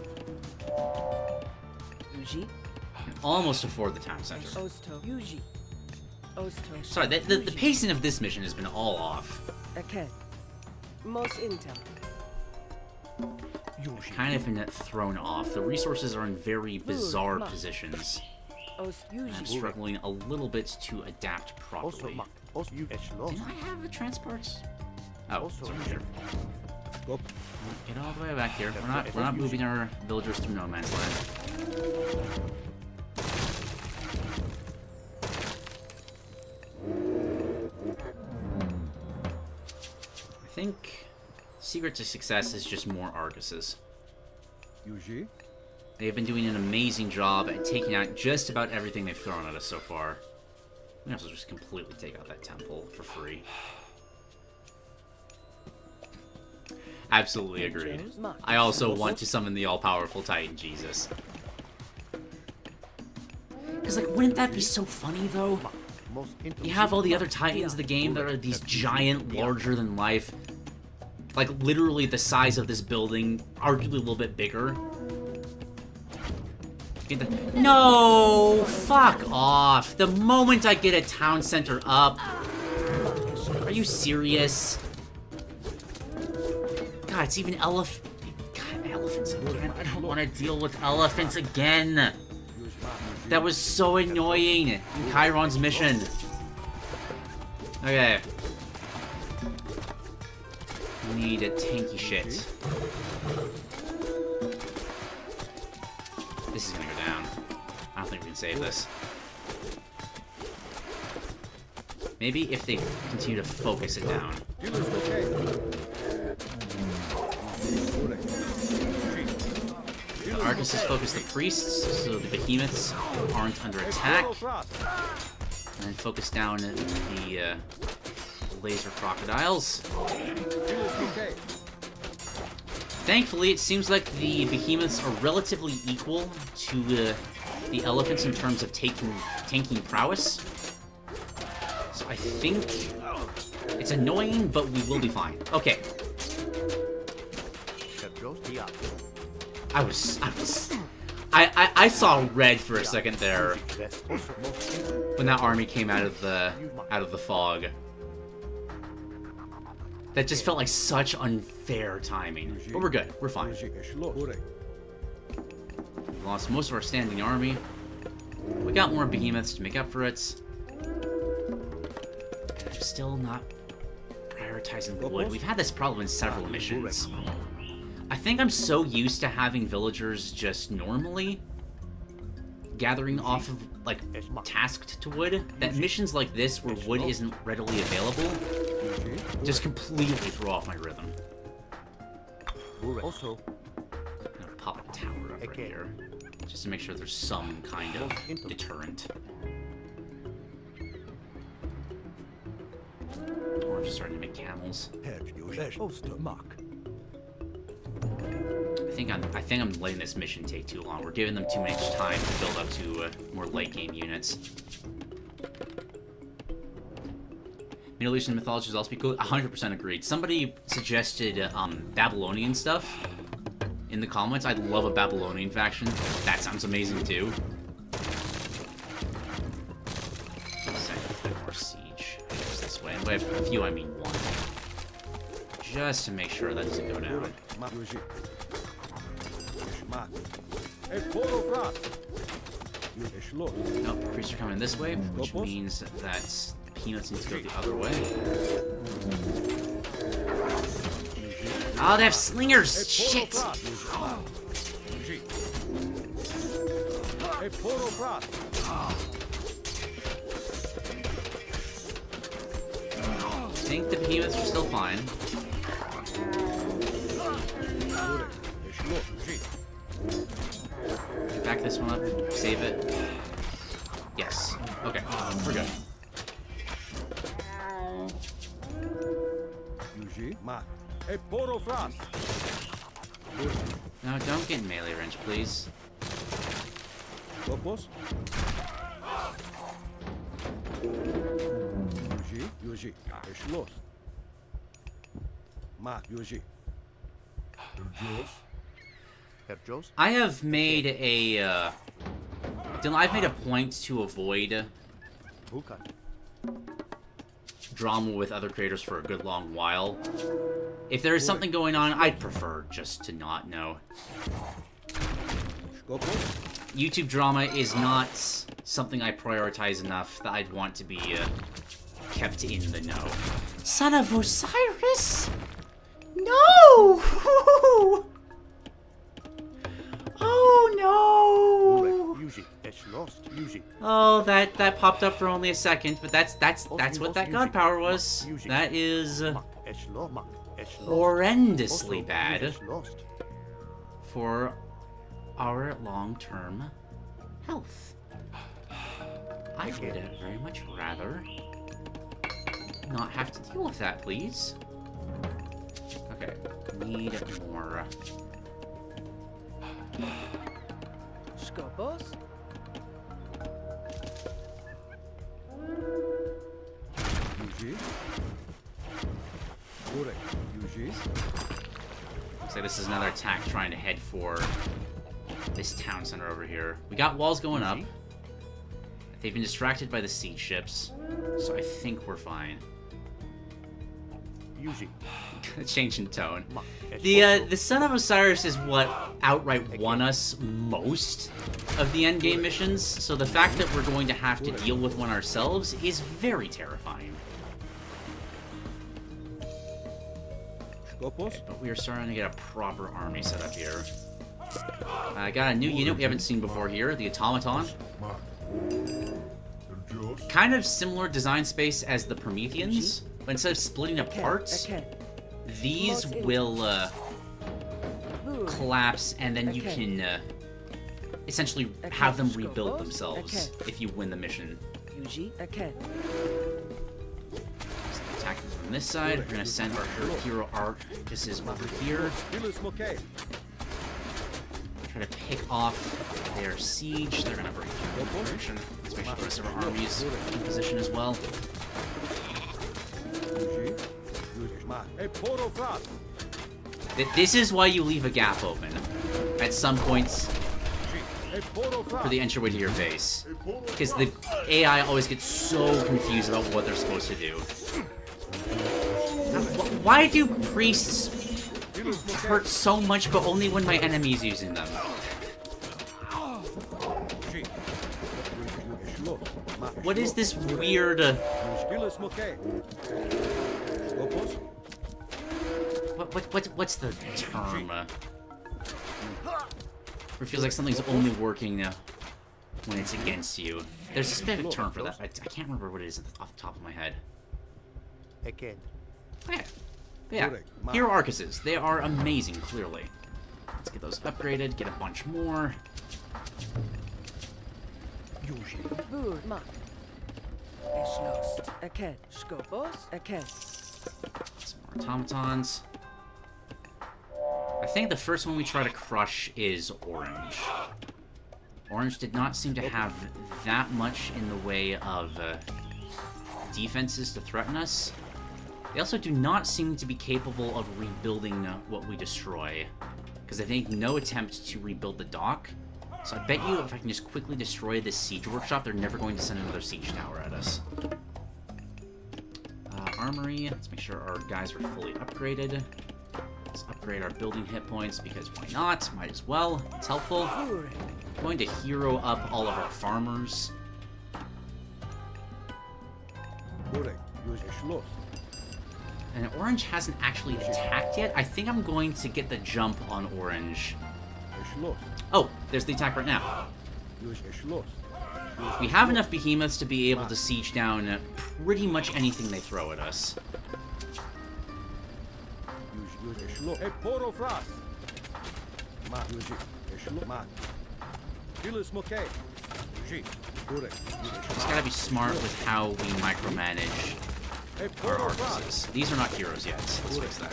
Can almost afford the town center. Sorry, the pacing of this mission has been all off. Kind of been thrown off. The resources are in very bizarre positions. And I'm struggling a little bit to adapt properly. Didn't I have the transports? Oh, it's over here. Get all the way back here. We're not moving our villagers through no man's land. I think secret to success is just more Arguses. They've been doing an amazing job at taking out just about everything they've thrown at us so far. We also just completely take out that temple for free. Absolutely agreed. I also want to summon the all-powerful Titan Jesus. Because, like, wouldn't that be so funny, though? You have all the other Titans in the game that are these giant, larger-than-life, like, literally the size of this building, arguably a little bit bigger. No! Fuck off! The moment I get a town center up... Are you serious? God, it's even elephants again. I don't want to deal with elephants again. That was so annoying in Chiron's mission. Okay. We need a tanky shit. This is gonna go down. I don't think we can save this. Maybe if they continue to focus it down. Argus has focused the priests, so the behemoths aren't under attack. And then focus down the laser crocodiles. Thankfully, it seems like the behemoths are relatively equal to the elephants in terms of tanking prowess. So I think it's annoying, but we will be fine. Okay. I saw red for a second there when that army came out of the fog. That just felt like such unfair timing. But we're good. We're fine. We lost most of our standing army. We got more behemoths to make up for it. I'm still not prioritizing wood. We've had this problem in several missions. I think I'm so used to having villagers just normally gathering off of, like, tasked to wood, that missions like this where wood isn't readily available just completely throw off my rhythm. Also, I'm gonna pop a tower up right here, just to make sure there's some kind of deterrent. Or just starting to make camels. I think I'm letting this mission take too long. We're giving them too much time to build up to more late game units. Middle Eastern mythology is also be cool. 100% agreed. Somebody suggested Babylonian stuff in the comments. I'd love a Babylonian faction. That sounds amazing too. More siege. This way. By a few, I mean one. Just to make sure that doesn't go down. Nope, priests are coming this way, which means that the peanuts need to go the other way. Oh, they have slingers! Shit! I think the behemoths are still fine. Back this one up, save it. Yes. Okay, we're good. No, don't get melee range, please. I have made a I've made a point to avoid drama with other creators for a good long while. If there is something going on, I'd prefer just to not know. YouTube drama is not something I prioritize enough that I'd want to be kept in the know. Son of Osiris! No! Oh no! Oh, that popped up for only a second, but that's what that god power was. That is horrendously bad for our long-term health. I would very much rather not have to deal with that, please. Okay, need more. Scopos? Looks like this is another attack trying to head for this town center over here. We got walls going up. They've been distracted by the siege ships, so I think we're fine. Change in tone. The Son of Osiris is what outright won us most of the endgame missions, so the fact that we're going to have to deal with one ourselves is very terrifying. Okay, but we are starting to get a proper army set up here. I got a new unit we haven't seen before here, the Automaton. Kind of similar design space as the Prometheans, but instead of splitting apart, these will collapse, and then you can essentially have them rebuild themselves if you win the mission. Attack from this side. We're gonna send our hero Arcuses over here. Try to pick off their siege. They're gonna break through the direction. Let's make sure the rest of our armies in position as well. This is why you leave a gap open at some points for the entryway to your base, because the AI always gets so confused about what they're supposed to do. Now, why do priests hurt so much, but only when my enemy's using them? What is this weird... What's the term? It feels like something's only working when it's against you. There's a specific term for that. I can't remember what it is off the top of my head. Okay. Yeah. Hero Arcuses. They are amazing, clearly. Let's get those upgraded, get a bunch more. Some more automatons. I think the first one we try to crush is Orange. Orange did not seem to have that much in the way of defenses to threaten us. They also do not seem to be capable of rebuilding what we destroy, because they've made no attempt to rebuild the dock. So I bet you if I can just quickly destroy this siege workshop, they're never going to send another siege tower at us. Armory, let's make sure our guys are fully upgraded. Let's upgrade our building hit points, because why not? Might as well. It's helpful. I'm going to hero up all of our farmers. And Orange hasn't actually attacked yet. I think I'm going to get the jump on Orange. Oh, there's the attack right now. We have enough behemoths to be able to siege down pretty much anything they throw at us. Just gotta be smart with how we micromanage our Arcuses. These are not heroes yet. Let's fix that.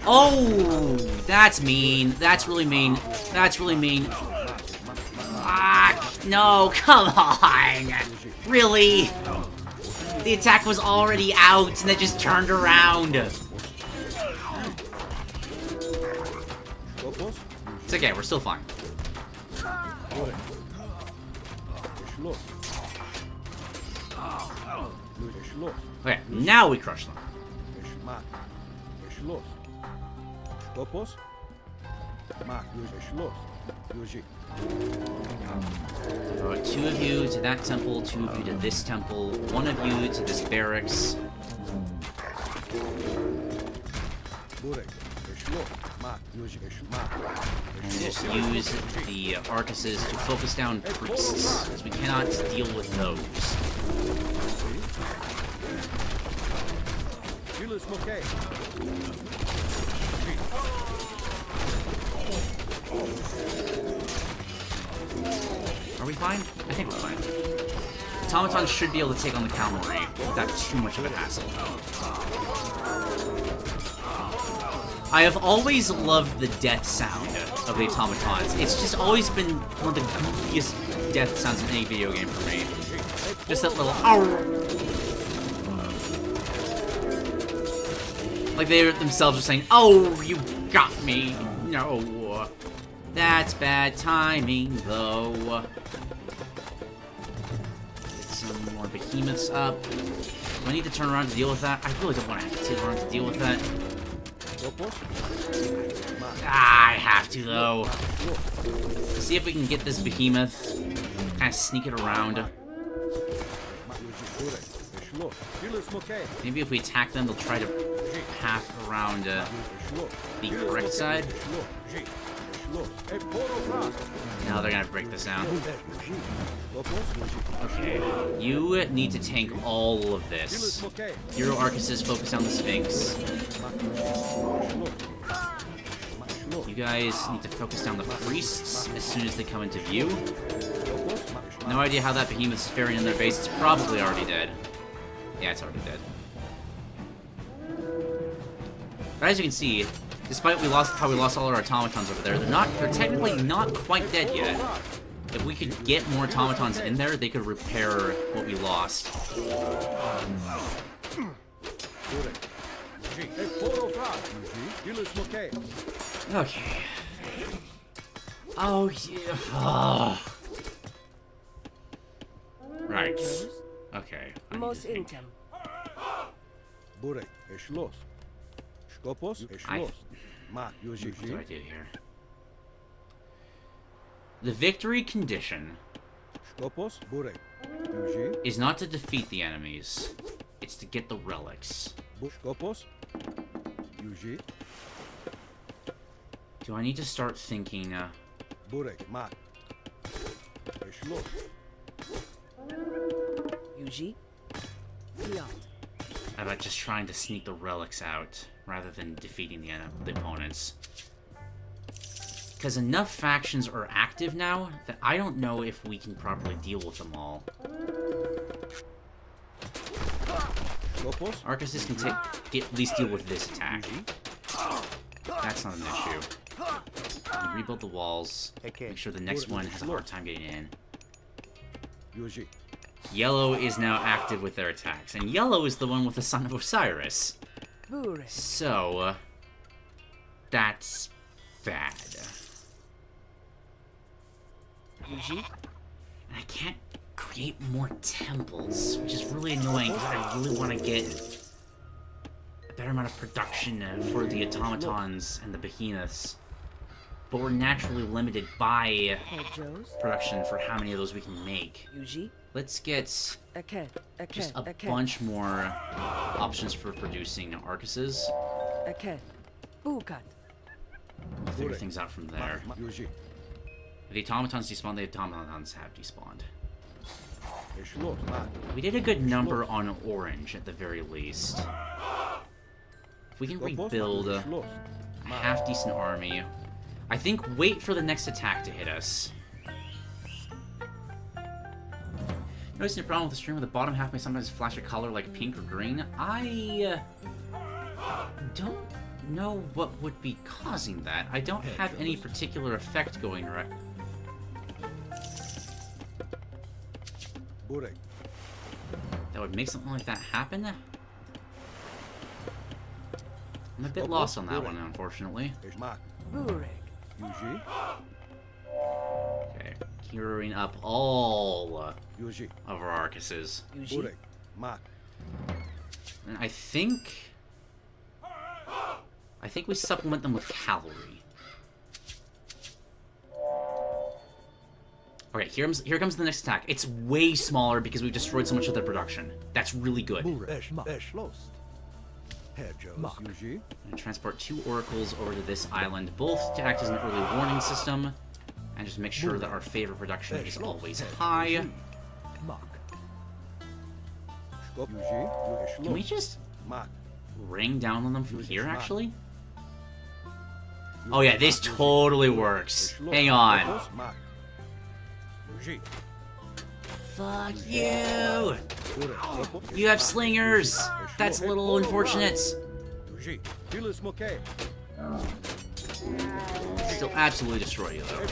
Oh! That's mean. That's really mean. That's really mean. Ah! No, come on! Really? The attack was already out, and it just turned around. It's okay, we're still fine. Okay, now we crush them. Two of you to that temple, two of you to this temple, one of you to this barracks. And just use the Arcuses to focus down priests, because we cannot deal with those. Are we fine? I think we're fine. Automatons should be able to take on the cavalry without too much of a hassle. I have always loved the death sound of the automatons. It's just always been one of the goofiest death sounds in any video game for me. Just that little ow. Like they themselves are saying, "Oh, you got me." No, that's bad timing, though. Get some more behemoths up. Do I need to turn around to deal with that? I really don't want to have to turn around to deal with that. Ah, I have to, though. Let's see if we can get this behemoth. Kind of sneak it around. Maybe if we attack them, they'll try to path around the correct side. Now they're gonna break this down. Okay, you need to tank all of this. Hero Arcuses focus on the Sphinx. You guys need to focus down the priests as soon as they come into view. No idea how that behemoth's faring in their base. It's probably already dead. Yeah, it's already dead. But as you can see, despite how we lost all our automatons over there, they're technically not quite dead yet. If we could get more automatons in there, they could repair what we lost. Okay. Oh, yeah. Oh. Right. Okay. Most income. Burek, es los. Skopos, es los. Ma, What do I do here? The victory condition Skopos, Burek. is not to defeat the enemies. It's to get the relics. Skopos. Yuji. Do I need to start thinking, Burek, ma. Es los. Yuji. Beyond. about just trying to sneak the relics out rather than defeating the opponents? Because enough factions are active now that I don't know if we can properly deal with them all. Arcuses can at least deal with this attack. That's not an issue. Rebuild the walls. Make sure the next one has a hard time getting in. Yellow is now active with their attacks, and Yellow is the one with the Son of Osiris. So, that's bad. And I can't create more temples, which is really annoying because I really want to get a better amount of production for the automatons and the behemoths. But we're naturally limited by production for how many of those we can make. Let's get just a bunch more options for producing Arcuses. Figure things out from there. If the automatons despawn, the automatons have despawned. We did a good number on orange at the very least. If we can rebuild a half-decent army, I think wait for the next attack to hit us. Noticing a problem with the stream where the bottom half may sometimes flash a color like pink or green. I don't know what would be causing that. I don't have any particular effect going right. That would make something like that happen? I'm a bit lost on that one, unfortunately. Okay, gearing up all of our Arcuses. And I think we supplement them with cavalry. Okay, here comes the next attack. It's way smaller because we've destroyed so much of their production. That's really good. And transport 2 oracles over to this island, both to act as an early warning system, and just make sure that our favor production is always high. Can we just rain down on them from here, actually? Oh yeah, this totally works. Hang on. Fuck you! You have slingers! That's a little unfortunate. Still absolutely destroy you, though.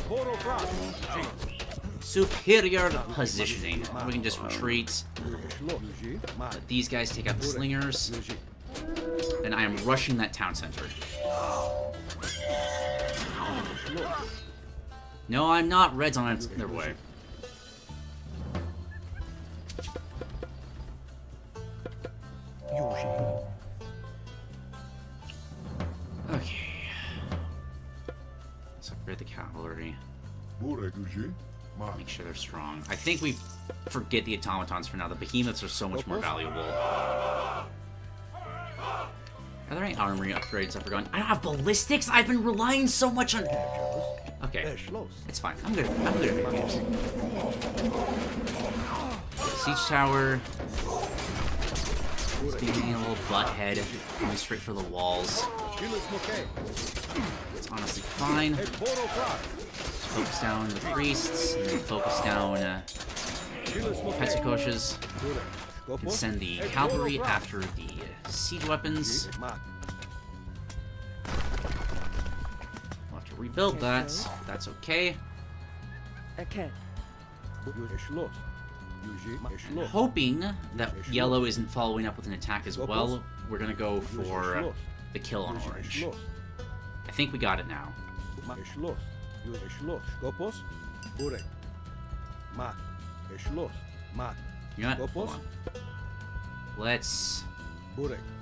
Superior positioning. We can just retreat. Let these guys take out the slingers. And I am rushing that town center. No, I'm not. Red's on their way. Okay. Let's upgrade the cavalry. Make sure they're strong. I think we forget the automatons for now. The behemoths are so much more valuable. Are there any armory upgrades I've forgotten? I don't have ballistics? I've been relying so much on... Okay. It's fine. I'm good at video games. Siege tower. He's being a little butthead, going straight for the walls. It's honestly fine. Just focus down the priests, and then focus down Petsukoshas. Can send the cavalry after the siege weapons. We'll have to rebuild that. That's okay. Okay. I'm hoping that yellow isn't following up with an attack as well. We're gonna go for the kill on orange. I think we got it now. You know what? Hold on. Let's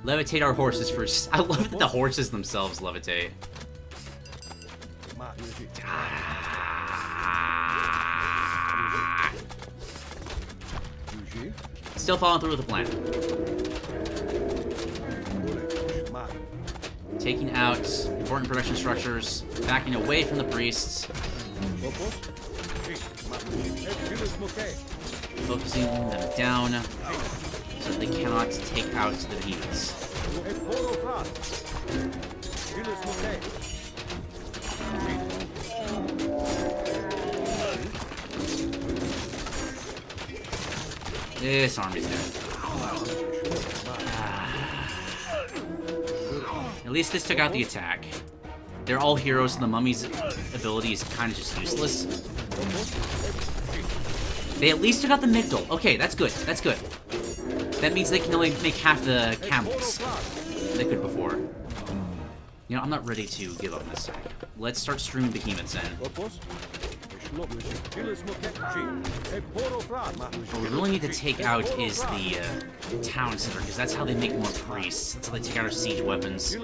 levitate our horses first. I love that the horses themselves levitate. Still following through with the plan. Taking out important production structures, backing away from the priests. Focusing them down so that they cannot take out the behemoths. This army's dead. At least this took out the attack. They're all heroes, so the mummy's ability is kind of just useless. They at least took out the Migdal. Okay, that's good. That's good. That means they can only make half the camels they could before. You know, I'm not ready to give up on this. Let's start streaming behemoths in. What we really need to take out is the town center, because that's how they make more priests. That's how they take out our siege weapons.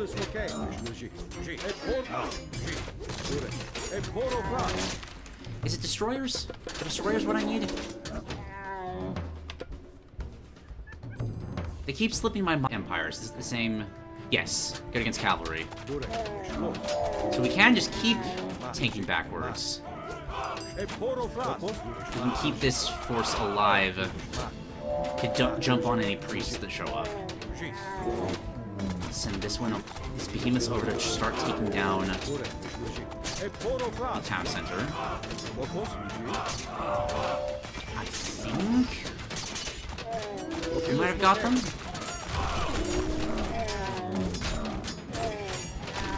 Is it destroyers? Are destroyers what I need? They keep slipping my empires. Is it the same? Yes, good against cavalry. So we can just keep tanking backwards. We can keep this force alive to jump on any priests that show up. Send this one up, these behemoths over to start taking down the town center. I think we might have got them.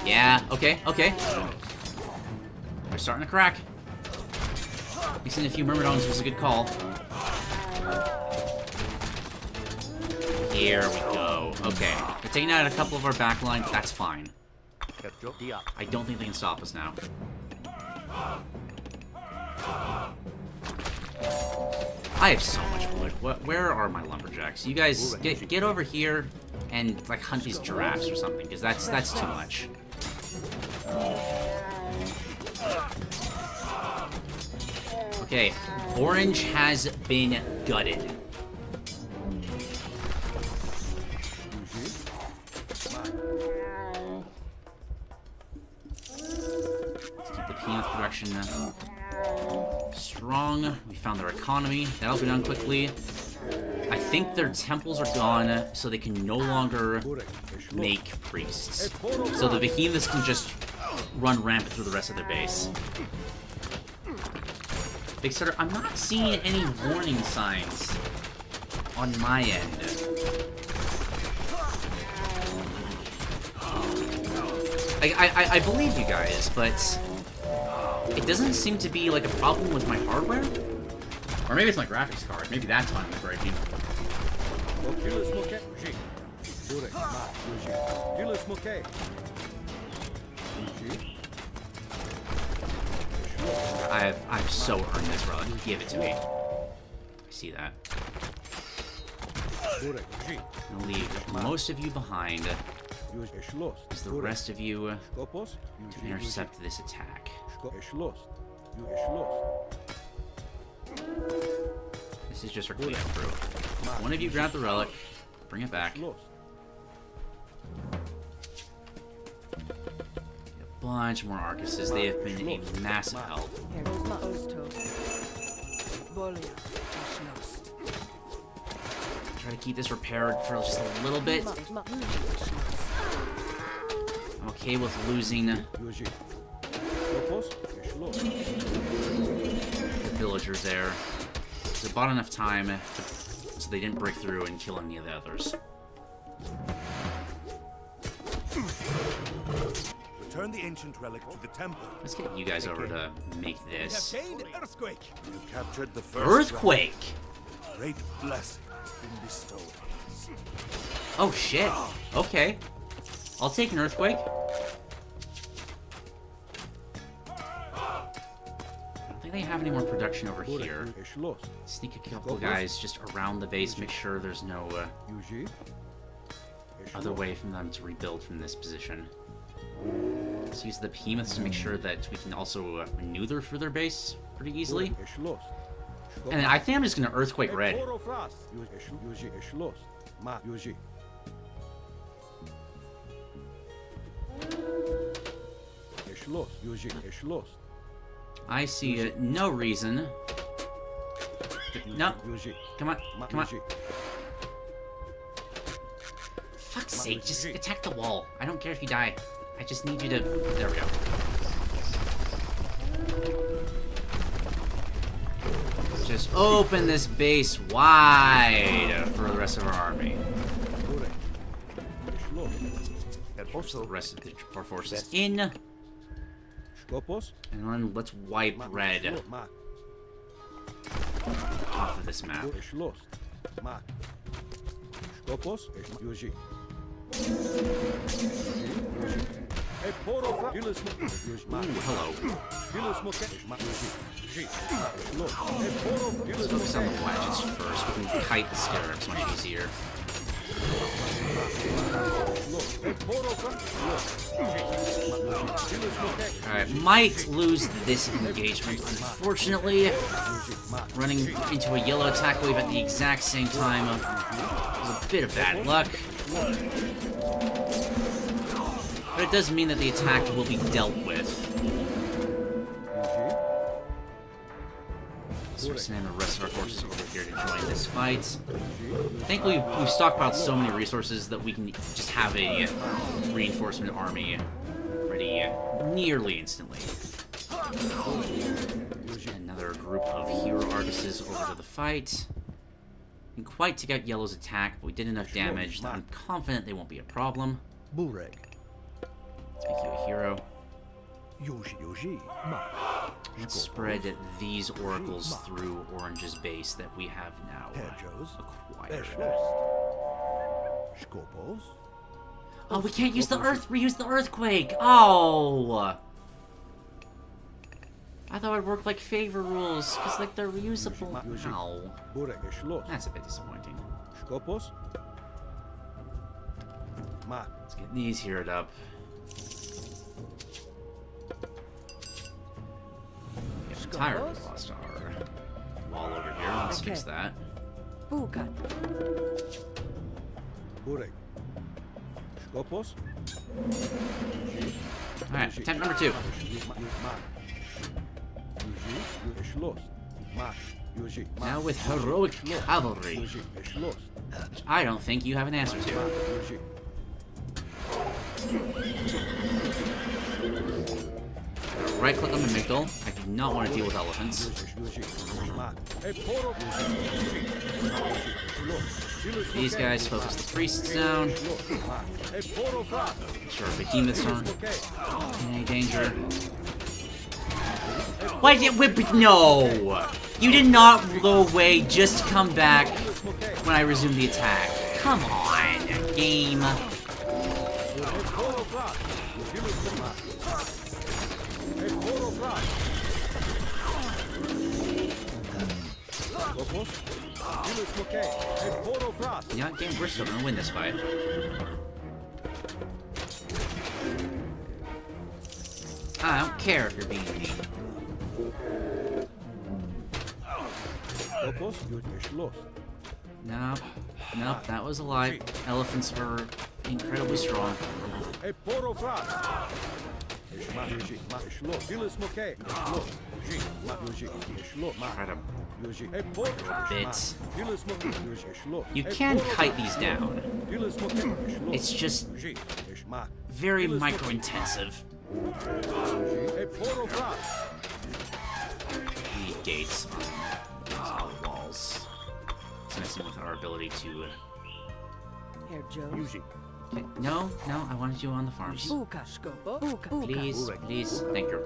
Yeah, okay, okay. They're starting to crack. Mixing a few Myrmidons was a good call. Here we go. Okay. They're taking out a couple of our backline, but that's fine. I don't think they can stop us now. I have so much wood. Where are my lumberjacks? You guys get over here and like hunt these giraffes or something, because that's too much. Okay, orange has been gutted. Let's keep the peanut production strong. We found their economy. That'll be done quickly. I think their temples are gone, so they can no longer make priests. So the behemoths can just run rampant through the rest of their base. Big Starter, I'm not seeing any warning signs on my end. I believe you guys, but it doesn't seem to be like a problem with my hardware. Or maybe it's my graphics card. Maybe that's finally breaking. I've so earned this relic. Give it to me. I see that. I'm gonna leave most of you behind, as the rest of you to intercept this attack. This is just our cleanup crew. One of you grab the relic, bring it back. A bunch more Arcuses. They have been a massive help. Try to keep this repaired for just a little bit. I'm okay with losing the villagers there. They bought enough time so they didn't break through and kill any of the others. Return the ancient relic to the temple. Let's get you guys over to make this. Earthquake. You captured the first Earthquake! Great blessing has been bestowed on us. Oh shit. Okay. I'll take an earthquake. I don't think they have any more production over here. Sneak a couple guys just around the base, make sure there's no other way for them to rebuild from this position. Let's use the behemoths to make sure that we can also maneuver through their base pretty easily. And I think I'm just going to earthquake red. I see no reason. No. Come on. Come on. Fuck's sake, just attack the wall. I don't care if you die. I just need you to... There we go. Just open this base wide for the rest of our army. Push the rest of our forces in. And then let's wipe red off of this map. Ooh, hello. Let's focus on the wedges first. We can kite the scarabs much easier. Alright, might lose this engagement, unfortunately. Running into a yellow attack wave at the exact same time was a bit of bad luck. But it does mean that the attack will be dealt with. So we're sending the rest of our forces over here to join this fight. Thankfully, we've stockpiled so many resources that we can just have a reinforcement army ready nearly instantly. Another group of hero artists over to the fight. Didn't quite take out Yellow's attack, but we did enough damage that I'm confident they won't be a problem. Let's make you a hero. Let's spread these oracles through Orange's base that we have now acquired. Oh, we can't use the reuse the earthquake! Oh! I thought it worked like favor rules, because like they're reusable. No. That's a bit disappointing. Let's get these heroed up. Tired we lost our wall over here. Let's fix that. Alright, attempt number 2. Now with heroic cavalry, which I don't think you have an answer to. Right click on the amygdala. I do not want to deal with elephants. These guys focus the priests down. Sure, behemoths aren't in any danger. Why did whip? No! You did not go away just to come back when I resumed the attack. Come on, game. You know what, game? We're still gonna win this fight. I don't care if you're being mean. Nope. Nope, that was a lie. Elephants are incredibly strong. Try to bit. You can kite these down. It's just very micro-intensive. We need gates on these outer walls. It's messing with our ability to... Herr Joe. Okay, no, I wanted you on the farms. Please, please, thank you.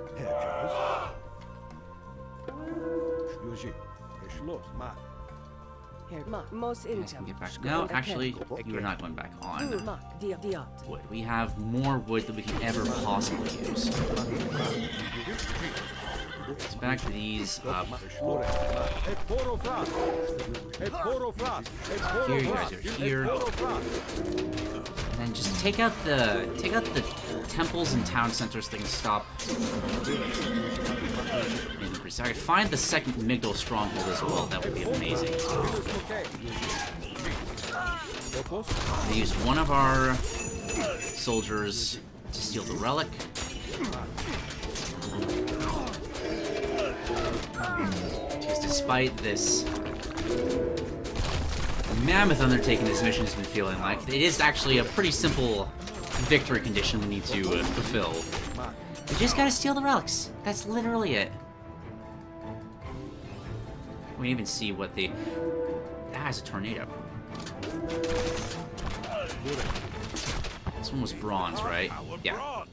Get back. No, actually, you are not going back on wood. We have more wood than we can ever possibly use. Let's back these up. Here, you guys are here. And then just take out the temples and town centers things. Stop. I could find the second Migdal stronghold as well. That would be amazing. We used one of our soldiers to steal the relic. Because despite this mammoth undertaking this mission has been feeling like, it is actually a pretty simple victory condition we need to fulfill. We just gotta steal the relics. That's literally it. We can even see what the... That has a tornado. This one was bronze, right? Yeah.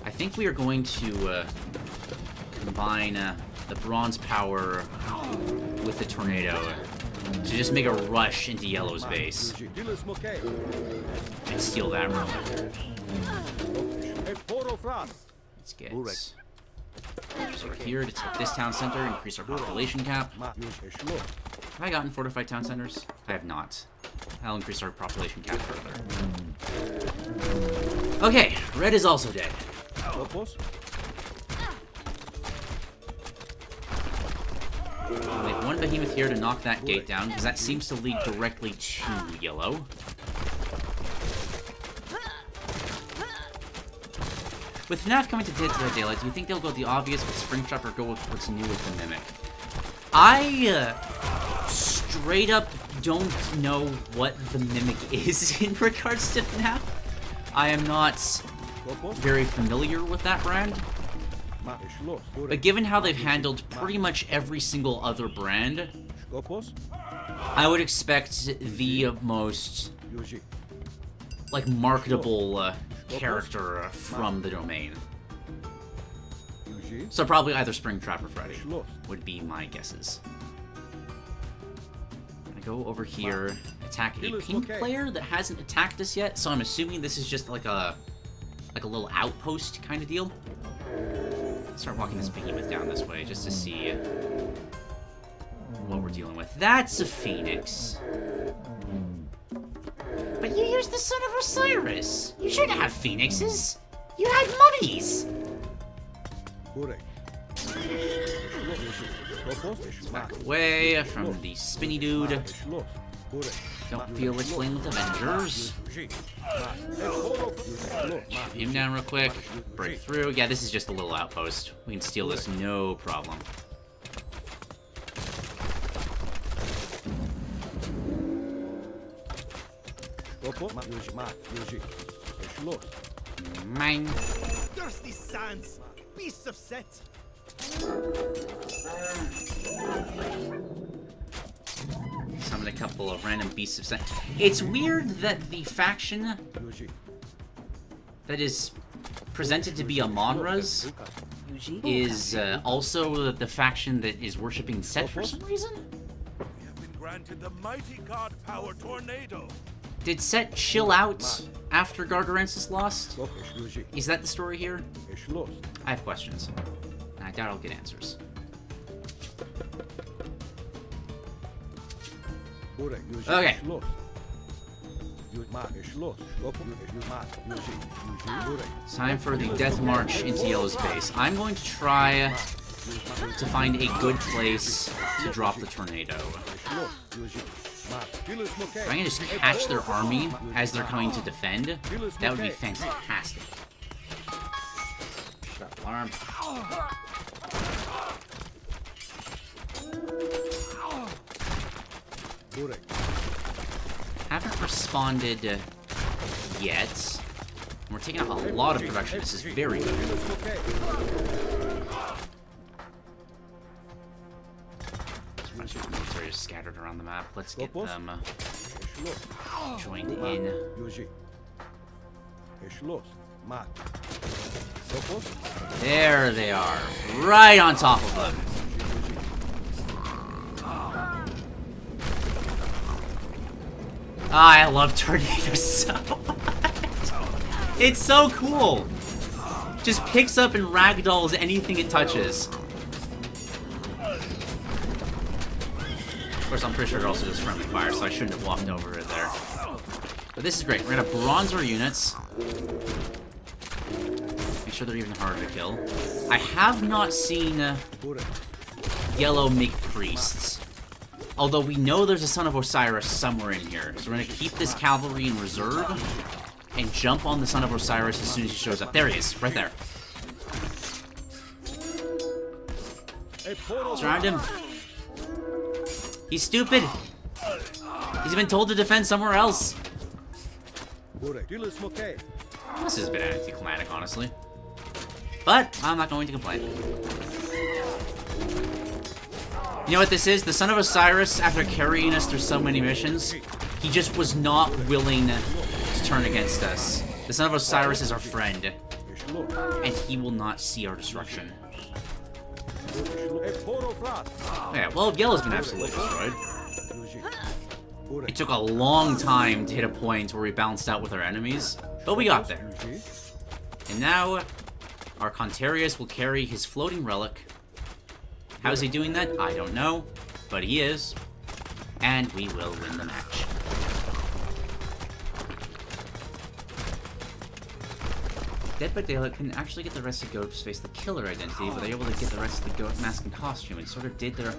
I think we are going to combine the bronze power with the tornado to just make a rush into Yellow's base and steal that relic. Let's get over here to take this town center, increase our population cap. Have I gotten fortified town centers? I have not. I'll increase our population cap further. Okay, red is also dead. We have one behemoth here to knock that gate down, because that seems to lead directly to yellow. With FNAF coming to Dead Daylight, do you think they'll go the obvious with Springtrap or go with what's new with the Mimic? I straight up don't know what the Mimic is in regards to FNAF. I am not very familiar with that brand. But given how they've handled pretty much every single other brand, I would expect the most, like, marketable character from the domain. So probably either Springtrap or Freddy would be my guesses. I'm gonna go over here, attack a pink player that hasn't attacked us yet, so I'm assuming this is just like a little outpost kind of deal. Start walking this behemoth down this way just to see what we're dealing with. That's a phoenix. But you used the Son of Osiris. You shouldn't have phoenixes. You had mummies. Back away from the spinny dude. Don't feel like playing with Avengers. Shoot him down real quick. Break through. Yeah, this is just a little outpost. We can steal this, no problem. Mine. Thirsty sands, beasts of Set. Summon a couple of random beasts of Set. It's weird that the faction that is presented to be Amon-Ra's is also the faction that is worshipping Set for some reason. We have been granted the mighty god power tornado. Did Set chill out after Gargarensis lost? Is that the story here? I have questions. And I doubt I'll get answers. Okay. Time for the death march into Yellow's base. I'm going to try to find a good place to drop the tornado. If I can just catch their army as they're coming to defend, that would be fantastic. Shut up, alarm. responded yet. And we're taking out a lot of production. This is very good. Military is scattered around the map. Let's get them joined in. There they are, right on top of them. I love tornadoes so much. It's so cool. Just picks up and ragdolls anything it touches. Of course, I'm pretty sure it also does friendly fire, so I shouldn't have walked over it there. But this is great. We're gonna bronze our units. Make sure they're even harder to kill. I have not seen yellow make priests. Although we know there's a Son of Osiris somewhere in here. So we're gonna keep this cavalry in reserve and jump on the Son of Osiris as soon as he shows up. There he is, right there. Surround him. He's stupid. He's been told to defend somewhere else. This has been anticlimactic, honestly. But I'm not going to complain. You know what this is? The Son of Osiris, after carrying us through so many missions, he just was not willing to turn against us. The Son of Osiris is our friend, and he will not see our destruction. Yeah, well, Yellow's been absolutely destroyed. It took a long time to hit a point where we balanced out with our enemies, but we got there. And now, our Contarius will carry his floating relic. How's he doing that? I don't know, but he is. And we will win the match. Dead by Daylight couldn't actually get the rest of Ghostface the Killer identity, but they were able to get the rest of the Ghost mask and costume and sort of did their...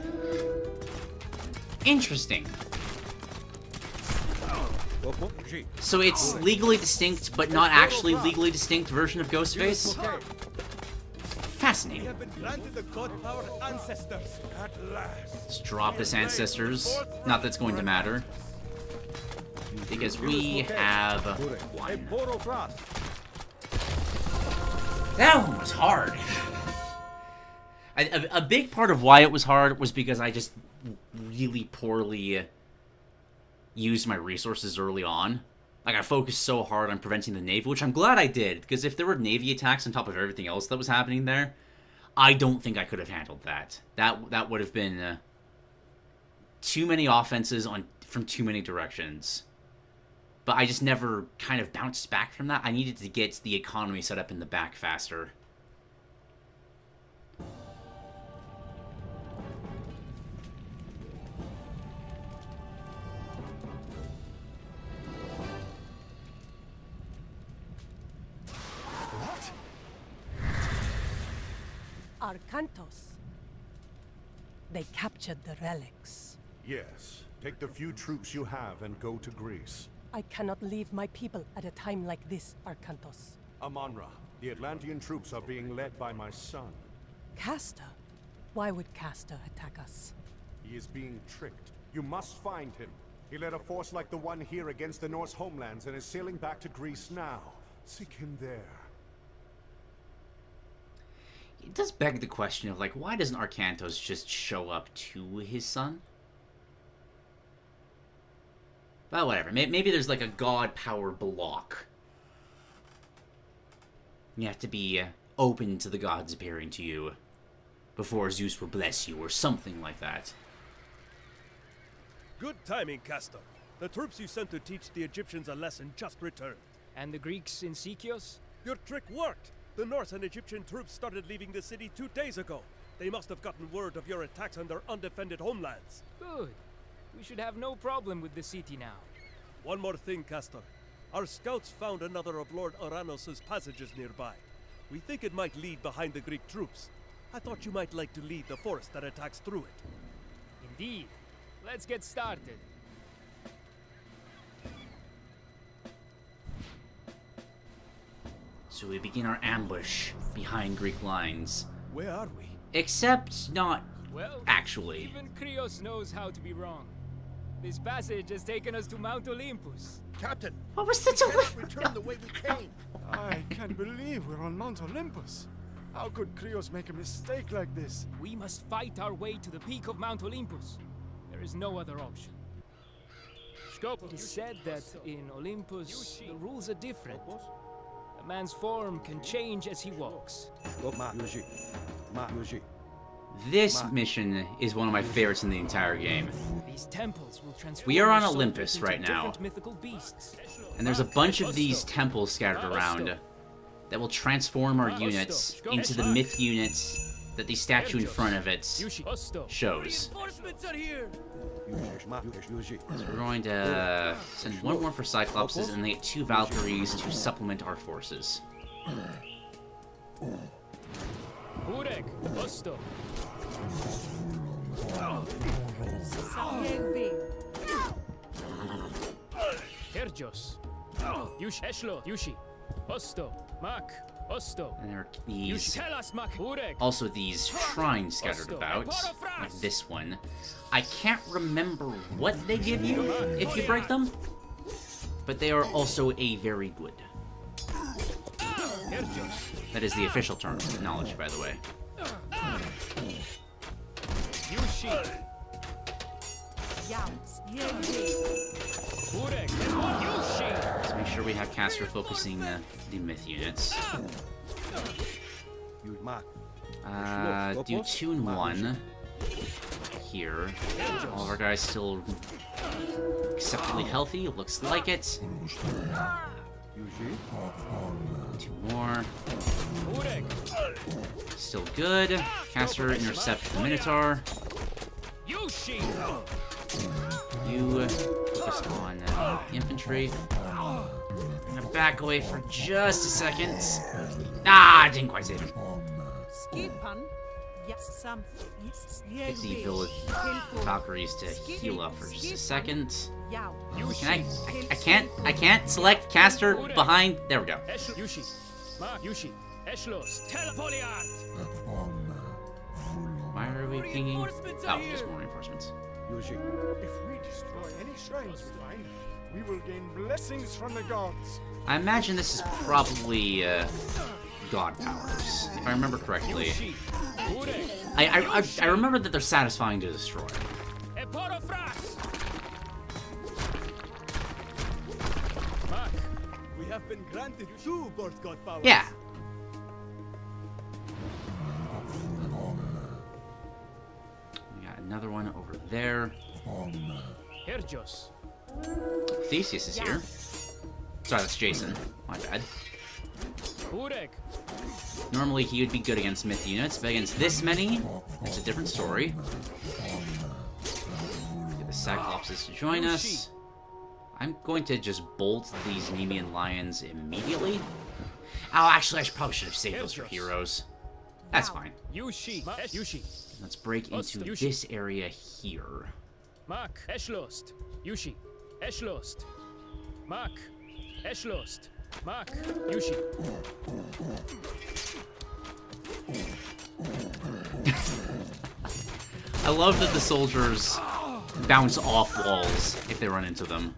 Interesting. So it's legally distinct, but not actually legally distinct version of Ghostface? Fascinating. Let's drop this Ancestors. Not that it's going to matter. Because we have one. That one was hard. A big part of why it was hard was because I just really poorly used my resources early on. Like, I focused so hard on preventing the Navy, which I'm glad I did, because if there were Navy attacks on top of everything else that was happening there, I don't think I could have handled that. That would have been too many offenses from too many directions. But I just never kind of bounced back from that. I needed to get the economy set up in the back faster. Arcantos. They captured the relics. Yes. Take the few troops you have and go to Greece. I cannot leave my people at a time like this, Arcantos. Amonra, the Atlantean troops are being led by my son. Castor? Why would Castor attack us? He is being tricked. You must find him. He led a force like the one here against the Norse homelands and is sailing back to Greece now. Seek him there. It does beg the question of, like, why doesn't Arcantos just show up to his son? Well, whatever. Maybe there's, like, a god power block. You have to be open to the gods appearing to you before Zeus will bless you, or something like that. Good timing, Castor. The troops you sent to teach the Egyptians a lesson just returned. And the Greeks in Sikios? Your trick worked! The Norse and Egyptian troops started leaving the city 2 days ago. They must have gotten word of your attacks on their undefended homelands. Good. We should have no problem with the city now. One more thing, Castor. Our scouts found another of Lord Oranos' passages nearby. We think it might lead behind the Greek troops. I thought you might like to lead the force that attacks through it. Indeed. Let's get started. So we begin our ambush behind Greek lines. Where are we? Except not well, actually. Even Krios knows how to be wrong. This passage has taken us to Mount Olympus. Captain! What was the return the way we came! I can't believe we're on Mount Olympus. How could Krios make a mistake like this? We must fight our way to the peak of Mount Olympus. There is no other option. It is said that in Olympus, the rules are different. A man's form can change as he walks. This mission is one of my favorites in the entire game. These temples will transform We are on your soldiers Olympus into right now. different mythical beasts. And there's a bunch of these temples scattered around that will transform our units into the myth units that the statue in front of it shows. Reinforcements are here. So we're going to send one more for Cyclopses and then get 2 Valkyries to supplement our forces. Urek, Osto. Herjos. Yush Eshlo, Yushi. Osto. Mak. Osto. And there are these, Urek. also these shrines scattered about, like this one. I can't remember what they give you if you break them, but they are also a very good. That is the official term of technology, by the way. Let's make sure we have Caster focusing the myth units. Do 2 and 1 here. All of our guys still acceptably healthy. Looks like it. 2 more. Still good. Caster intercept the Minotaur. You focus on the infantry. I'm gonna back away for just a second. Ah, I didn't quite save him. Get the village Valkyries to heal up for just a second. Can I can't select Caster behind. There we go. Why are we pinging? Oh, just more reinforcements. If we destroy any shrines we find, we will gain blessings from the gods. I imagine this is probably god powers, if I remember correctly. I remember that they're satisfying to destroy. We have been granted 2 birth god powers. Yeah. We got another one over there. Theseus is here. Sorry, that's Jason. My bad. Normally he would be good against myth units, but against this many, it's a different story. Get the Cyclopses to join us. I'm going to just bolt these Nemean lions immediately. Oh, actually, I probably should have saved those for heroes. That's fine. Let's break into this area here. Mak, Eschlost. Yushi. Eschlost. Mak. Eschlost. Mak. Yushi. I love that the soldiers bounce off walls if they run into them.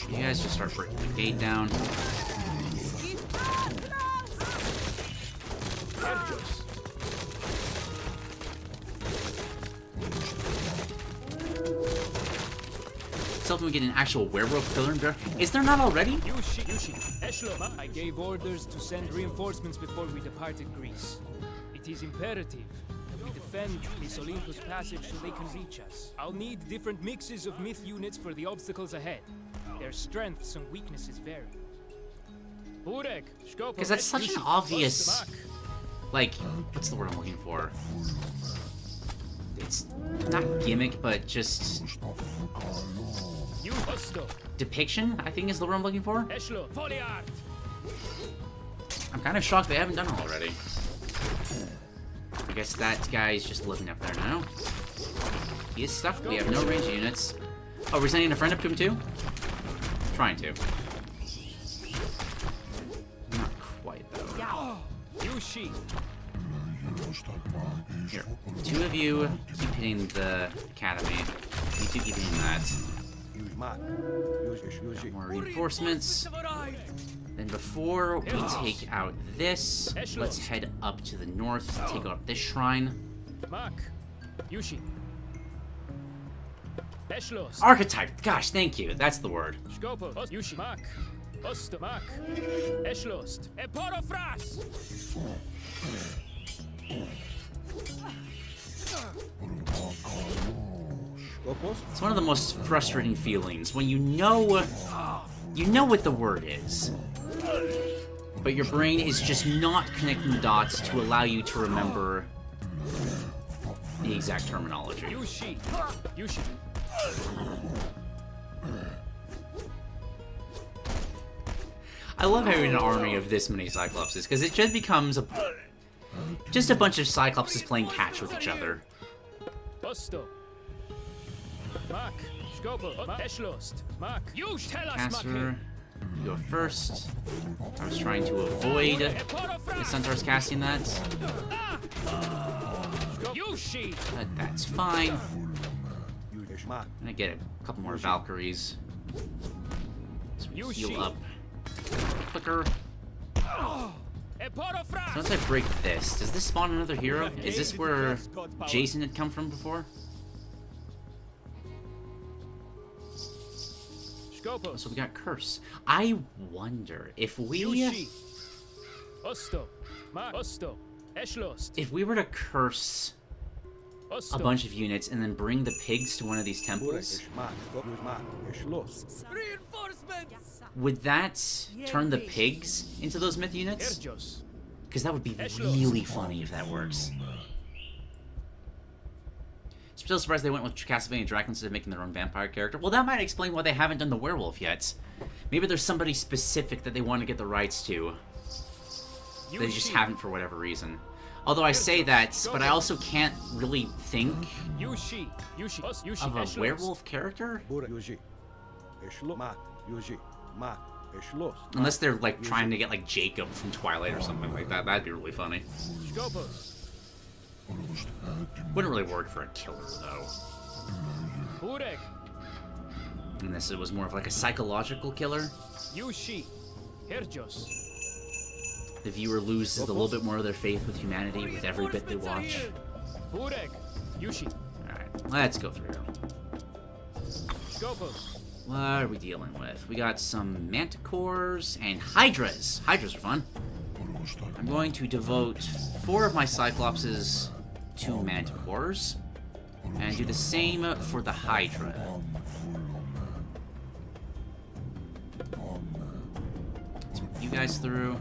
You guys just start breaking the gate down. Let's hope we get an actual werewolf killer in there. Is there not already? I gave orders to send reinforcements before we departed Greece. It is imperative that we defend this Olympus passage so they can reach us. I'll need different mixes of myth units for the obstacles ahead. Their strengths and weaknesses vary. Because that's such an obvious, like, what's the word I'm looking for? It's not gimmick, but just depiction, I think is the word I'm looking for. I'm kind of shocked they haven't done it already. I guess that guy's just living up there now. He is stuck. We have no range units. Oh, we're sending a friend up to him too? Trying to. Not quite though. Yushi. Here, 2 of you keep hitting the academy. You 2 keep hitting that. Got more reinforcements. Then before we take out this, let's head up to the north to take out this shrine. Yushi. Archetype! Gosh, thank you. That's the word. Yushi. Ostomak. Eschlost. Eporofras. It's one of the most frustrating feelings when you know what the word is, but your brain is just not connecting the dots to allow you to remember the exact terminology. Yushi. Yushi. I love having an army of this many Cyclopses, because it just becomes just a bunch of Cyclopses playing catch with each other. Caster, you go first. I was trying to avoid the Centaurs casting that. But that's fine. I'm gonna get a couple more Valkyries. So we heal up quicker. So once I break this, does this spawn another hero? Is this where Jason had come from before? So we got Curse. I wonder if we were to curse a bunch of units and then bring the pigs to one of these temples, would that turn the pigs into those myth units? Because that would be really funny if that works. Still surprised they went with Castlevania Dracula instead of making their own vampire character. Well, that might explain why they haven't done the werewolf yet. Maybe there's somebody specific that they want to get the rights to. They just haven't for whatever reason. Although I say that, but I also can't really think of a werewolf character. Unless they're like trying to get like Jacob from Twilight or something like that. That'd be really funny. Wouldn't really work for a killer, though. Unless it was more of like a psychological killer. The viewer loses a little bit more of their faith with humanity with every bit they watch. Alright, let's go through. What are we dealing with? We got some manticores and hydras. Hydras are fun. I'm going to devote 4 of my Cyclopses to manticores, and do the same for the Hydra. Let's move you guys through.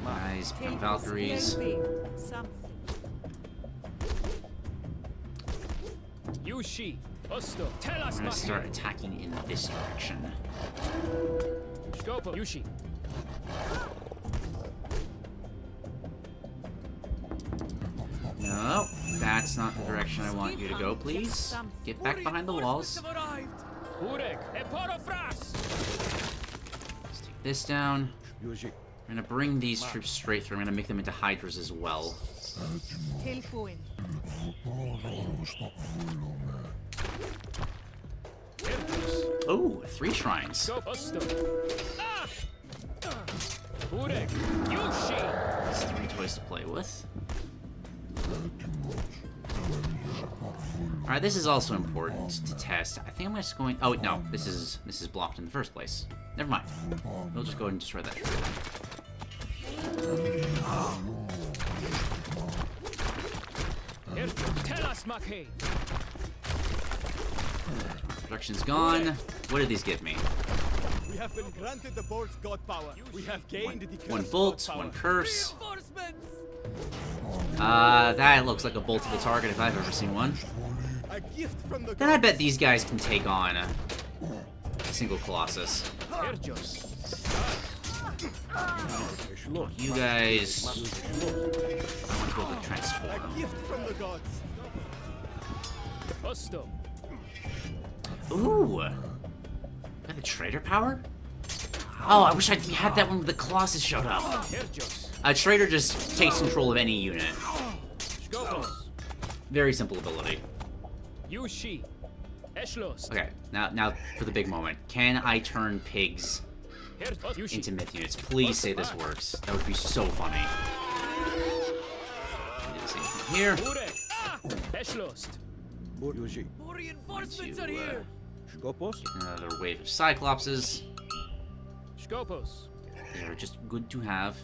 Guys, become Valkyries. I'm gonna start attacking in this direction. No, that's not the direction I want you to go, please. Get back behind the walls. Let's take this down. I'm gonna bring these troops straight through. I'm gonna make them into Hydras as well. Oh, 3 shrines. That's 3 toys to play with. Alright, this is also important to test. I think I'm just going... Oh, no. This is blocked in the first place. Never mind. We'll just go ahead and destroy that. Production's gone. What did these give me? We have been granted the board's god power. We have gained the 1 bolt, 1 curse. That looks like a boltable target if I've ever seen one. Then I bet these guys can take on a single Colossus. You guys... I want to go to transform. Ooh! Got the trader power? Oh, I wish I had that one when the Colossus showed up. Trader just takes control of any unit. Very simple ability. Yushi. Okay, now for the big moment. Can I turn pigs into myth units? Please say this works. That would be so funny. Do the same thing here. More reinforcements are here. Another wave of Cyclopses. They're just good to have.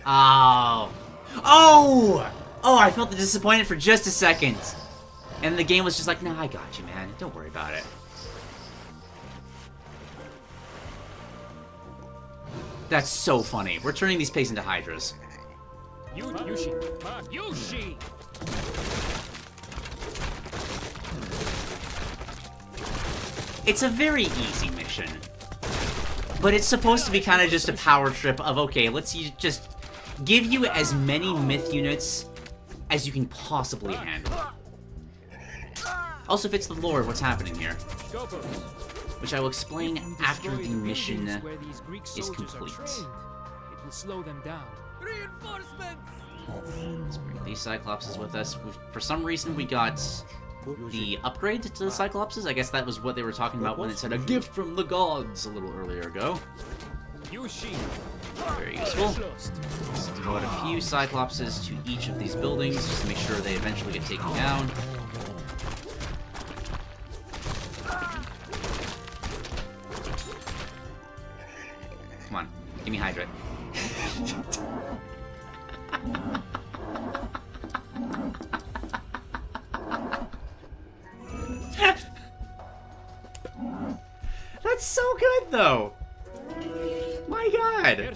Oh! Oh! Oh, I felt disappointed for just a second. And the game was just like, nah, I got you, man. Don't worry about it. That's so funny. We're turning these pigs into Hydras. Yushi. It's a very easy mission. But it's supposed to be kind of just a power trip of, okay, let's just give you as many myth units as you can possibly handle. Also fits the lore of what's happening here, which I will explain after the mission is complete. It will slow them down. Reinforcements! Let's bring these Cyclopses with us. For some reason, we got the upgrade to the Cyclopses. I guess that was what they were talking about when it said a gift from the gods a little earlier ago. Very useful. Let's devote a few Cyclopses to each of these buildings just to make sure they eventually get taken down. Come on, give me Hydra. That's so good, though. My God. I'm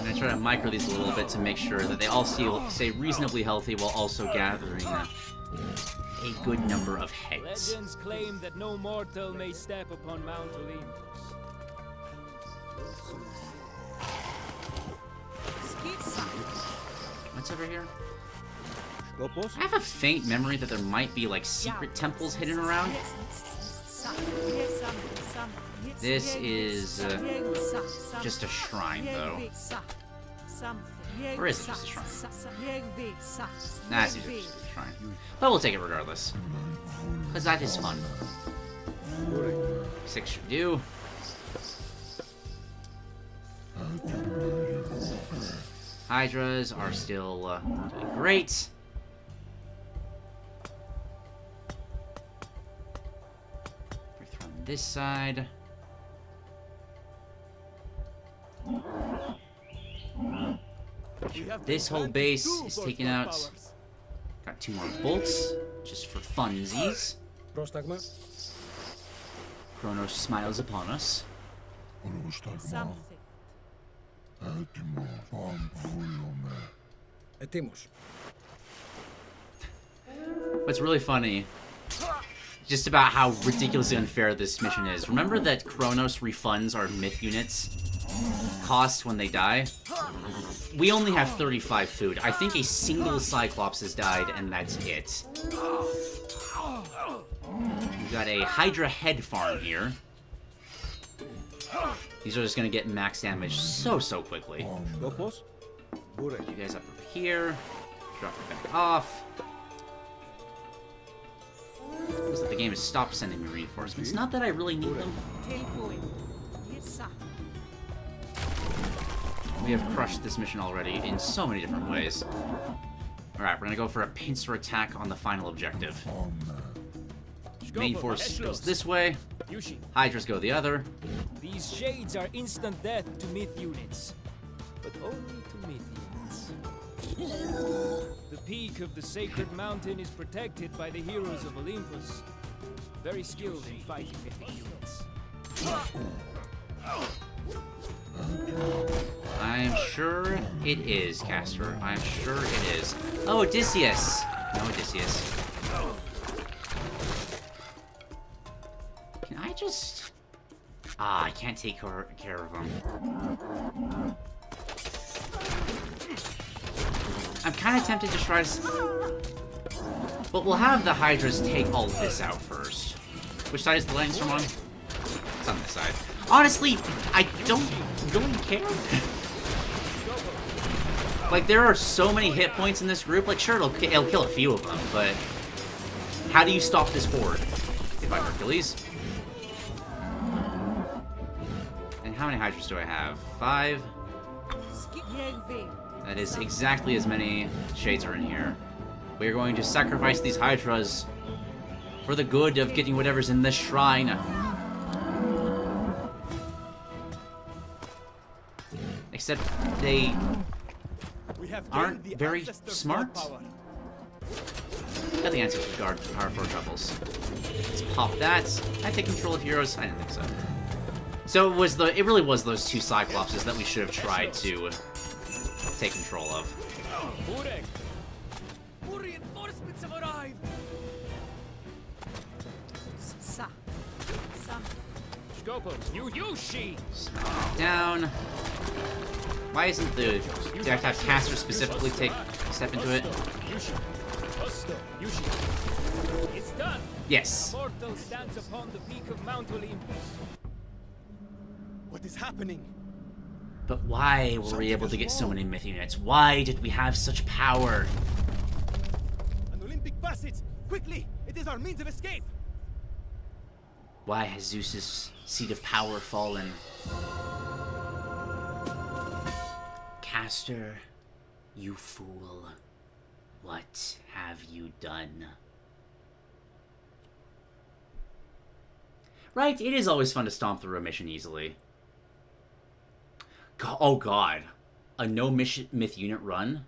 gonna try to micro these a little bit to make sure that they all stay reasonably healthy while also gathering a good number of heads. Legends claim that no mortal may step upon Mount Olympus. What's over here? I have a faint memory that there might be like secret temples hidden around. This is just a shrine, though. Or is it just a shrine? Nah, it's just a shrine. But we'll take it regardless. Because that is fun. 6 should do. Hydras are still doing great. We're throwing this side. This whole base is taken out. Got 2 more bolts, just for funsies. Kronos smiles upon us. What's really funny, just about how ridiculously unfair this mission is. Remember that Kronos refunds our myth units cost when they die? We only have 35 food. I think a single Cyclops has died, and that's it. We've got a Hydra head farm here. These are just gonna get max damage so quickly. Put you guys up over here. Drop it back off. Looks like the game has stopped sending me reinforcements. Not that I really need them. We have crushed this mission already in so many different ways. Alright, we're gonna go for a pincer attack on the final objective. Main force goes this way. Hydras go the other. These shades are instant death to myth units. But only to myth units. The peak of the sacred mountain is protected by the heroes of Olympus. Very skilled in fighting mythic units. I'm sure it is, Caster. I'm sure it is. Oh, Odysseus! No, Odysseus. Can I just... Ah, I can't take care of them. I'm kind of tempted to try to... But we'll have the Hydras take all of this out first. Which side is the lightning storm on? It's on this side. Honestly, I don't really care. Like, there are so many hit points in this group. Like, sure, it'll kill a few of them, but... How do you stop this horde? If I'm Hercules. And how many Hydras do I have? 5? That is exactly as many shades are in here. We're going to sacrifice these Hydras for the good of getting whatever's in this shrine. Except they aren't very smart. Got the Ancestors Guard are for troubles. Let's pop that. I take control of heroes? I didn't think so. So it really was those 2 Cyclopses that we should have tried to take control of. More reinforcements have arrived! Down. Why isn't the... Do I have to have Caster specifically step into it? It's done. Yes. Mortal stands upon the peak of Mount Olympus. What is happening? But why were we able to get so many myth units? Why did we have such power? An Olympic passage! Quickly! It is our means of escape! Why has Zeus's seat of power fallen? Caster, you fool. What have you done? Right, it is always fun to stomp through a mission easily. Oh god. A no myth unit run?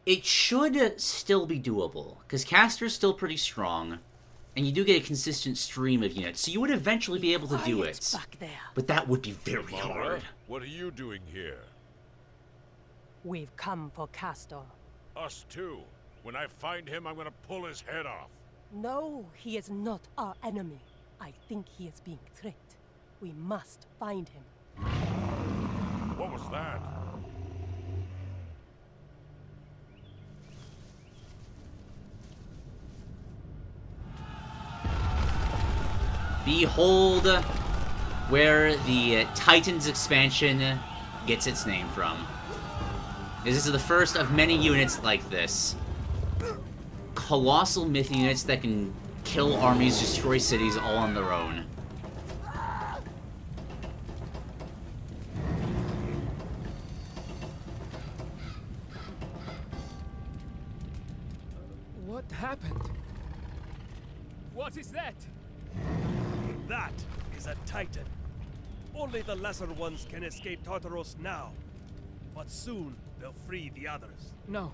It should still be doable, because Caster's still pretty strong, and you do get a consistent stream of units, so you would eventually be able to do it. Back there. But that would be very hard. What are you doing here? We've come for Castor. Us too. When I find him, I'm gonna pull his head off. No, he is not our enemy. I think he is being tricked. We must find him. What was that? Behold where the Titans expansion gets its name from. This is the first of many units like this. Colossal myth units that can kill armies, destroy cities all on their own. What happened? What is that? That is a Titan. Only the lesser ones can escape Tartaros now. But soon, they'll free the others. No,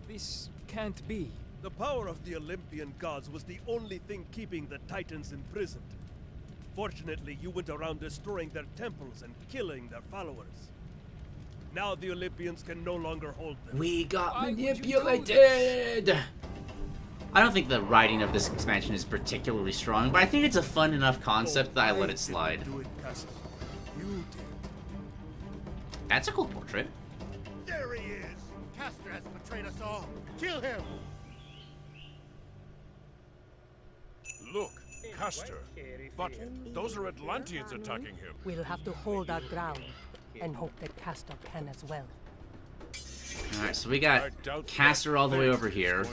this can't be. The power of the Olympian gods was the only thing keeping the Titans imprisoned. Fortunately, you went around destroying their temples and killing their followers. Now the Olympians can no longer hold them. We got manipulated! I don't think the writing of this expansion is particularly strong, but I think it's a fun enough concept that I let it slide. That's a cool portrait. There he is! Castor has betrayed us all. Kill him! Look, Castor. But those are Atlanteans attacking him. We'll have to hold our ground and hope that Castor can as well. Alright, so we got Castor all the way over here.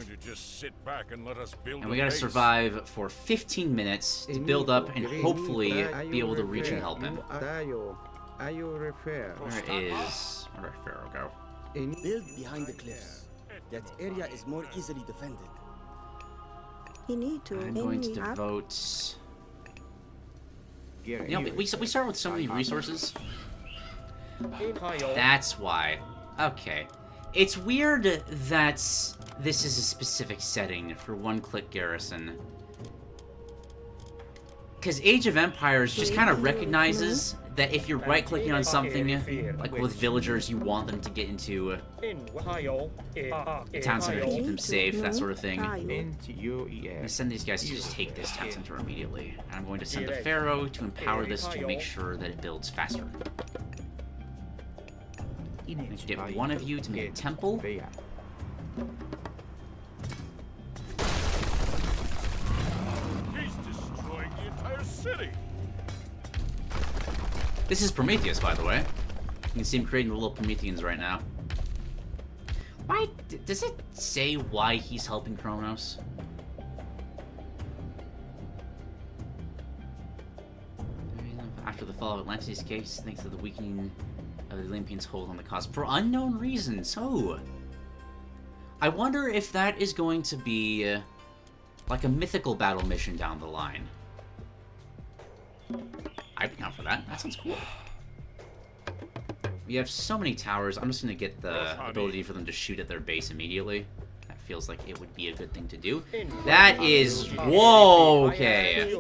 And we gotta survive for 15 minutes to build up and hopefully be able to reach and help him. Where is... Where did Pharaoh go? Build behind the cliffs. That area is more easily defended. I'm going to devote... You know, we start with so many resources. That's why. Okay. It's weird that this is a specific setting for one-click garrison. Because Age of Empires just kind of recognizes that if you're right-clicking on something, like with villagers, you want them to get into a town center to keep them safe, that sort of thing. I'm going to send these guys to just take this town center immediately. And I'm going to send the Pharaoh to empower this to make sure that it builds faster. I'm going to get one of you to make a temple. He's destroying the entire city. This is Prometheus, by the way. You can see him creating the little Prometheans right now. Why? Does it say why he's helping Kronos? After the fall of Atlantis escapes, thanks to the weakening of the Olympians' hold on the cause for unknown reasons. Oh. I wonder if that is going to be like a mythical battle mission down the line. I'd count for that. That sounds cool. We have so many towers. I'm just going to get the ability for them to shoot at their base immediately. That feels like it would be a good thing to do. That is... Whoa! Okay.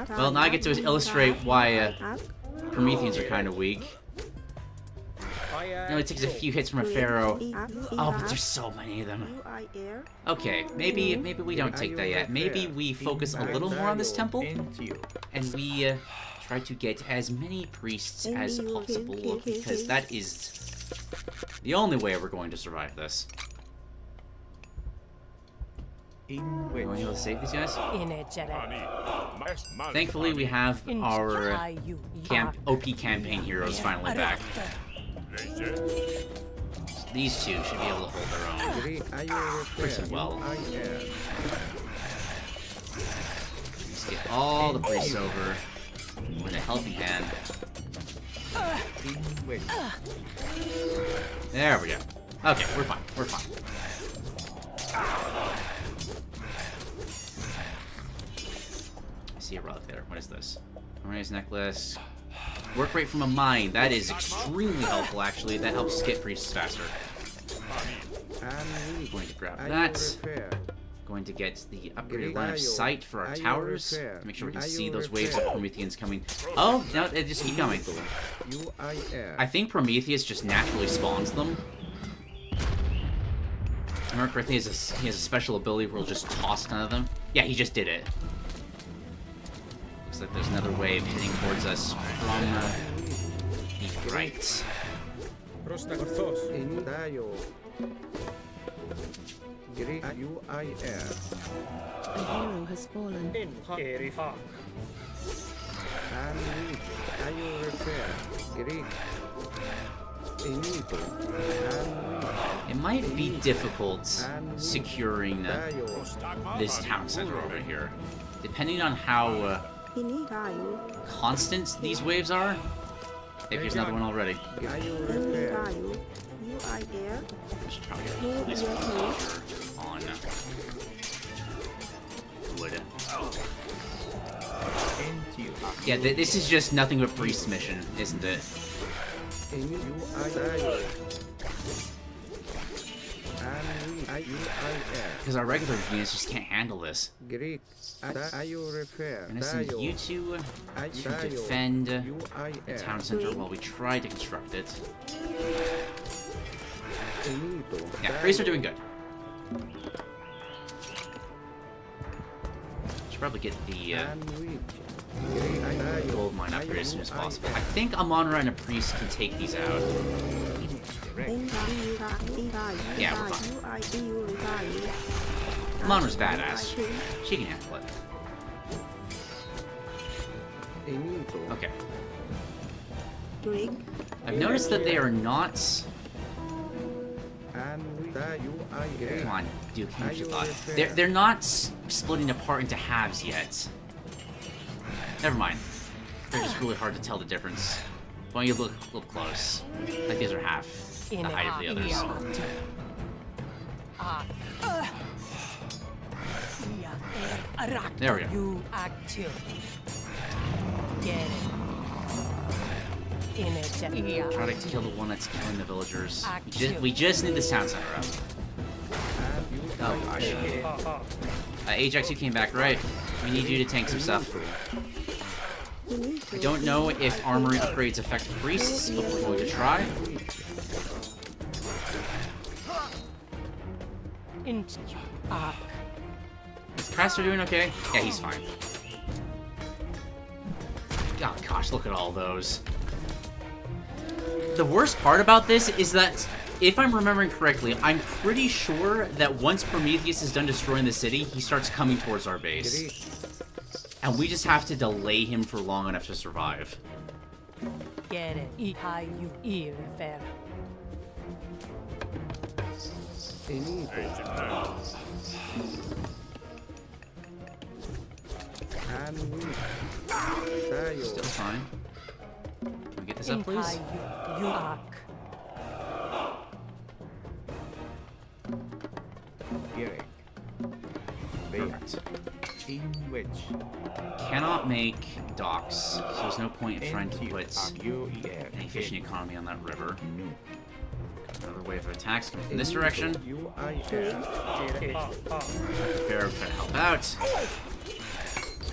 Well, now I get to illustrate why Prometheans are kind of weak. It only takes a few hits from a Pharaoh. Oh, but there's so many of them. Okay, maybe we don't take that yet. Maybe we focus a little more on this temple, and we try to get as many priests as possible, because that is the only way we're going to survive this. Are we able to save these guys? Thankfully, we have our OP campaign heroes finally back. These two should be able to hold their own pretty well. Let's get all the priests over with a helping hand. There we go. Okay, we're fine. We're fine. I see a relic there. What is this? Maria's necklace. Work rate from a mine. That is extremely helpful, actually. That helps us get priests faster. Going to grab that. Going to get the upgraded line of sight for our towers to make sure we can see those waves of Prometheans coming. Oh, no, they just keep coming. I think Prometheus just naturally spawns them. I remember correctly, he has a special ability where he'll just toss a ton of them. Yeah, he just did it. Looks like there's another wave heading towards us from the right. A hero has fallen. It might be difficult securing this town center over here. Depending on how constant these waves are. Hey, here's another one already. Should probably get at least one on wood. Yeah, this is just nothing but priest mission, isn't it? Because our regular units just can't handle this. I'm gonna send you two to defend the town center while we try to construct it. Yeah, priests are doing good. Should probably get the gold mine upgrade as soon as possible. I think Amon-Ra and a priest can take these out. Yeah, we're fine. Amon-Ra's badass. She can handle it. Okay. I've noticed that they are not... Come on, Duke. They're not splitting apart into halves yet. Never mind. They're just really hard to tell the difference. Why don't you look close? Like these are half the height of the others. There we go. Try to kill the one that's killing the villagers. We just need the sound center up. Oh gosh. Ajax, you came back, right? We need you to tank some stuff. I don't know if armory upgrades affect priests, but we're going to try. Is Caster doing okay? Yeah, he's fine. Oh gosh, look at all those. The worst part about this is that, if I'm remembering correctly, I'm pretty sure that once Prometheus is done destroying the city, he starts coming towards our base. And we just have to delay him for long enough to survive. Still fine. Can we get this up, please? Perfect. Cannot make docks, so there's no point in trying to put an efficient economy on that river. Another wave of attacks coming from this direction. Pharaoh trying to help out.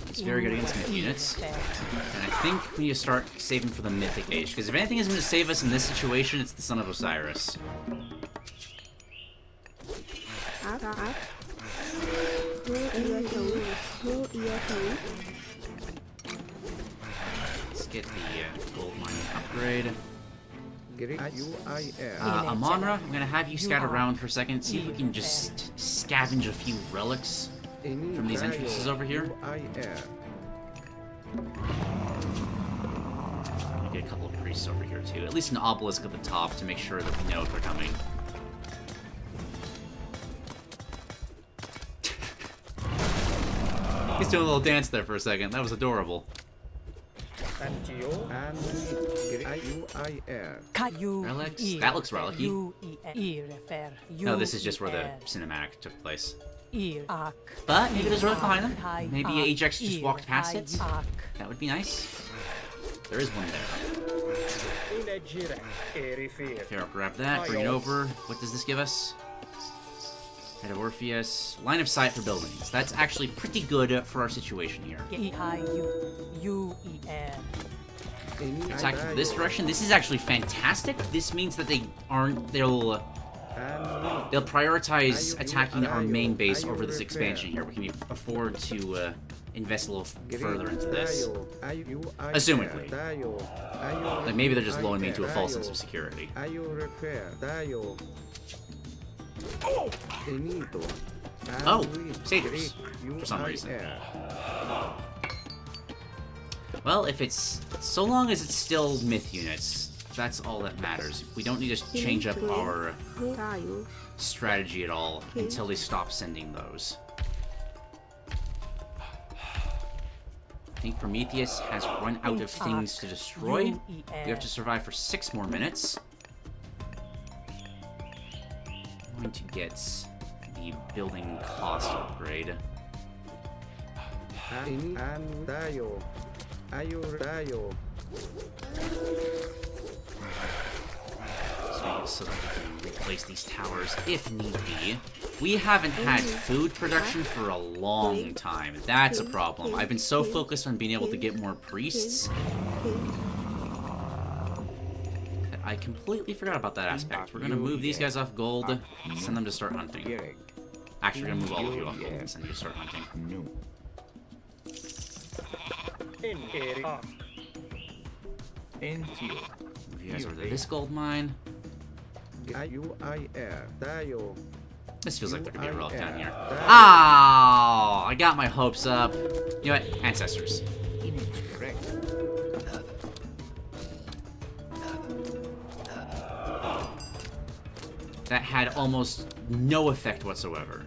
It's very good against myth units. And I think we need to start saving for the Mythic Age, because if anything is going to save us in this situation, it's the Son of Osiris. Let's get the gold mining upgrade. Amonra, I'm going to have you scout around for a second, see if we can just scavenge a few relics from these entrances over here. Get a couple of priests over here too. At least an obelisk at the top to make sure that we know if they're coming. He's doing a little dance there for a second. That was adorable. Relics? That looks relic-y. No, this is just where the cinematic took place. But maybe there's a relic behind them. Maybe Ajax just walked past it. That would be nice. There is one there. Pharaoh, grab that, bring it over. What does this give us? Head of Orpheus. Line of sight for buildings. That's actually pretty good for our situation here. Attack from this direction. This is actually fantastic. This means that they'll prioritize attacking our main base over this expansion here. We can afford to invest a little further into this. Assumedly. Like maybe they're just lulling me into a false sense of security. Oh, satyrs, for some reason. Well, if it's, so long as it's still myth units, that's all that matters. We don't need to change up our strategy at all until they stop sending those. I think Prometheus has run out of things to destroy. We have to survive for 6 more minutes. I'm going to get the building cost upgrade. So that we can replace these towers if need be. We haven't had food production for a long time. That's a problem. I've been so focused on being able to get more priests that I completely forgot about that aspect. We're gonna move these guys off gold, send them to start hunting. Actually, we're gonna move all of you off gold and send you to start hunting. Move you guys over to this gold mine. This feels like there could be a relic down here. Oh, I got my hopes up. You know what? Ancestors. That had almost no effect whatsoever.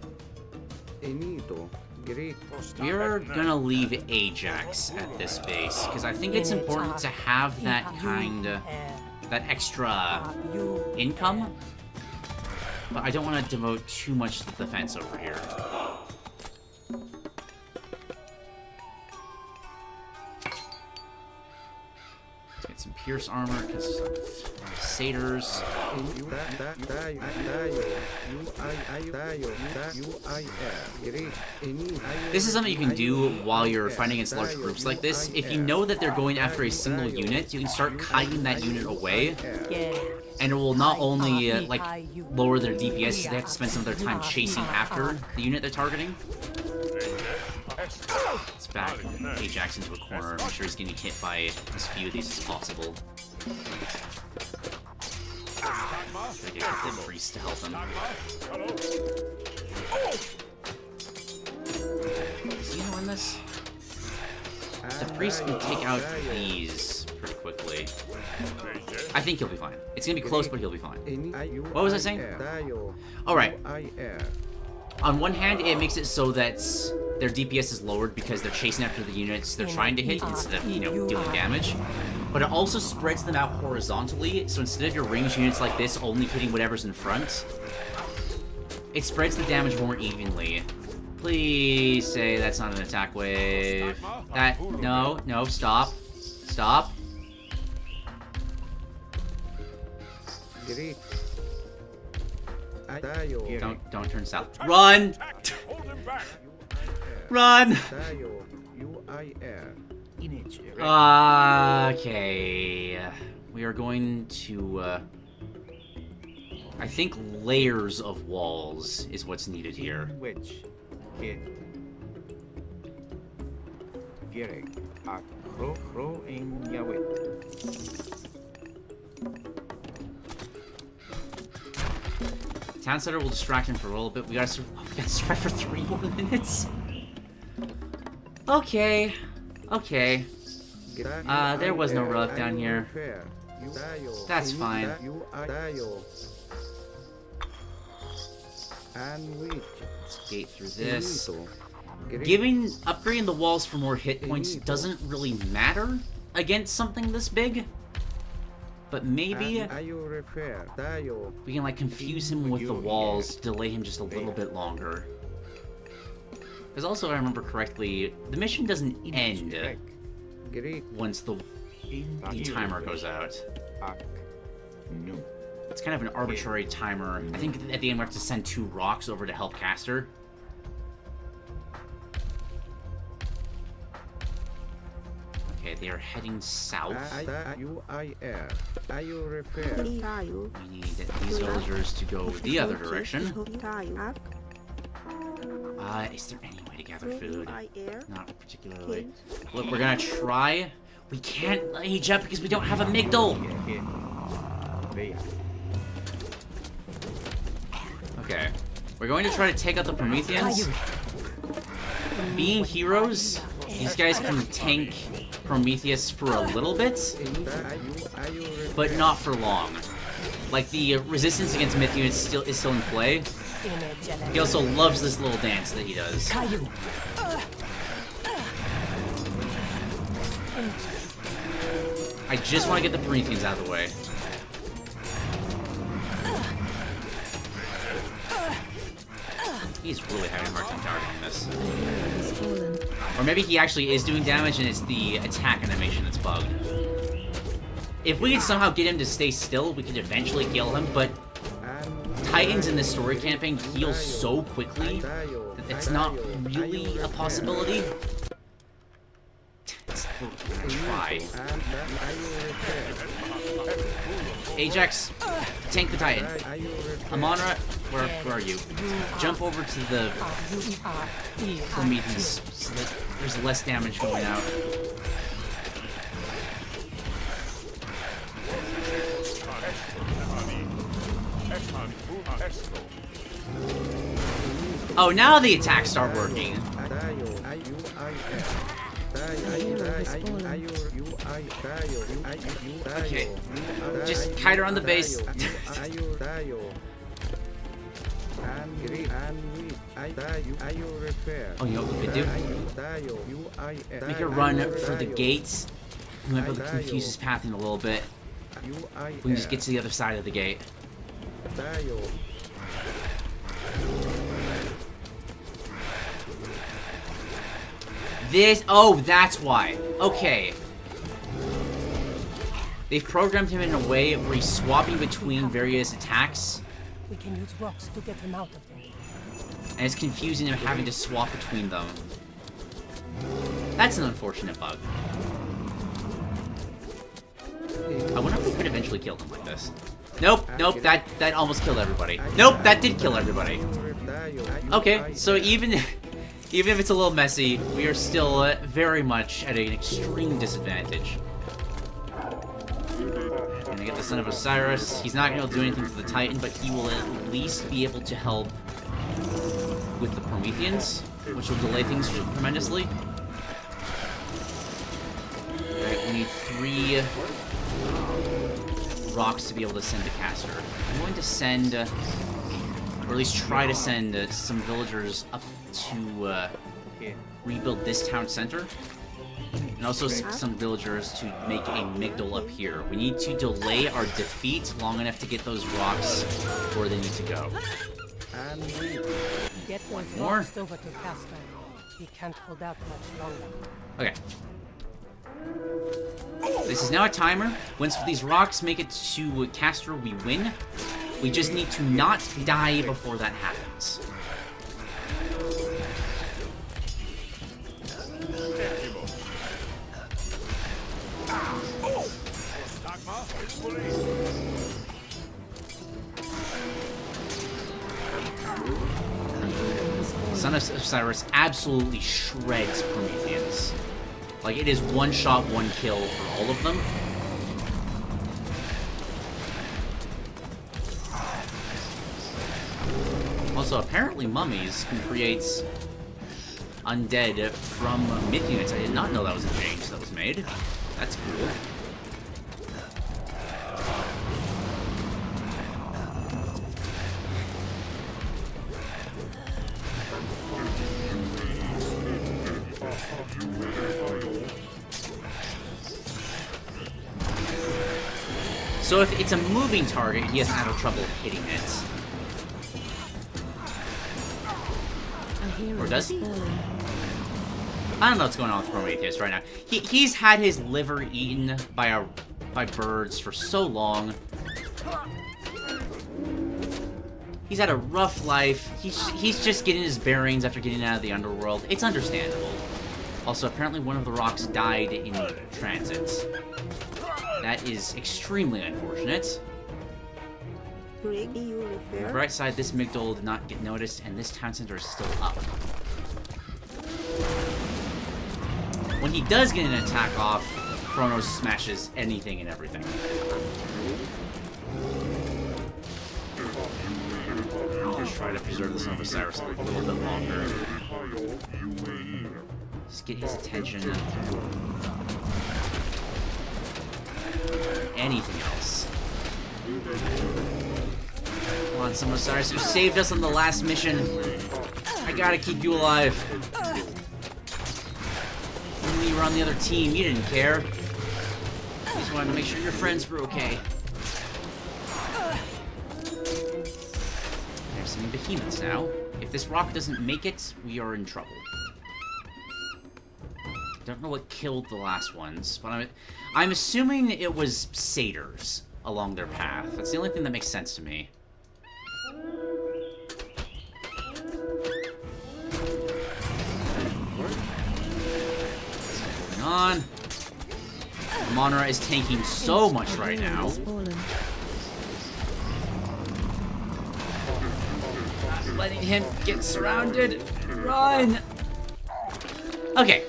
We're gonna leave Ajax at this base, because I think it's important to have that that extra income. But I don't want to devote too much to the defense over here. Let's get some pierce armor, because satyrs. This is something you can do while you're fighting against large groups like this. If you know that they're going after a single unit, you can start kiting that unit away. And it will not only, like, lower their DPS, they have to spend some of their time chasing after the unit they're targeting. Let's back Ajax into a corner, make sure he's getting hit by as few of these as possible. Try to get the priest to help him. Is he gonna win this? The priest can take out these pretty quickly. I think he'll be fine. It's gonna be close, but he'll be fine. What was I saying? Alright. On one hand, it makes it so that their DPS is lowered because they're chasing after the units they're trying to hit instead of, you know, dealing damage. But it also spreads them out horizontally, so instead of your ranged units like this only hitting whatever's in front, it spreads the damage more evenly. Please say that's not an attack wave. No, stop. Stop. Don't turn south. Run! Run! Okay. We are going to, I think layers of walls is what's needed here. Town Center will distract him for a little bit. We gotta survive for 3 more minutes. Okay. Okay. There was no relic down here. That's fine. Let's gate through this. Upgrading the walls for more hit points doesn't really matter against something this big. But maybe we can, like, confuse him with the walls, delay him just a little bit longer. Because also, if I remember correctly, the mission doesn't end once the timer goes out. It's kind of an arbitrary timer. I think at the end we have to send 2 rocks over to help Caster. Okay, they are heading south. We need these villagers to go the other direction. Is there any way to gather food? Not particularly. Look, we're gonna try. We can't age up because we don't have a Migdal. Okay. We're going to try to take out the Prometheans. Being heroes, these guys can tank Prometheus for a little bit, but not for long. Like, the resistance against myth units is still in play. He also loves this little dance that he does. I just want to get the Prometheans out of the way. He's really having a hard time targeting this. Or maybe he actually is doing damage and it's the attack animation that's bugged. If we could somehow get him to stay still, we could eventually kill him, but Titans in this story campaign heal so quickly that it's not really a possibility. Try. Ajax, tank the Titan. Amon-Ra, where are you? Jump over to the Prometheus so that there's less damage going out. Oh, now the attacks start working. Okay, just kite around the base. Oh, you know what we could do? Make a run for the gates. We might be able to confuse his pathing a little bit. We can just get to the other side of the gate. Oh, that's why. Okay. They've programmed him in a way where he's swapping between various attacks. We can use rocks to get him out of there. And it's confusing him having to swap between them. That's an unfortunate bug. I wonder if we could eventually kill him like this. Nope, nope, that almost killed everybody. Nope, that did kill everybody. Okay, so even if it's a little messy, we are still very much at an extreme disadvantage. Gonna get the Son of Osiris. He's not gonna be able to do anything to the Titan, but he will at least be able to help with the Prometheans, which will delay things tremendously. Alright, we need 3 rocks to be able to send to Caster. I'm going to send, or at least try to send some villagers up to rebuild this town center. And also some villagers to make a Migdal up here. We need to delay our defeat long enough to get those rocks where they need to go. Get those more. rocks over to Castor. He can't hold out much longer. Okay. This is now a timer. Once these rocks make it to Castor, we win. We just need to not die before that happens. Son of Osiris absolutely shreds Prometheans. Like, it is one shot, one kill for all of them. Also, apparently mummies can create undead from myth units. I did not know that was a change that was made. That's cool. So if it's a moving target, he has no trouble hitting it. Or does he? I don't know what's going on with Prometheus right now. He's had his liver eaten by birds for so long. He's had a rough life. He's just getting his bearings after getting out of the underworld. It's understandable. Also, apparently one of the rocks died in transit. That is extremely unfortunate. On the bright side, this Migdal did not get noticed, and this town center is still up. When he does get an attack off, Chronos smashes anything and everything. I'll just try to preserve the Son of Osiris a little bit longer. Just get his attention. Anything else. Come on, Son of Osiris, you saved us on the last mission. I gotta keep you alive. When you were on the other team, you didn't care. You just wanted to make sure your friends were okay. There's some behemoths now. If this rock doesn't make it, we are in trouble. Don't know what killed the last ones, but I'm assuming it was satyrs along their path. That's the only thing that makes sense to me. What's going on? Monra is tanking so much right now. Not letting him get surrounded. Run! Okay.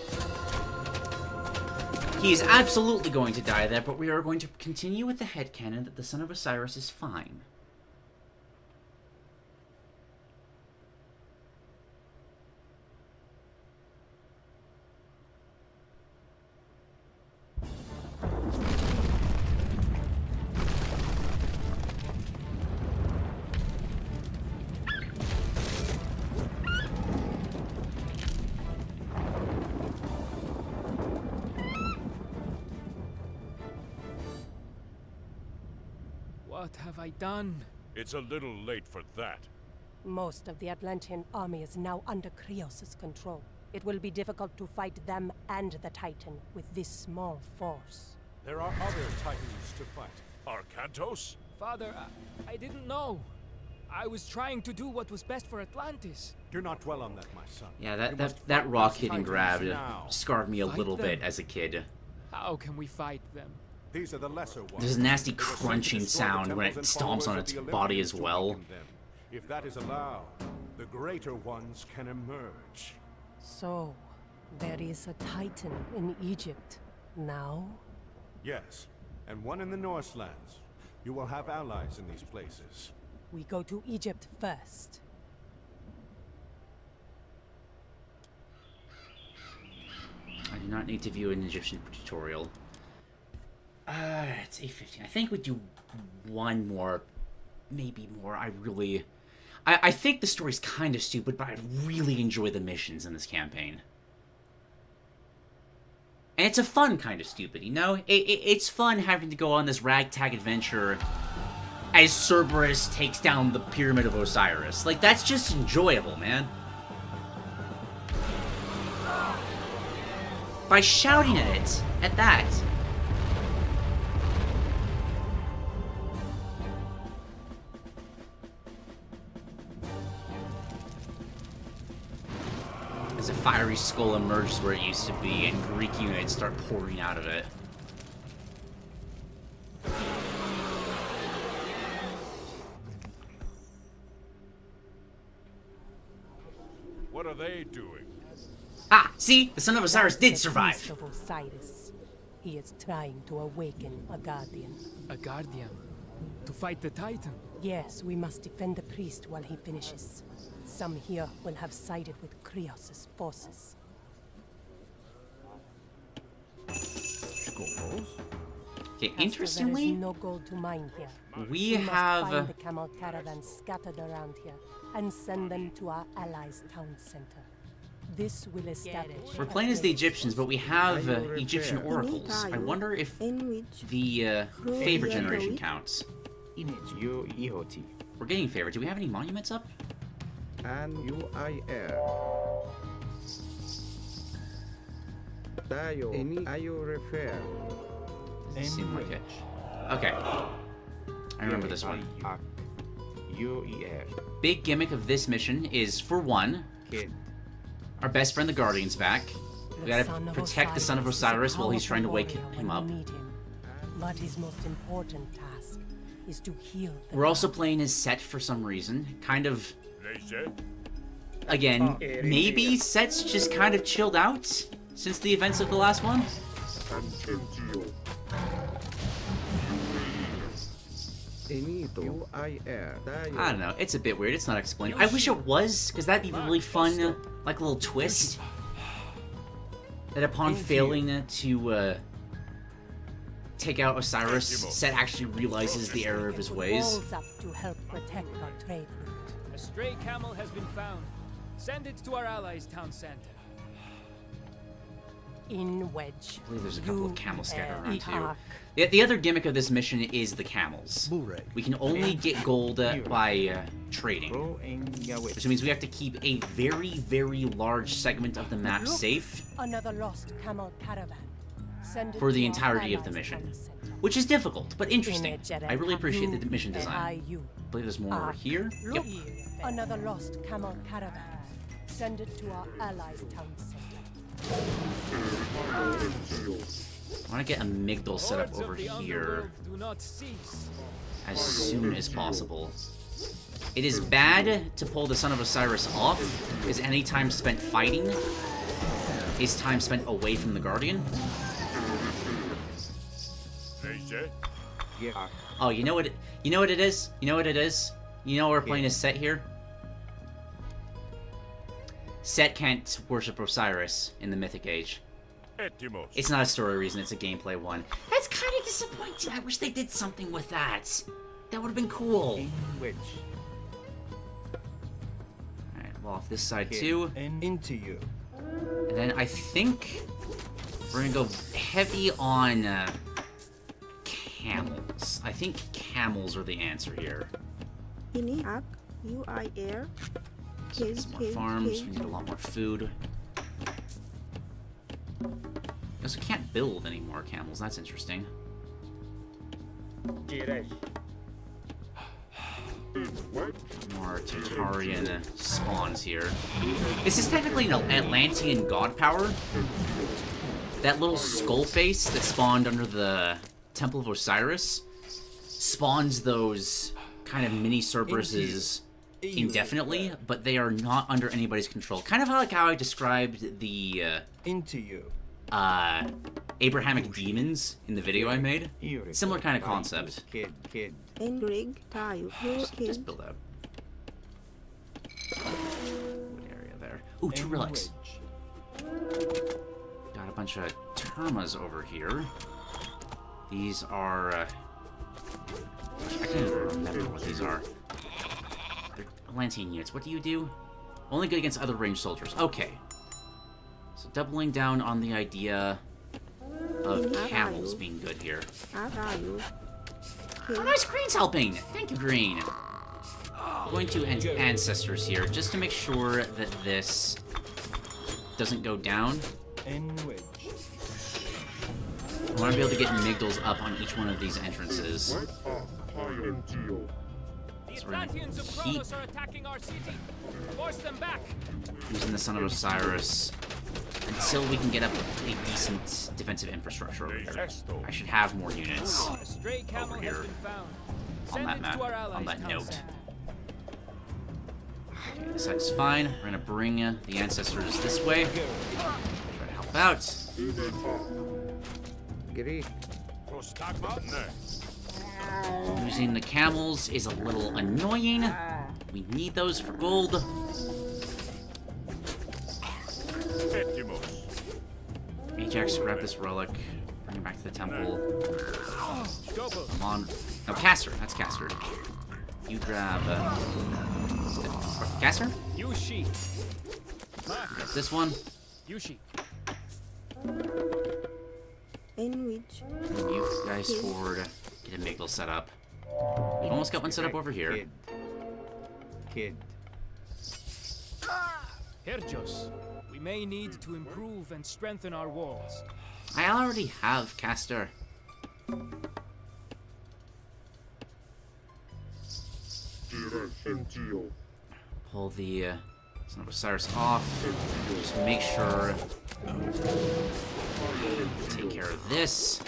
He is absolutely going to die there, but we are going to continue with the headcanon that the Son of Osiris is fine. What have I done? It's a little late for that. Most of the Atlantean army is now under Krios' control. It will be difficult to fight them and the Titan with this small force. There are other titans to fight. Arcantos? Father, I didn't know. I was trying to do what was best for Atlantis. Do not dwell on that, my son. Yeah, that rock hitting grab now. scarred me a Fight little them? bit as a kid. How can we fight them? These are the lesser ones. There's a nasty They were sent to crunching destroy the sound when it temples and stomps on followers its of the body Olympians as to well. weaken them. If that is allowed, the greater ones can emerge. So, there is a titan in Egypt now? Yes, and one in the Northlands. You will have allies in these places. We go to Egypt first. I do not need to view an Egyptian tutorial. It's 8:15. I think we do one more, maybe more. I think the story's kind of stupid, but I really enjoy the missions in this campaign. And it's a fun kind of stupid, you know? It's fun having to go on this ragtag adventure as Cerberus takes down the Pyramid of Osiris. Like, that's just enjoyable, man. By shouting at it, at that. As a fiery skull emerges where it used to be, and Greek units start pouring out of it. What are they doing? Ah, see? The son of Osiris did That's the survive. priest of Osiris. He is trying to awaken a guardian. A guardian? To fight the Titan? Yes, we must defend the priest while he finishes. Some here will have sided with Krios' forces. Okay, There interestingly, is no gold to mine here. we must have... find the camel caravans scattered around here and send them to our allies' town center. This will establish... We're playing as the Egyptians, but we have Egyptian oracles. I wonder if the favor generation counts. We're getting favor. Do we have any monuments up? Doesn't seem like it. Okay. I remember this one. Big gimmick of this mission is, for one, our best friend the Guardian's back. We gotta protect the son of Osiris while he's trying to wake him up. But his most important task is to heal the We're also playing as Set for some reason. Kind of... Again, maybe Set's just kind of chilled out since the events of the last one? I don't know. It's a bit weird. It's not explained. I wish it was, because that'd be really fun, like a little twist. That upon failing to take out Osiris, Set actually realizes the error of his ways. walls up to help protect our trade route. A stray camel has been found. Send it to our allies' town center. In Wedge. I believe there's a couple of camels scattered around Attack. too. The other gimmick of this mission is the camels. We can only get gold by trading. Which means we have to keep a very, very large segment of the map safe Another lost camel caravan. Send it for the to our entirety of the allies' mission. town center. Which is difficult, but interesting. I really appreciate the mission design. I AIU. believe there's more over here. Yep. Another lost camel caravan. Send it to our allies' town center. I want to get a Migdal set up over here Do not cease. as soon as possible. It is bad to pull the Son of Osiris off, because any time spent fighting is time spent away from the Guardian. Oh, you know what it is? You know what it is? You know we're playing as Set here? Set can't worship Osiris in the Mythic Age. It's not a story reason, it's a gameplay one. That's kind of disappointing. I wish they did something with that. That would have been cool. Alright, well, off this side too. Into you. And then I think we're gonna go heavy on camels. I think camels are the answer here. Ini ak UIR. Some more farms, we need a lot more food. also can't build any more camels. That's interesting. More Tartarian spawns here. This is technically an Atlantean god power. That little skull face that spawned under the Temple of Osiris spawns those kind of mini Cerberuses indefinitely, but they are not under anybody's control. Kind of like how I described the Abrahamic demons in the video I made. Similar kind of concept. Just build out. What area there? Ooh, 2 relics. Got a bunch of termas over here. These are... I can't even remember what these are. They're Atlantean units. What do you do? Only good against other ranged soldiers. Okay. So doubling down on the idea of camels being good here. Oh, nice, Green's helping! Thank you, Green. I'm going to ancestors here, just to make sure that this doesn't go down. I want to be able to get amygdals up on each one of these entrances. The Atlanteans of Kronos are attacking our city. Force them back. Using the Son of Osiris until we can get up a decent defensive infrastructure over here. I should have more units over here on that map, on that note. Okay, this side's fine. We're gonna bring the ancestors this way. Try to help out. Using the camels is a little annoying. We need those for gold. Ajax, grab this relic. Bring it back to the temple. Come on. No, Caster. That's Caster. You grab... Caster? Yushi. Grab this one. Yushi. In which? You guys forward. Get a Migdal set up. We've almost got one set up over here. Herjos, we may need to improve and strengthen our walls. I already have Caster. Pull the Son of Osiris off. Just make sure. Take care of this.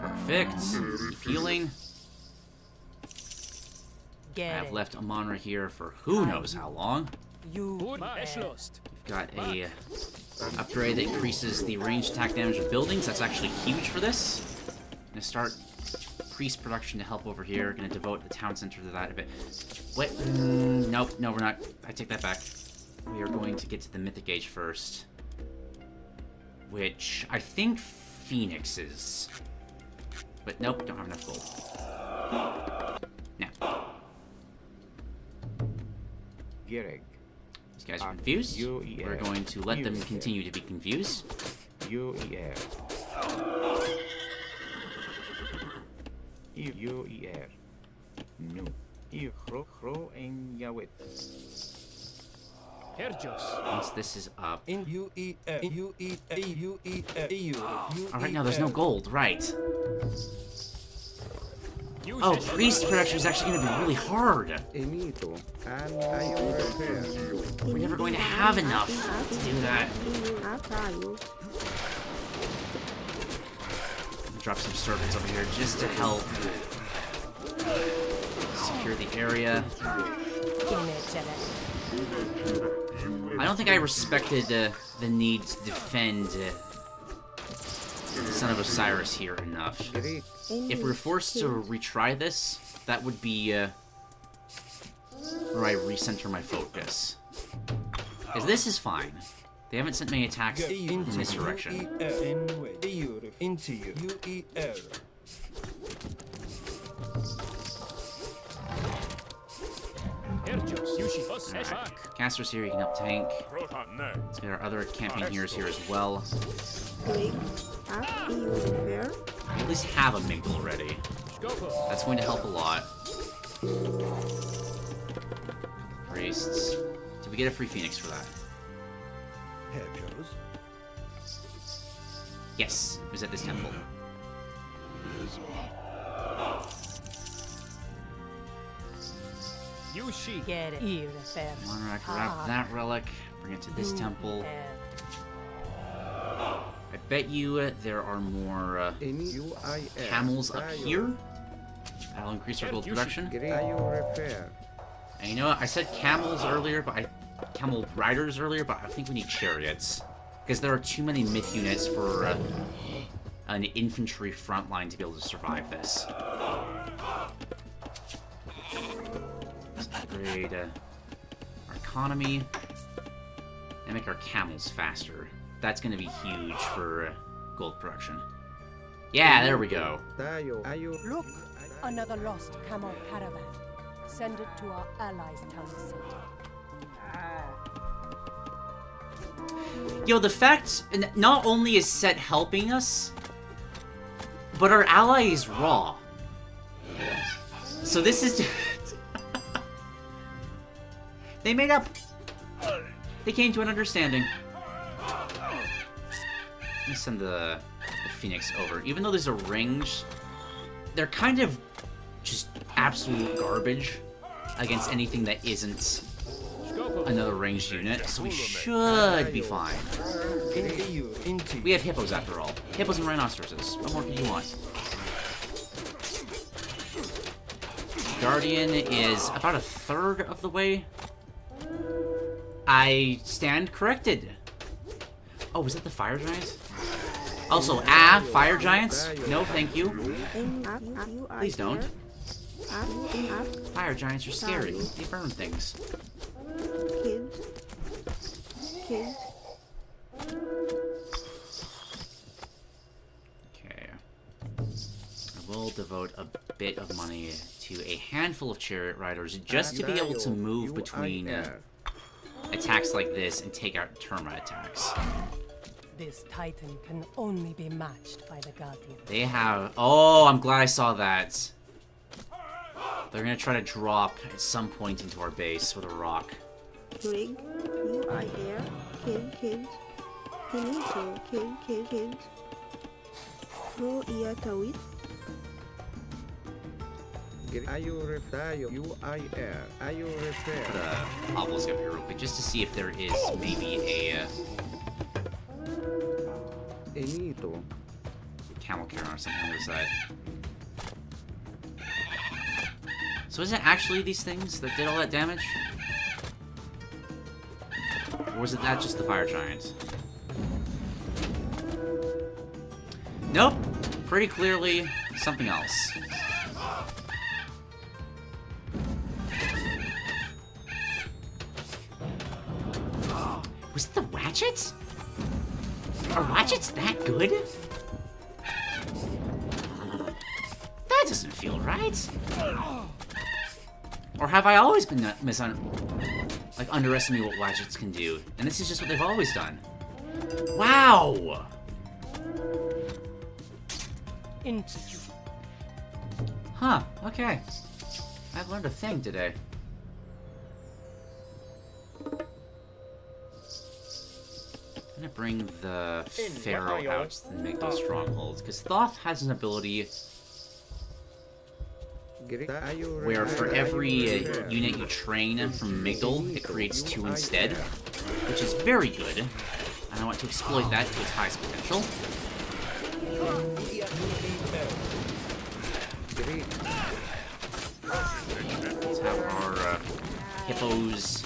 Perfect. Keep healing. I've left Amonra here for who knows how long. We've got a upgrade that increases the ranged attack damage of buildings. That's actually huge for this. I'm gonna start priest production to help over here. Gonna devote the town center to that a bit. Wait, nope, no, we're not. I take that back. We are going to get to the Mythic Age first, which I think Phoenix is. But nope, don't have enough gold. Now. These guys are confused. We're going to let them continue to be confused. Once this is up. Alright, now there's no gold, right. Oh, priest production is actually going to be really hard. We're never going to have enough to do that. Drop some servants over here just to help secure the area. I don't think I respected the need to defend the Son of Osiris here enough. If we're forced to retry this, that would be where I recenter my focus. Because this is fine. They haven't sent me attacks in this direction. Caster's here, you can help tank. Let's get our other campaigners here as well. We at least have a Migdal already. That's going to help a lot. Priests. Do We get a free phoenix for that. Here goes. Yes, it was at this temple. Yushi. Get it. Here, fair. Monarch, grab that relic. Bring it to this temple. I bet you there are more camels up here. That'll increase our gold production. And you know what? I said camels earlier, but camel riders earlier, but I think we need chariots. Because there are too many myth units for an infantry front line to be able to survive this. Let's upgrade our economy and make our camels faster. That's going to be huge for gold production. Yeah, there we go. Look, another lost camel caravan. Send it to our allies' town center. Yo, the fact, not only is Set helping us, but our ally is Raw. So this is... They made up. They came to an understanding. Let me send the Phoenix over. Even though there's a range, they're kind of just absolute garbage against anything that isn't another ranged unit, so we should be fine. We have hippos after all. Hippos and rhinoceroses. What more could you want? Guardian is about a third of the way. I stand corrected. Oh, was that the fire giants? Also, fire giants? No, thank you. Please don't. Fire giants are scary. They burn things. Kids. Okay. I will devote a bit of money to a handful of chariot riders just to be able to move between attacks like this and take out termite attacks. This Titan can only be matched by the Guardian. They have... Oh, I'm glad I saw that. They're gonna try to drop at some point into our base with a rock. Rig, you are there. Kids. Finito, kids. Pro Iatawit. Put a obelisk up here real quick just to see if there is maybe a camel carrier or something on the other side. So is it actually these things that did all that damage? Or was it that just the fire giant? Nope. Pretty clearly something else. Was it the Ratchets? Are Ratchets that good? That doesn't feel right. Or have I always been underestimating what Ratchets can do? And this is just what they've always done. Wow! Huh, okay. I've learned a thing today. I'm gonna bring the Pharaoh out and make those strongholds, because Thoth has an ability where for every unit you train from Migdal, it creates 2 instead, which is very good, and I want to exploit that to its highest potential. Let's have our hippos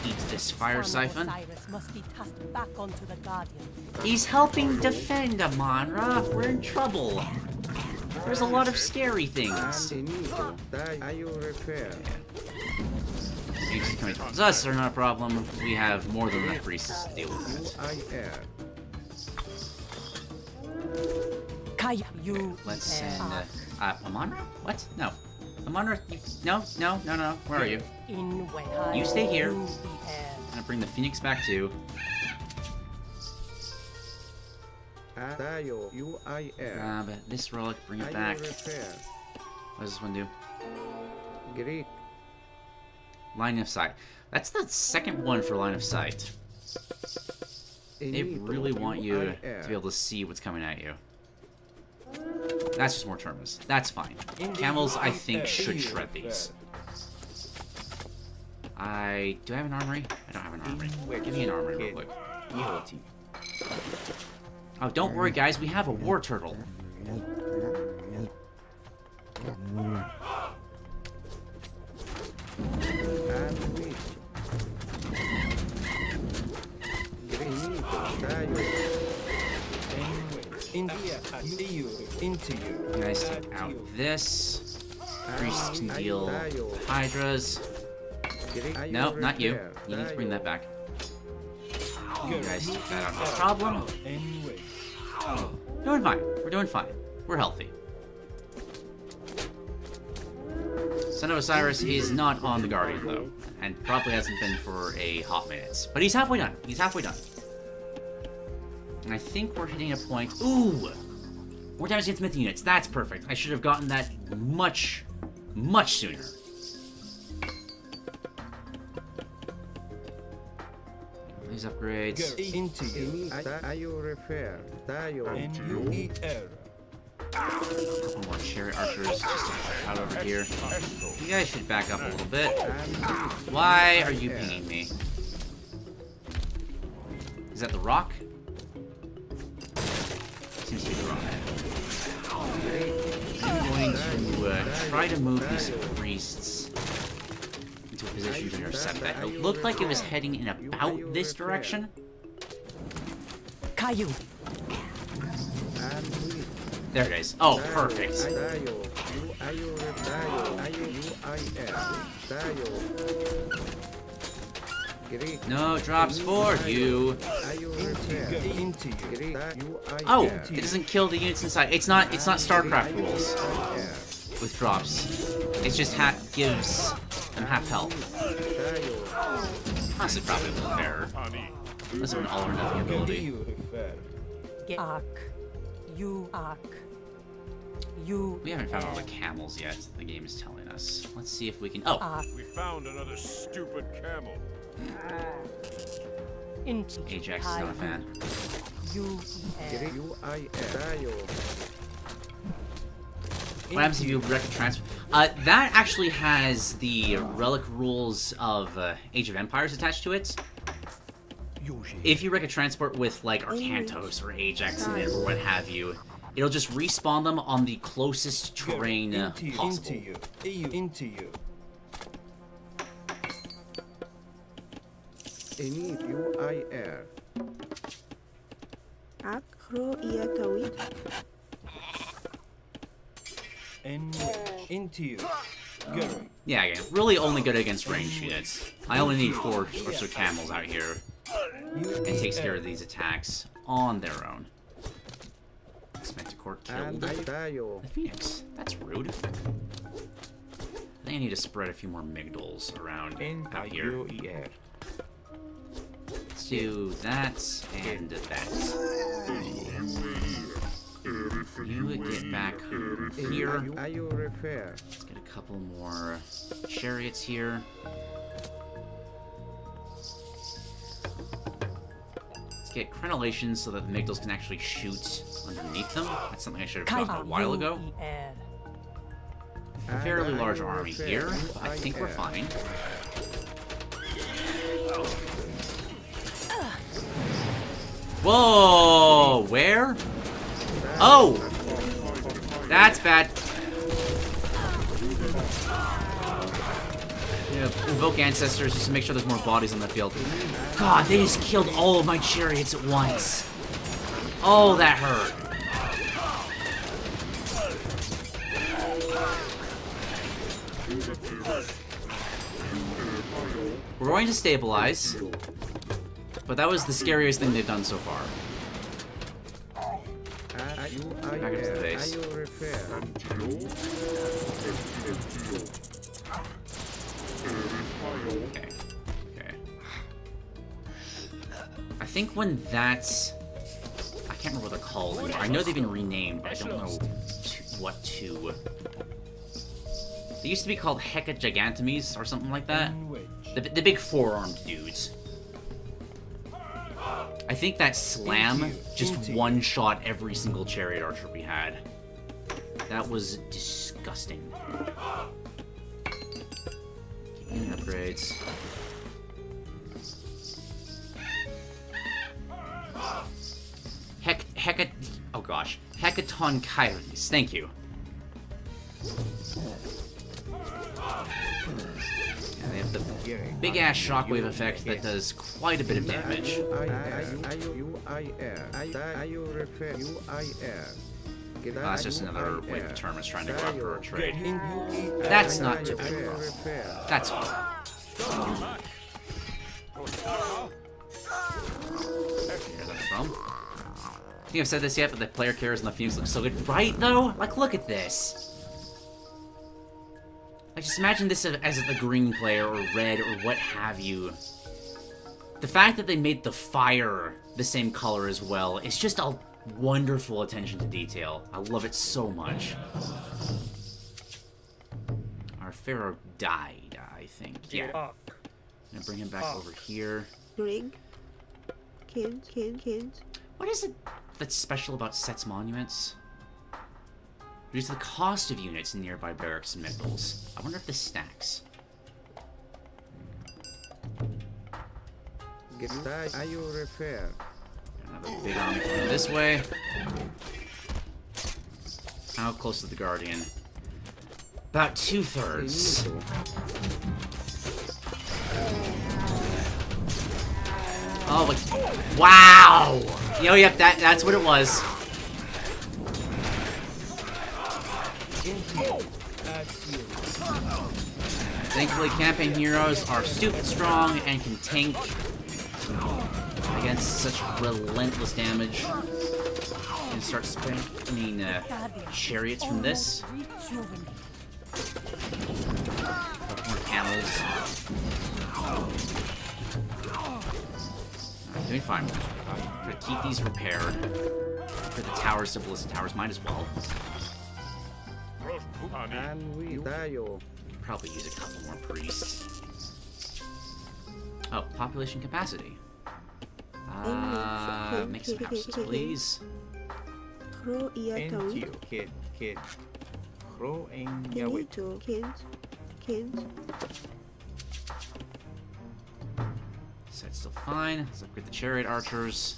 eat this fire siphon. Must be tossed back onto the Guardian. He's helping defend Amonra. We're in trouble. There's a lot of scary things. Things coming towards us are not a problem. We have more than enough priests to deal with it. Kaya, you. Let's send Amonra? What? No. Amonra, no. Where are you? You stay here. I'm gonna bring the Phoenix back too. Grab this relic, bring it back. What does this one do? Line of sight. That's the second one for line of sight. They really want you to be able to see what's coming at you. That's just more terminus. That's fine. Camels, I think, should shred these. Do I have an armory? I don't have an armory. Give me an armory real quick. Oh, don't worry, guys. We have a war turtle. You guys take out this. Priests can deal with Hydras. No, not you. You need to bring that back. You guys take that out. No problem. Doing fine. We're doing fine. We're healthy. Son of Osiris is not on the Guardian, though. And probably hasn't been for a hot minute. But he's halfway done. He's halfway done. And I think we're hitting a point... Ooh! More damage against mythic units. That's perfect. I should have gotten that much sooner. These upgrades. A couple more chariot archers just to out over here. You guys should back up a little bit. Why are you pinging me? Is that the rock? Seems to be the rock. I'm going to try to move these priests into a position to intercept that. It looked like it was heading in about this direction. Caillou. There it is. Oh, perfect. No drops for you. Oh, it doesn't kill the units inside. It's not StarCraft rules with drops. It just gives them half health. Honestly, probably a little fairer. Unless it's an all or nothing ability. We haven't found all the camels yet, the game is telling us. Let's see if we can... Oh! We found another stupid camel. Ajax is not a fan. What happens if you wreck a transfer? That actually has the relic rules of Age of Empires attached to it. If you wreck a transport with, like, Arcantos or Ajax in it or what have you, it'll just respawn them on the closest terrain possible. Yeah, again, really only good against ranged units. I only need 4 or so camels out here. It takes care of these attacks on their own. Manticore killed the Phoenix. That's rude. I think I need to spread a few more Migdals around out here. Let's do that and that. You get back here. Let's get a couple more chariots here. Let's get crenellations so that the Migdals can actually shoot underneath them. That's something I should have done a while ago. Fairly large army here, but I think we're fine. Whoa! Where? Oh! That's bad. Yeah, invoke ancestors just to make sure there's more bodies on the field. God, they just killed all of my chariots at once. Oh, that hurt. We're going to stabilize, but that was the scariest thing they've done so far. Back up to the base. Okay. Okay. I think when that's... I can't remember what they're called anymore. I know they've been renamed, but I don't know what to... They used to be called Hecagigantomes or something like that. The big four-armed dudes. I think that slam just one-shot every single chariot archer we had. That was disgusting. Keep getting upgrades. Oh gosh. Hecaton Kyries. Thank you. And they have the big-ass shockwave effect that does quite a bit of damage. That's just another wave of tournaments trying to go after our trade. That's not too big. That's fine. Here's that from. I think I've said this yet, but the player carriers and the Phoenix look so good. Right, though? Like, look at this. Like, just imagine this as the green player, or red, or what have you. The fact that they made the fire the same color as well is just a wonderful attention to detail. I love it so much. Our pharaoh died, I think. Yeah. I'm gonna bring him back over here. Rig. Kids. What is it that's special about Set's monuments? Reduce the cost of units in nearby barracks and Migdals. I wonder if this stacks. Another big army coming this way. How close to the Guardian? About 2/3. Oh, but wow! Yo, yep, that's what it was. Thankfully, campaign heroes are stupid strong and can tank against such relentless damage. And start spinning chariots from this. More camels. Doing fine. Try to keep these repaired. For the towers, the ballistic towers might as well. Probably use a couple more priests. Oh, population capacity. Make some houses, please. Kids. Set's still fine. Let's upgrade the chariot archers.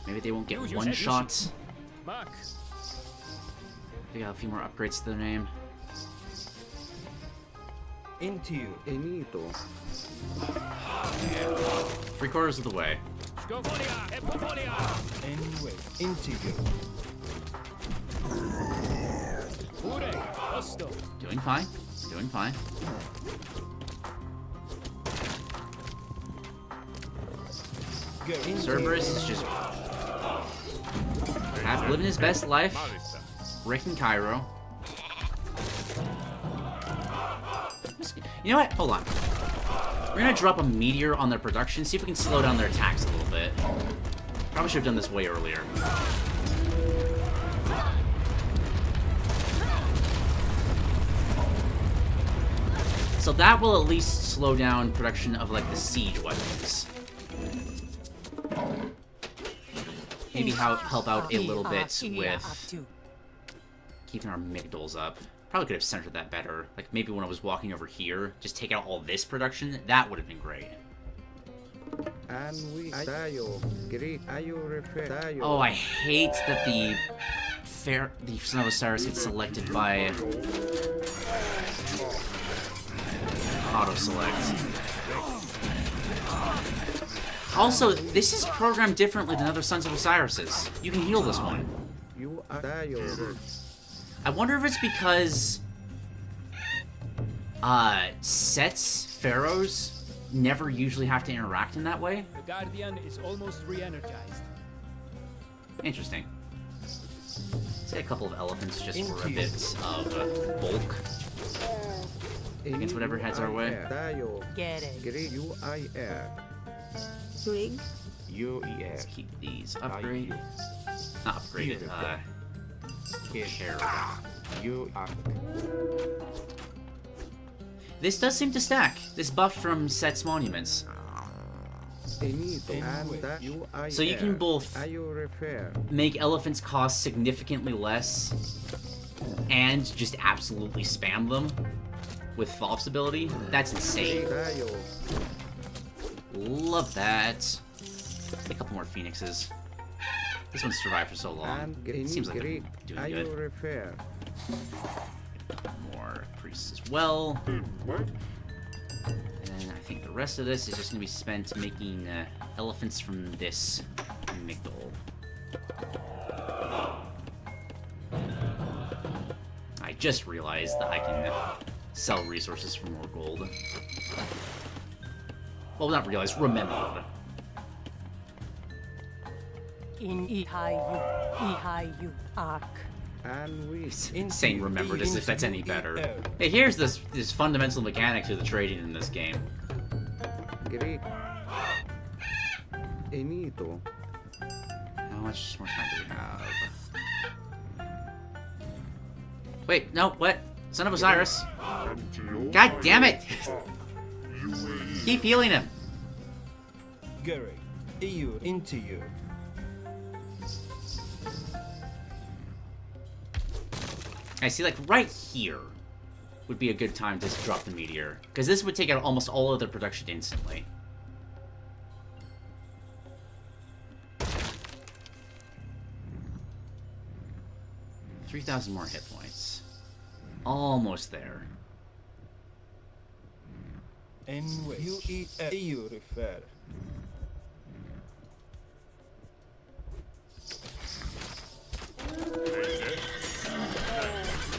Maybe they won't get one shot. They got a few more upgrades to their name. Into Enito. 3/4 of the way. Anyway, into you. Doing fine. Doing fine. Cerberus is just living his best life, wrecking Cairo. You know what? Hold on. We're gonna drop a meteor on their production, see if we can slow down their attacks a little bit. Probably should have done this way earlier. So that will at least slow down production of, like, the siege weapons. Maybe help out a little bit with keeping our Migdals up. Probably could have centered that better. Like, maybe when I was walking over here, just take out all this production. That would have been great. Oh, I hate that the Son of Osiris gets selected by auto-select. Also, this is programmed differently than other Sons of Osiris's. You can heal this one. I wonder if it's because Set's pharaohs never usually have to interact in that way. The Guardian is almost re-energized. Interesting. Say a couple of elephants just for a bit of bulk against whatever heads our way. Get it. Rig. Let's keep these upgraded. Not upgraded, This does seem to stack. This buff from Set's monuments. So you can both make elephants cost significantly less and just absolutely spam them with Falf's ability. That's insane. Love that. A couple more phoenixes. This one's survived for so long. It seems like I'm doing good. More priests as well. And I think the rest of this is just going to be spent making elephants from this amygdala. I just realized that I can sell resources for more gold. Well, not realized, remembered. In Ihayu Ark. Saying remembered as if that's any better. Hey, here's this fundamental mechanic to the trading in this game. How much more time do we have? Wait, no, what? Son of Osiris. God damn it! Keep healing him. Gary, EU into you. I see, like, right here would be a good time to drop the meteor. Because this would take out almost all of the production instantly. $3,000 more hit points. Almost there. EU refer.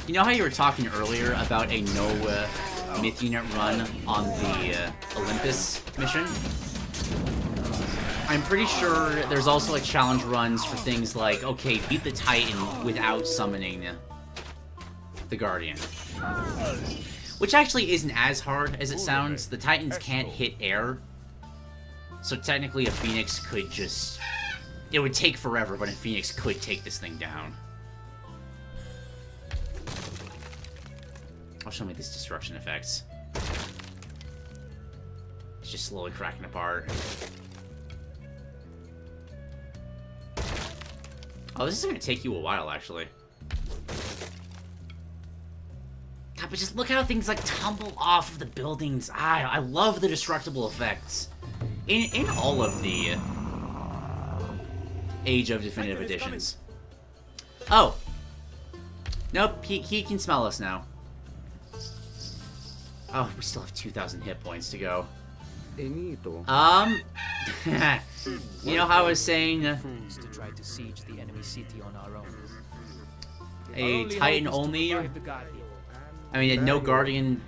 You know how you were talking earlier about a no myth unit run on the Olympus mission? I'm pretty sure there's also like challenge runs for things like, okay, beat the Titan without summoning the Guardian. Which actually isn't as hard as it sounds. The Titans can't hit air. So technically a Phoenix could just... It would take forever, but a Phoenix could take this thing down. I'll show me these destruction effects. It's just slowly cracking apart. Oh, this is gonna take you a while, actually. God, but just look how things, like, tumble off of the buildings. I love the destructible effects. In all of the Age of Definitive Editions. Oh. Nope, he can smell us now. Oh, we still have 2,000 hit points to go. You know how I was saying... to try to siege the enemy city on our own. A Titan only... I mean, no Guardian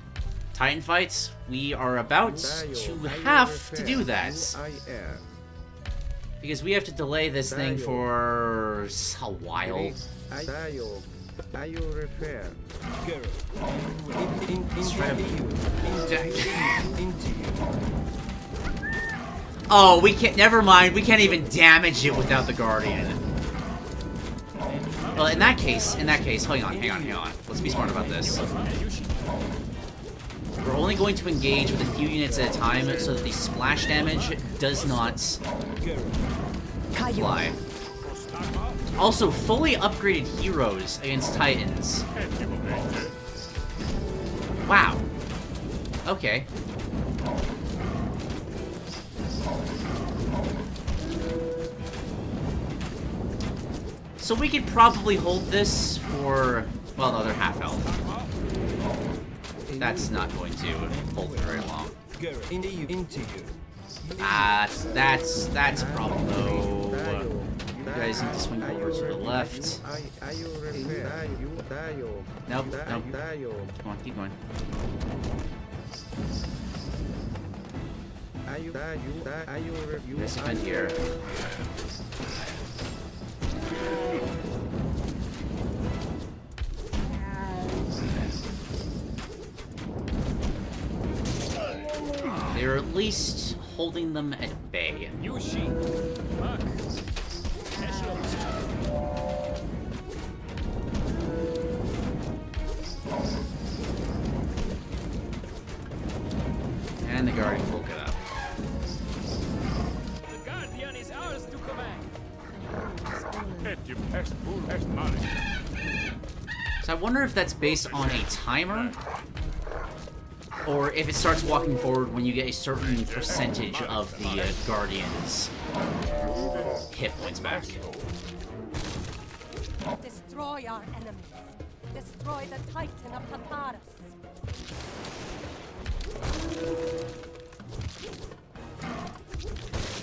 Titan fights? We are about to have to do that. Because we have to delay this thing for a while. Oh, we can't. Never mind. We can't even damage it without the Guardian. Well, in that case, hang on. Let's be smart about this. We're only going to engage with a few units at a time so that the splash damage does not fly. Also, fully upgraded heroes against Titans. Wow. Okay. So we could probably hold this for, well, another half health. That's not going to hold for very long. That's a problem though. You guys need to swing over to the left. Nope. Come on, keep going. This event here. They're at least holding them at bay. Guardians will get up. The Guardian is ours to command. So I wonder if that's based on a timer, or if it starts walking forward when you get a certain percentage of the Guardians' hit points back. Destroy our enemies. Destroy the Titan of Tartarus.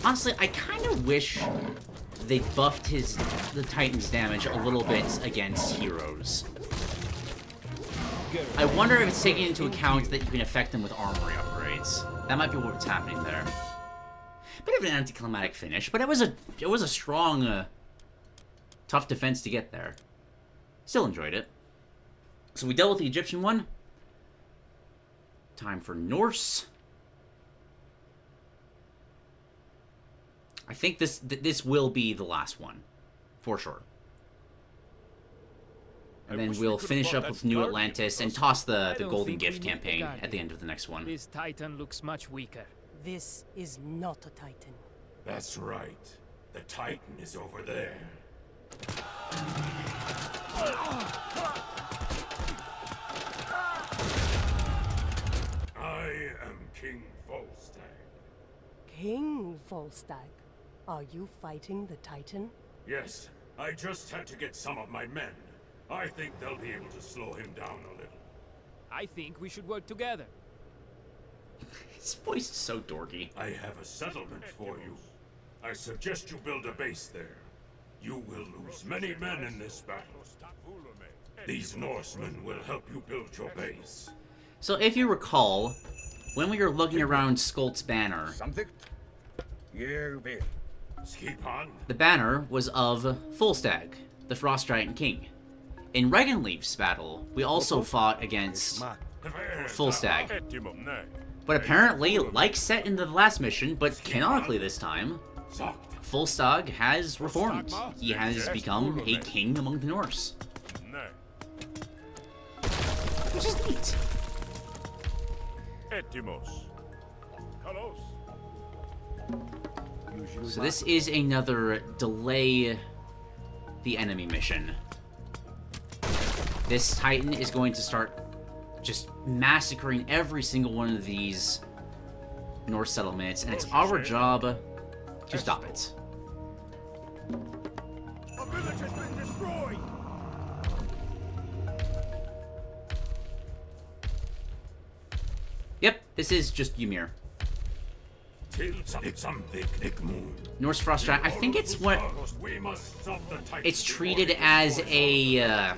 Honestly, I kind of wish they buffed the Titan's damage a little bit against heroes. I wonder if it's taking into account that you can affect them with armory upgrades. That might be what's happening there. Bit of an anticlimactic finish, but it was a strong, tough defense to get there. Still enjoyed it. So we dealt with the Egyptian one. Time for Norse. I think this will be the last one, for sure. And then we'll finish up with New Atlantis and toss the Golden Gift campaign at the end of the next one. This Titan looks much weaker. This is not a Titan. That's right. The Titan is over there. I am King Volstagg. King Volstagg, are you fighting the Titan? Yes, I just had to get some of my men. I think they'll be able to slow him down a little. I think we should work together. His voice is so dorky. I have a settlement for you. I suggest you build a base there. You will lose many men in this battle. These Norsemen will help you build your base. So if you recall, when we were looking around Skolt's banner, the banner was of Volstagg, the Frost Giant King. In Regenleaf's battle, we also fought against Volstagg. But apparently, like set in the last mission, but canonically this time, Volstagg has reformed. He has become a king among the Norse. Which is neat. So this is another delay the enemy mission. This Titan is going to start just massacring every single one of these Norse settlements, and it's our job to stop it. A village has been destroyed! Yep, this is just Ymir. Norse Frost Giant. I think it's what it's treated as a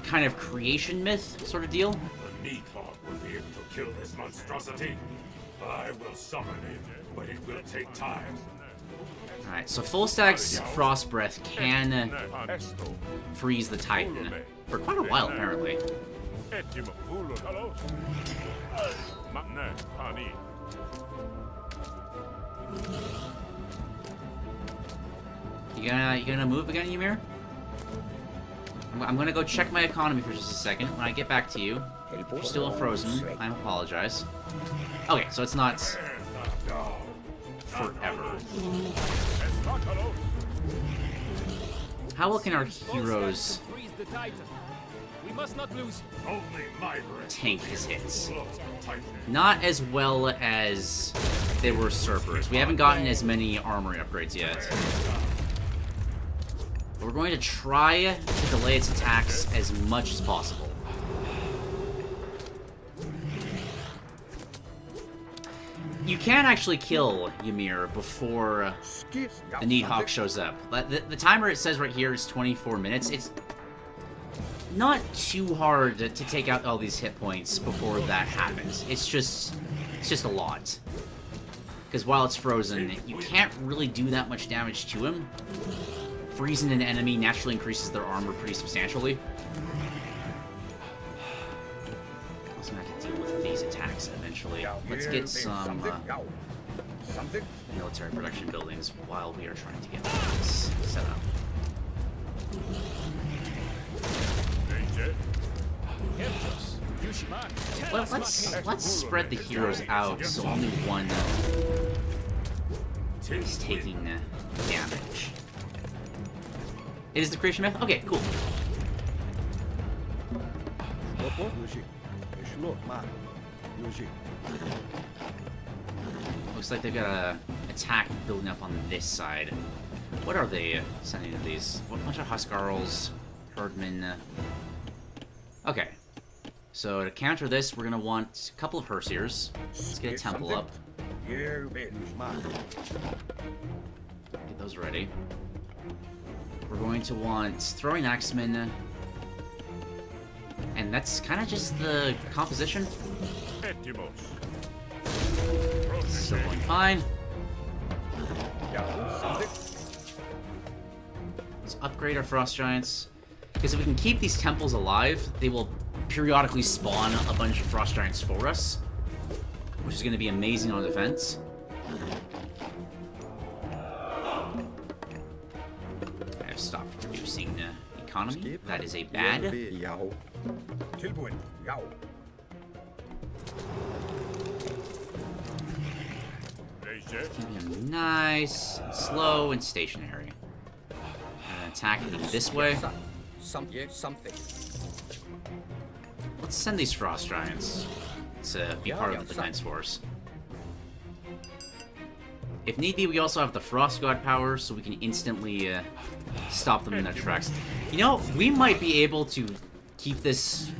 kind of creation myth sort of deal. The Neathhawk will be able to kill this monstrosity. I will summon it, but it will take time. Alright, so Volstagg's Frost Breath can freeze the Titan for quite a while, apparently. You gonna move again, Ymir? I'm gonna go check my economy for just a second. When I get back to you, if you're still frozen, I apologize. Okay, so it's not forever. How well can our heroes We must not lose. tank his hits? Not as well as they were Surfers. We haven't gotten as many armory upgrades yet. But we're going to try to delay its attacks as much as possible. You can actually kill Ymir before the Neathhawk shows up. The timer it says right here is 24 minutes. It's not too hard to take out all these hit points before that happens. It's just a lot. Because while it's frozen, you can't really do that much damage to him. Freezing an enemy naturally increases their armor pretty substantially. Also gonna have to deal with these attacks eventually. Let's get some military production buildings while we are trying to get this set up. Well, let's spread the heroes out so only one is taking damage. It is the creation myth? Okay, cool. Looks like they've got a attack building up on this side. What are they sending to these? What bunch of Huskarls, Herdmen? Okay. So to counter this, we're gonna want a couple of Herseers. Let's get a temple up. Get those ready. We're going to want throwing axemen. And that's kind of just the composition. Still going fine. Let's upgrade our frost giants. Because if we can keep these temples alive, they will periodically spawn a bunch of frost giants for us, which is going to be amazing on defense. I've stopped producing economy. That is a bad. Keeping them nice, and slow, and stationary. And attacking them this way. Something. Let's send these frost giants to be part of the defense force. If need be, we also have the frost god power, so we can instantly stop them in their tracks. You know, we might be able to keep this.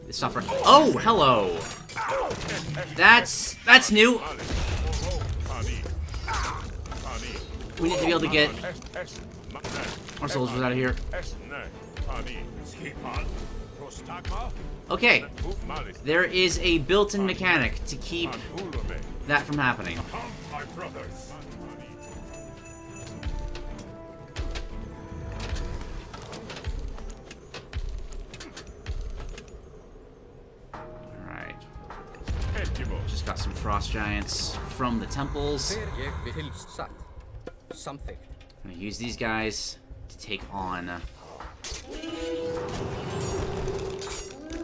Suffer. Oh, hello. That's new. We need to be able to get our soldiers out of here. Okay. There is a built-in mechanic to keep that from happening. Alright. Just got some frost giants from the temples. Something. I'm gonna use these guys to take on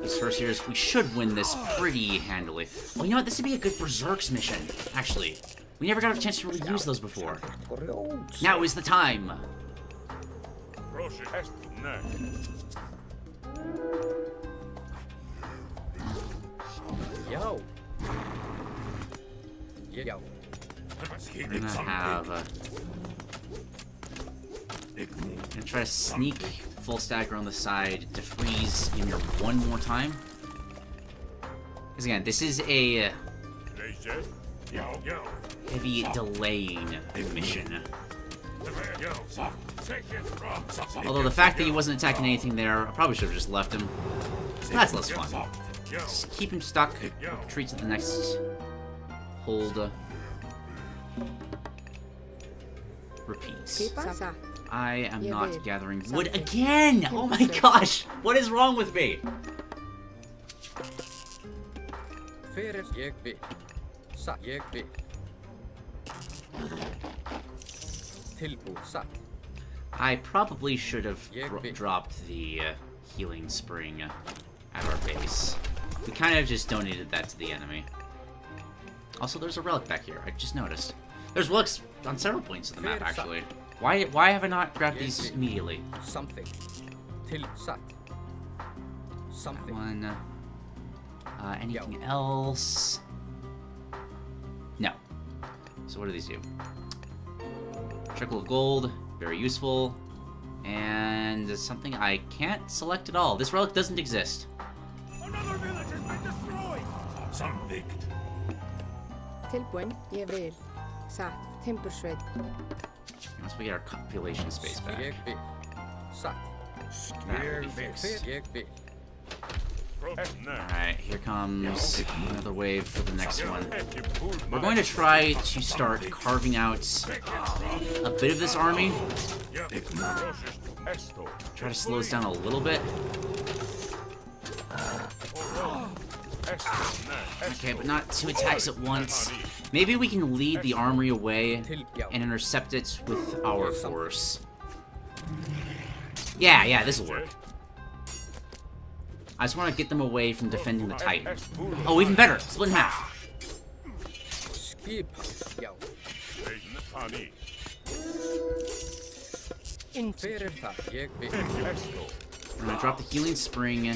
these first years. We should win this pretty handily. Well, you know what? This would be a good Berserks mission, actually. We never got a chance to really use those before. Now is the time. Yo. We're gonna have gonna try to sneak full stagger on the side to freeze Ymir one more time. Because again, this is a heavy delaying mission. Although the fact that he wasn't attacking anything there, I probably should have just left him. That's less fun. Just keep him stuck, retreat to the next hold. Repeat. I am not gathering wood again! Oh my gosh! What is wrong with me? I probably should have dropped the healing spring at our base. We kind of just donated that to the enemy. Also, there's a relic back here. I just noticed. There's relics on several points of the map, actually. Why have I not grabbed these immediately? Something. That one. Anything else? No. So what do these do? Trickle of gold, very useful. And something I can't select at all. This relic doesn't exist. Another village has been destroyed! Something. Tilbúin, ég vil. Satt, timbursveit. Once we get our population space back. Alright, here comes another wave for the next one. We're going to try to start carving out a bit of this army. Try to slow us down a little bit. Okay, but not two attacks at once. Maybe we can lead the army away and intercept it with our force. Yeah, this'll work. I just want to get them away from defending the Titan. Oh, even better! Split in half. I'm gonna drop the healing spring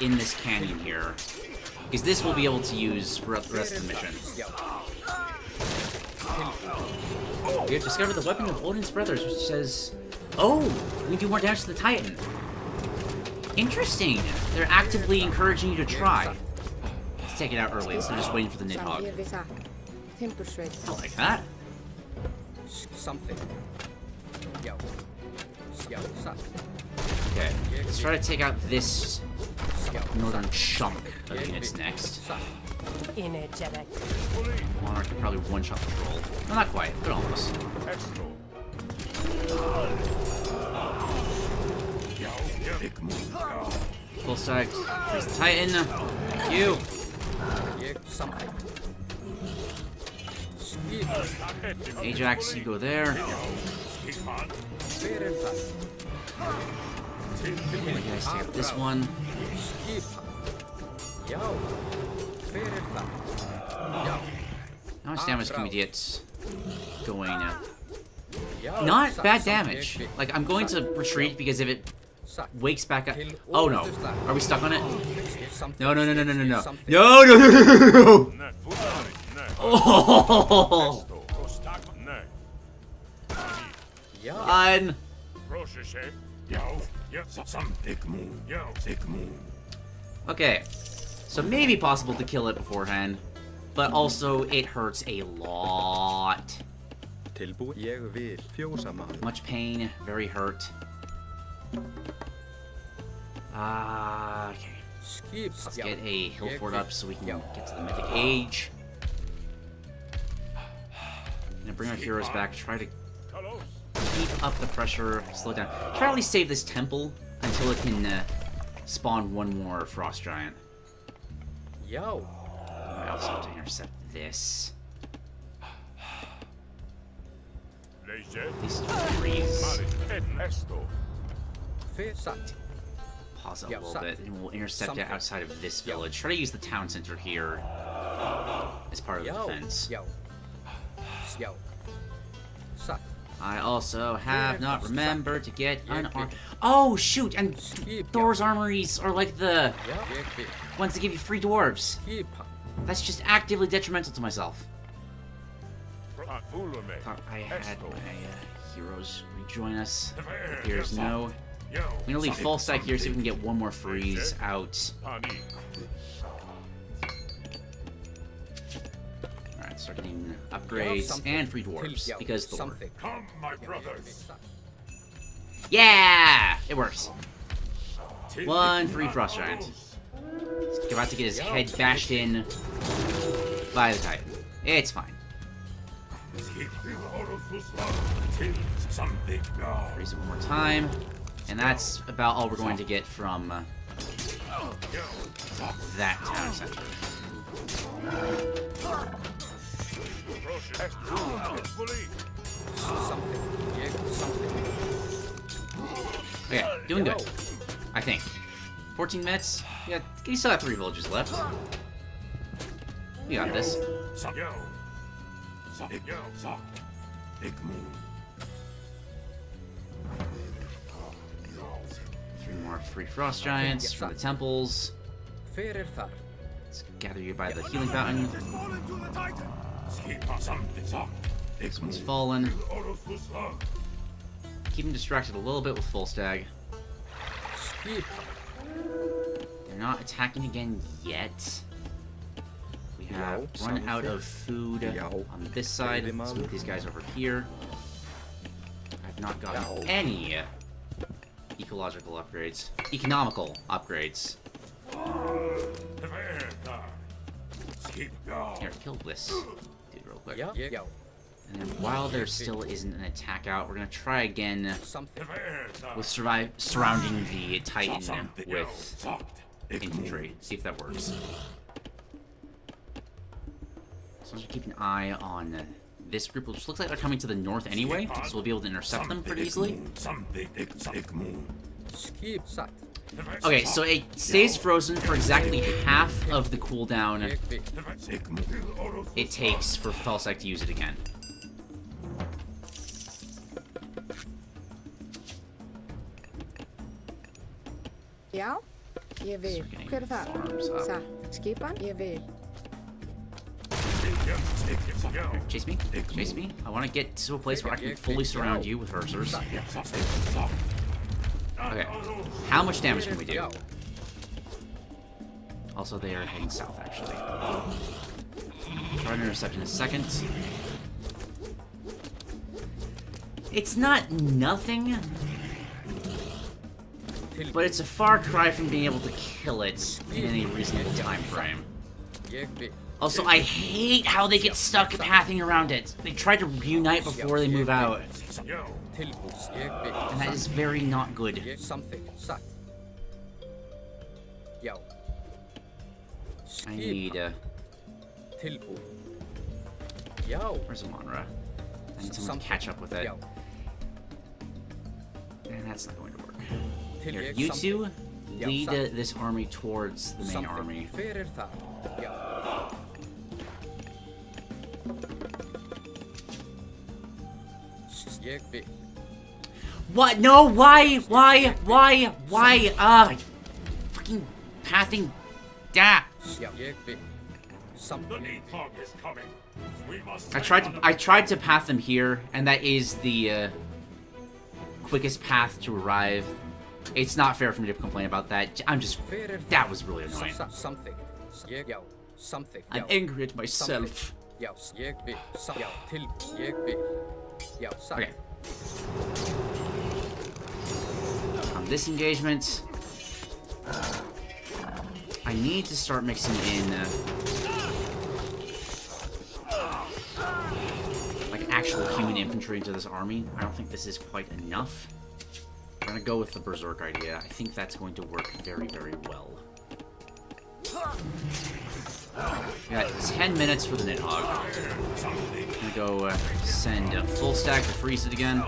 in this canyon here. Because this we'll be able to use for the rest of the mission. We have discovered the weapon of Odin's brothers, which says, oh, we do more damage to the Titan. Interesting. They're actively encouraging you to try. Let's take it out early instead of just waiting for the Nidhogg. I like that. Something. Okay, let's try to take out this northern chunk of units next. Energetic. Monarch can probably one-shot the troll. Well, not quite, but almost. Full stack. There's the Titan. Thank you. Ajax, you go there. You guys take out this one. How much damage can we get going now? Not bad damage. Like, I'm going to retreat because if it wakes back up... Oh, no. Are we stuck on it? No. No. Oh! Fine. Okay. So maybe possible to kill it beforehand, but also it hurts a lot. Much pain, very hurt. Okay. Let's get a hill fort up so we can get to the Mythic Age. I'm gonna bring our heroes back, try to keep up the pressure, slow down. Try to at least save this temple until it can spawn one more Frost Giant. I also have to intercept this. These trees. Pause it a little bit, and we'll intercept it outside of this village. Try to use the town center here as part of the defense. I also have not remembered to get an arm. Oh, shoot! And Thor's armories are like the ones that give you free dwarves. That's just actively detrimental to myself. I had my heroes rejoin us. It appears no. I'm gonna leave full stack here so we can get one more freeze out. Alright, start getting upgrades and free dwarves because Thor. Come, my brothers. Yeah! It works. One free Frost Giant. He's about to get his head bashed in by the Titan. It's fine. Raise it one more time. And that's about all we're going to get from that town center. Okay, doing good. I think. 14 mets? Yeah, you still have 3 villages left. You got this. 3 more free Frost Giants from the temples. Let's gather you by the healing fountain. This one's fallen. Keep him distracted a little bit with full stag. They're not attacking again yet. We have run out of food on this side. Let's move these guys over here. I've not gotten any ecological upgrades. Economical upgrades. Here, kill this dude real quick. And then while there still isn't an attack out, we're gonna try again with surrounding the Titan with infantry. See if that works. So I'm gonna keep an eye on this group, which looks like they're coming to the north anyway, so we'll be able to intercept them pretty easily. Okay, so it stays frozen for exactly half of the cooldown it takes for Felsec to use it again. Já, ég vil. Hver það? Satt. Skipan? Ég vil. Chase me. Chase me. I want to get to a place where I can fully surround you with Hersers. Okay. How much damage can we do? Also, they are heading south, actually. Try to intercept in a second. It's not nothing, but it's a far cry from being able to kill it in any reasonable time frame. Also, I hate how they get stuck pathing around it. They try to reunite before they move out. And that is very not good. I need, where's Amonra? I need someone to catch up with it. And that's not going to work. Here, you two lead this army towards the main army. What? No, why? Fucking pathing. Da. I tried to path them here, and that is the quickest path to arrive. It's not fair for me to complain about that. That was really annoying. I'm angry at myself. Okay. On this engagement, I need to start mixing in like actual human infantry into this army. I don't think this is quite enough. I'm gonna go with the Berserk idea. I think that's going to work very, very well. We got 10 minutes for the Nidhogg. I'm gonna go send a full stack to freeze it again.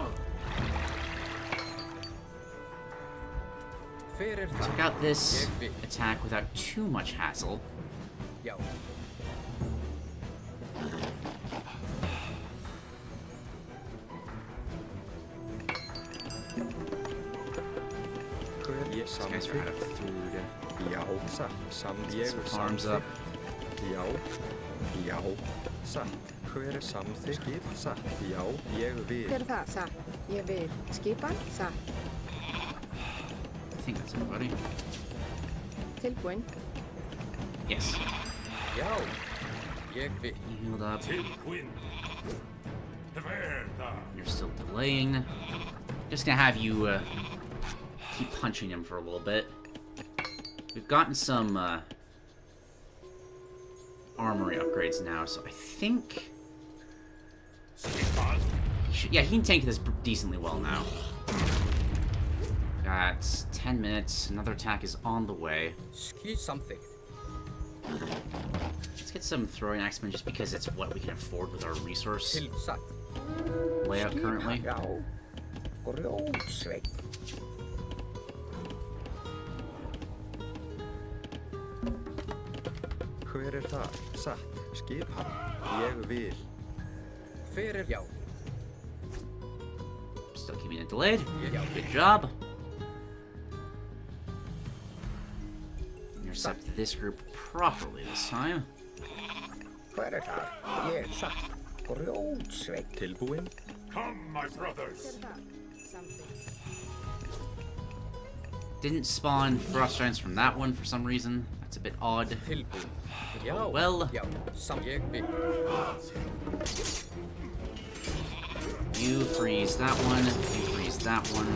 Took out this attack without too much hassle. These guys are out of food. Get some farms up. Hver það? Satt. Ég vil. Skipan? Satt. I think that's everybody. Tilbúin. Yes. You healed up. You're still delaying. Just gonna have you keep punching him for a little bit. We've gotten some armory upgrades now, so I think... yeah, he can tank this decently well now. Got 10 minutes. Another attack is on the way. Let's get some throwing axemen just because it's what we can afford with our resource layout currently. Hver það? Satt. Skip hann. Ég vil. Hver já? Still keeping it delayed. Good job. Intercept this group properly this time. Hver það? Ég satt. Grjótsveit. Tilbúin? Come, my brothers. Didn't spawn frost giants from that one for some reason. That's a bit odd. Oh, well. You freeze that one. You freeze that one.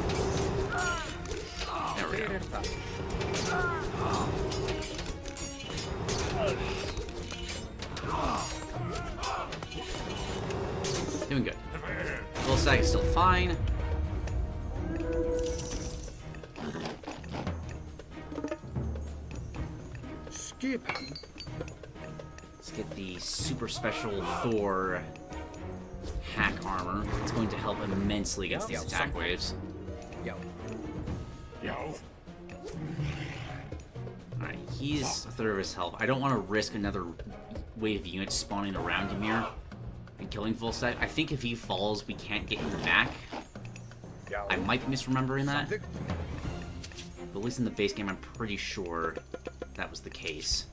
There we go. Doing good. Full stack is still fine. Let's get the super special Thor hack armor. It's going to help immensely against these attack waves. Alright, he's a third of his health. I don't want to risk another wave of units spawning around him here and killing full stack. I think if he falls, we can't get him back. I might be misremembering that. But at least in the base game, I'm pretty sure that was the case.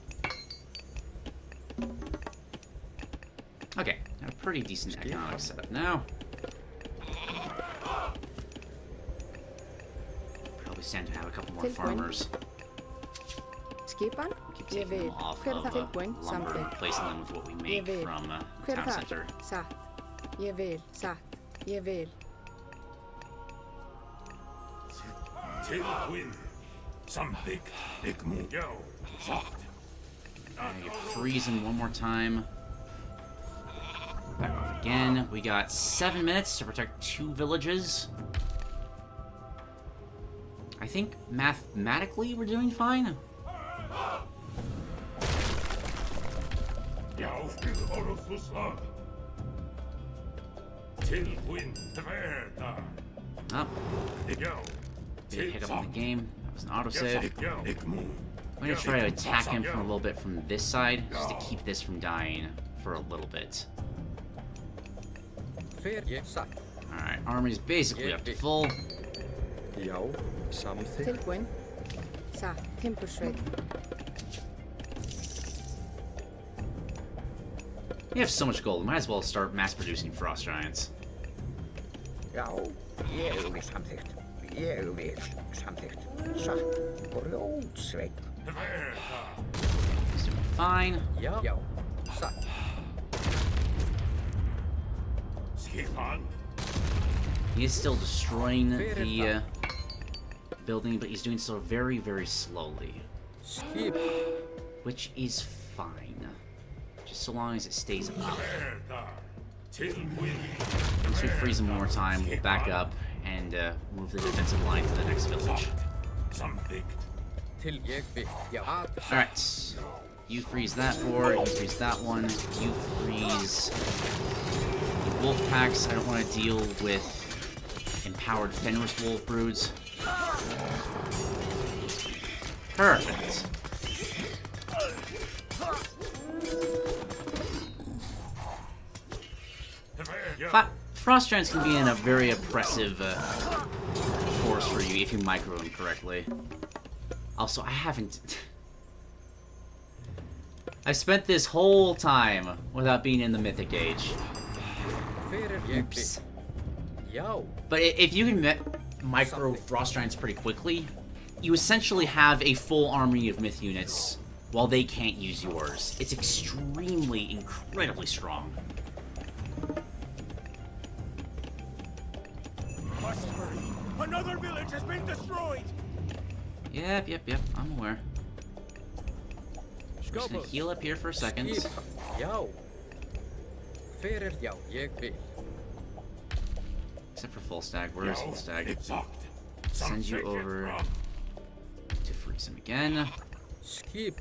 Okay, a pretty decent economic setup now. Probably stand to have a couple more farmers. Skipan? Keep taking them off of lumber and replacing them with what we make from the town center. Satt. Ég vil. Satt. Ég vil. Tilwin. Something. Yo. Freeze him one more time. Back off again. We got 7 minutes to protect 2 villages. I think mathematically we're doing fine. Oh. Did hit him in the game. That was an autosave. I'm going to try to attack him from a little bit from this side, just to keep this from dying for a little bit. Alright, army's basically up to full. Tilbúin. Satt. Timbursveit. We have so much gold, we might as well start mass producing frost giants. Ég vil samþykkt. Ég vil samþykkt. Satt. Grjótsveit. He's doing fine. Satt. He is still destroying the building, but he's doing so very, very slowly. Which is fine. Just so long as it stays up. Once we freeze him one more time, we'll back up and move the defensive line to the next village. Alright. You freeze that 4, you freeze that one, you freeze the wolf packs. I don't want to deal with empowered Fenris wolf broods. Perfect. Frost giants can be in a very oppressive force for you if you micro them correctly. Also, I haven't... I've spent this whole time without being in the Mythic Age. Oops. But if you can micro Frost Giants pretty quickly, you essentially have a full army of Myth units while they can't use yours. It's extremely, incredibly strong. Another village has been destroyed! Yep, I'm aware. I'm just gonna heal up here for a second. Except for Full Stag. Where is Full Stag? Send you over to freeze him again. I'm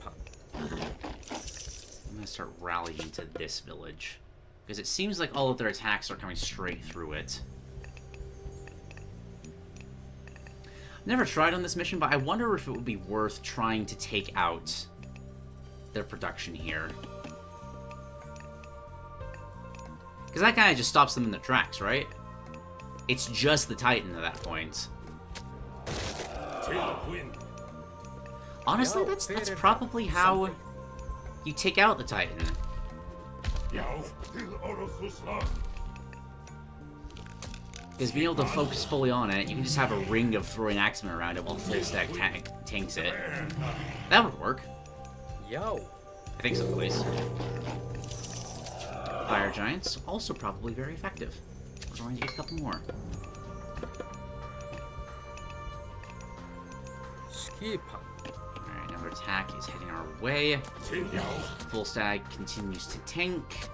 gonna start rallying to this village. Because it seems like all of their attacks are coming straight through it. Never tried on this mission, but I wonder if it would be worth trying to take out their production here. Because that kind of just stops them in their tracks, right? It's just the Titan at that point. Honestly, that's probably how you take out the Titan. Because being able to focus fully on it, you can just have a ring of throwing axemen around it while Full Stack tanks it. That would work. I think so, at least. Fire Giants, also probably very effective. We're going to get a couple more. Alright, another attack is heading our way. Full Stag continues to tank.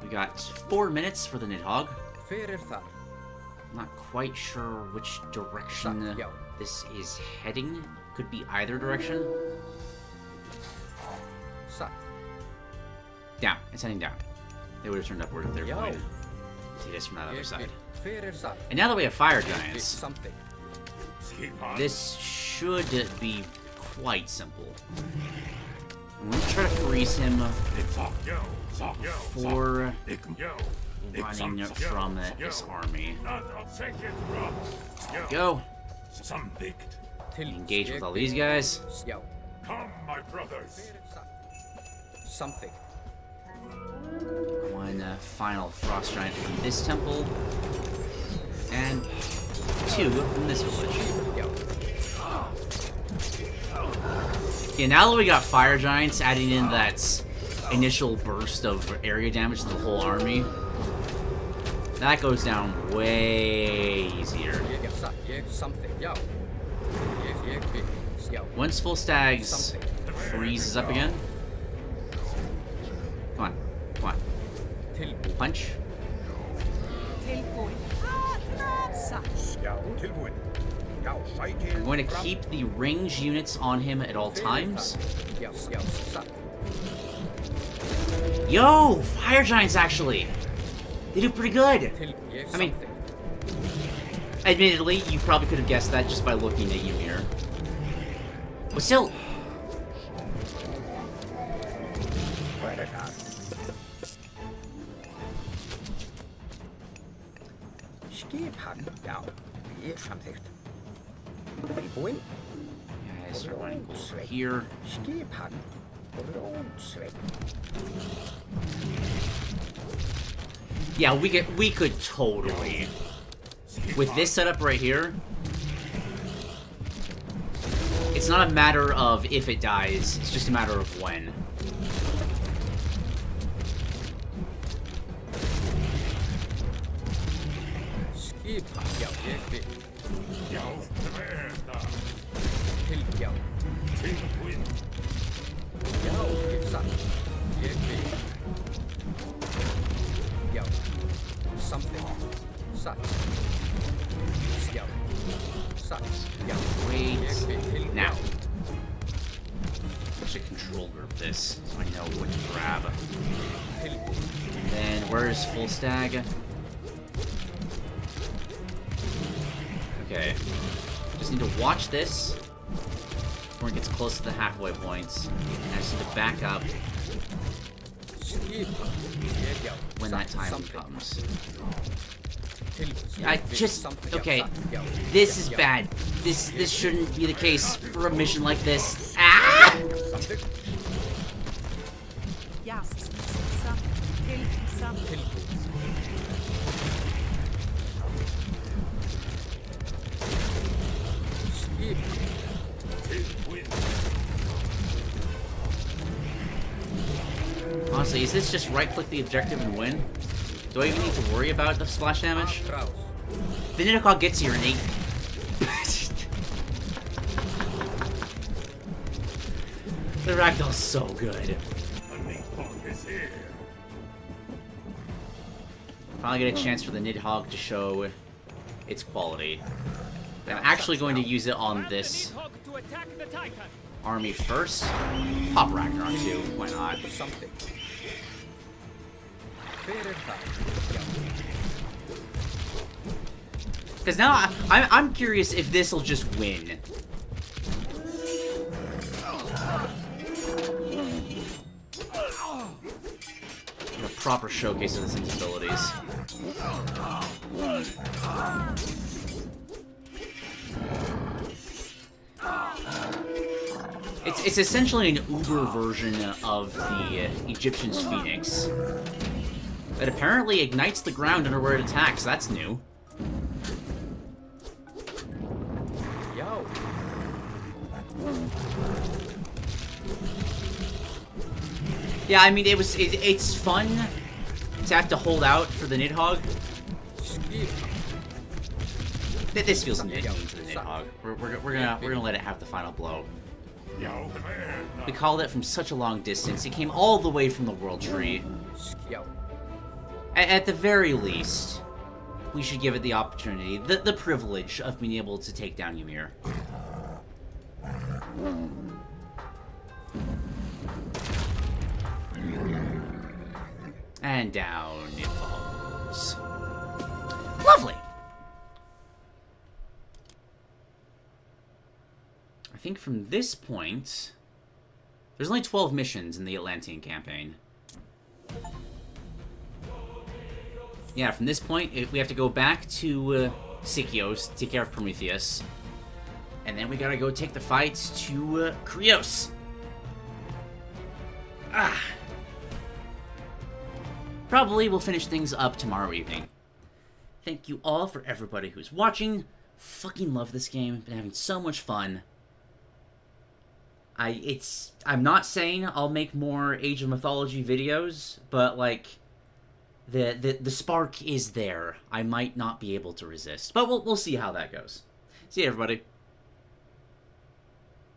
We got 4 minutes for the Nidhogg. Not quite sure which direction this is heading. Could be either direction. Down. It's heading down. They would have turned upward if they were going. see this from that other side. Fyrir það. And now that we have fire giants, Something. this should be quite simple. I'm gonna try to freeze him before running from this army. Go! Engage with all these guys. Come, my brothers. Something. One final frost giant from this temple. And 2 from this village. Yeah, now that we got fire giants adding in that initial burst of area damage to the whole army, that goes down way easier. Once full stags freezes up again. Come on, come on. Punch. I'm going to keep the range units on him at all times. Yo! Fire giants, actually! They do pretty good! I mean, admittedly, you probably could have guessed that just by looking at Ymir. But still... Skipan, já, ég samþykkt. Tilbúin. Guys, we're going to go over here. Skipan, Rónsveinn. Yeah, we could totally. With this setup right here, it's not a matter of if it dies, it's just a matter of when. Já, ég vil. Já, Tilbjá. Tilbúin. Já, ég satt. Ég vil. Já. Something. Satt. Já. Satt. Já. Wait. Now. I should control group this so I know what to grab. And then where's full stag? Okay. Just need to watch this before it gets close to the halfway points. And I just need to back up when that time comes. I just... Okay. This is bad. This shouldn't be the case for a mission like this. Ah! Honestly, is this just right-click the objective and win? Do I even need to worry about the splash damage? The Nidhogg gets here in 8. The Ragdoll's so good. Finally get a chance for the Nidhogg to show its quality. I'm actually going to use it on this army first. Pop Ragnarok too, why not? Because now I'm curious if this will just win. A proper showcase of this thing's abilities. It's essentially an Uber version of the Egyptian's Phoenix. That apparently ignites the ground under where it attacks. That's new. Yo. Yeah, I mean, it's fun to have to hold out for the Nidhogg. This feels mean to the Nidhogg. We're gonna let it have the final blow. We called it from such a long distance. It came all the way from the World Tree. At the very least, we should give it the opportunity, the privilege of being able to take down Ymir. And down it falls. Lovely! I think from this point... There's only 12 missions in the Atlantean campaign. Yeah, from this point, we have to go back to Sikios, take care of Prometheus. And then we gotta go take the fights to Krios. Ah. Probably we'll finish things up tomorrow evening. Thank you all for everybody who's watching. Fucking love this game. Been having so much fun. I'm not saying I'll make more Age of Mythology videos, but like the spark is there. I might not be able to resist, but we'll see how that goes. See you, everybody.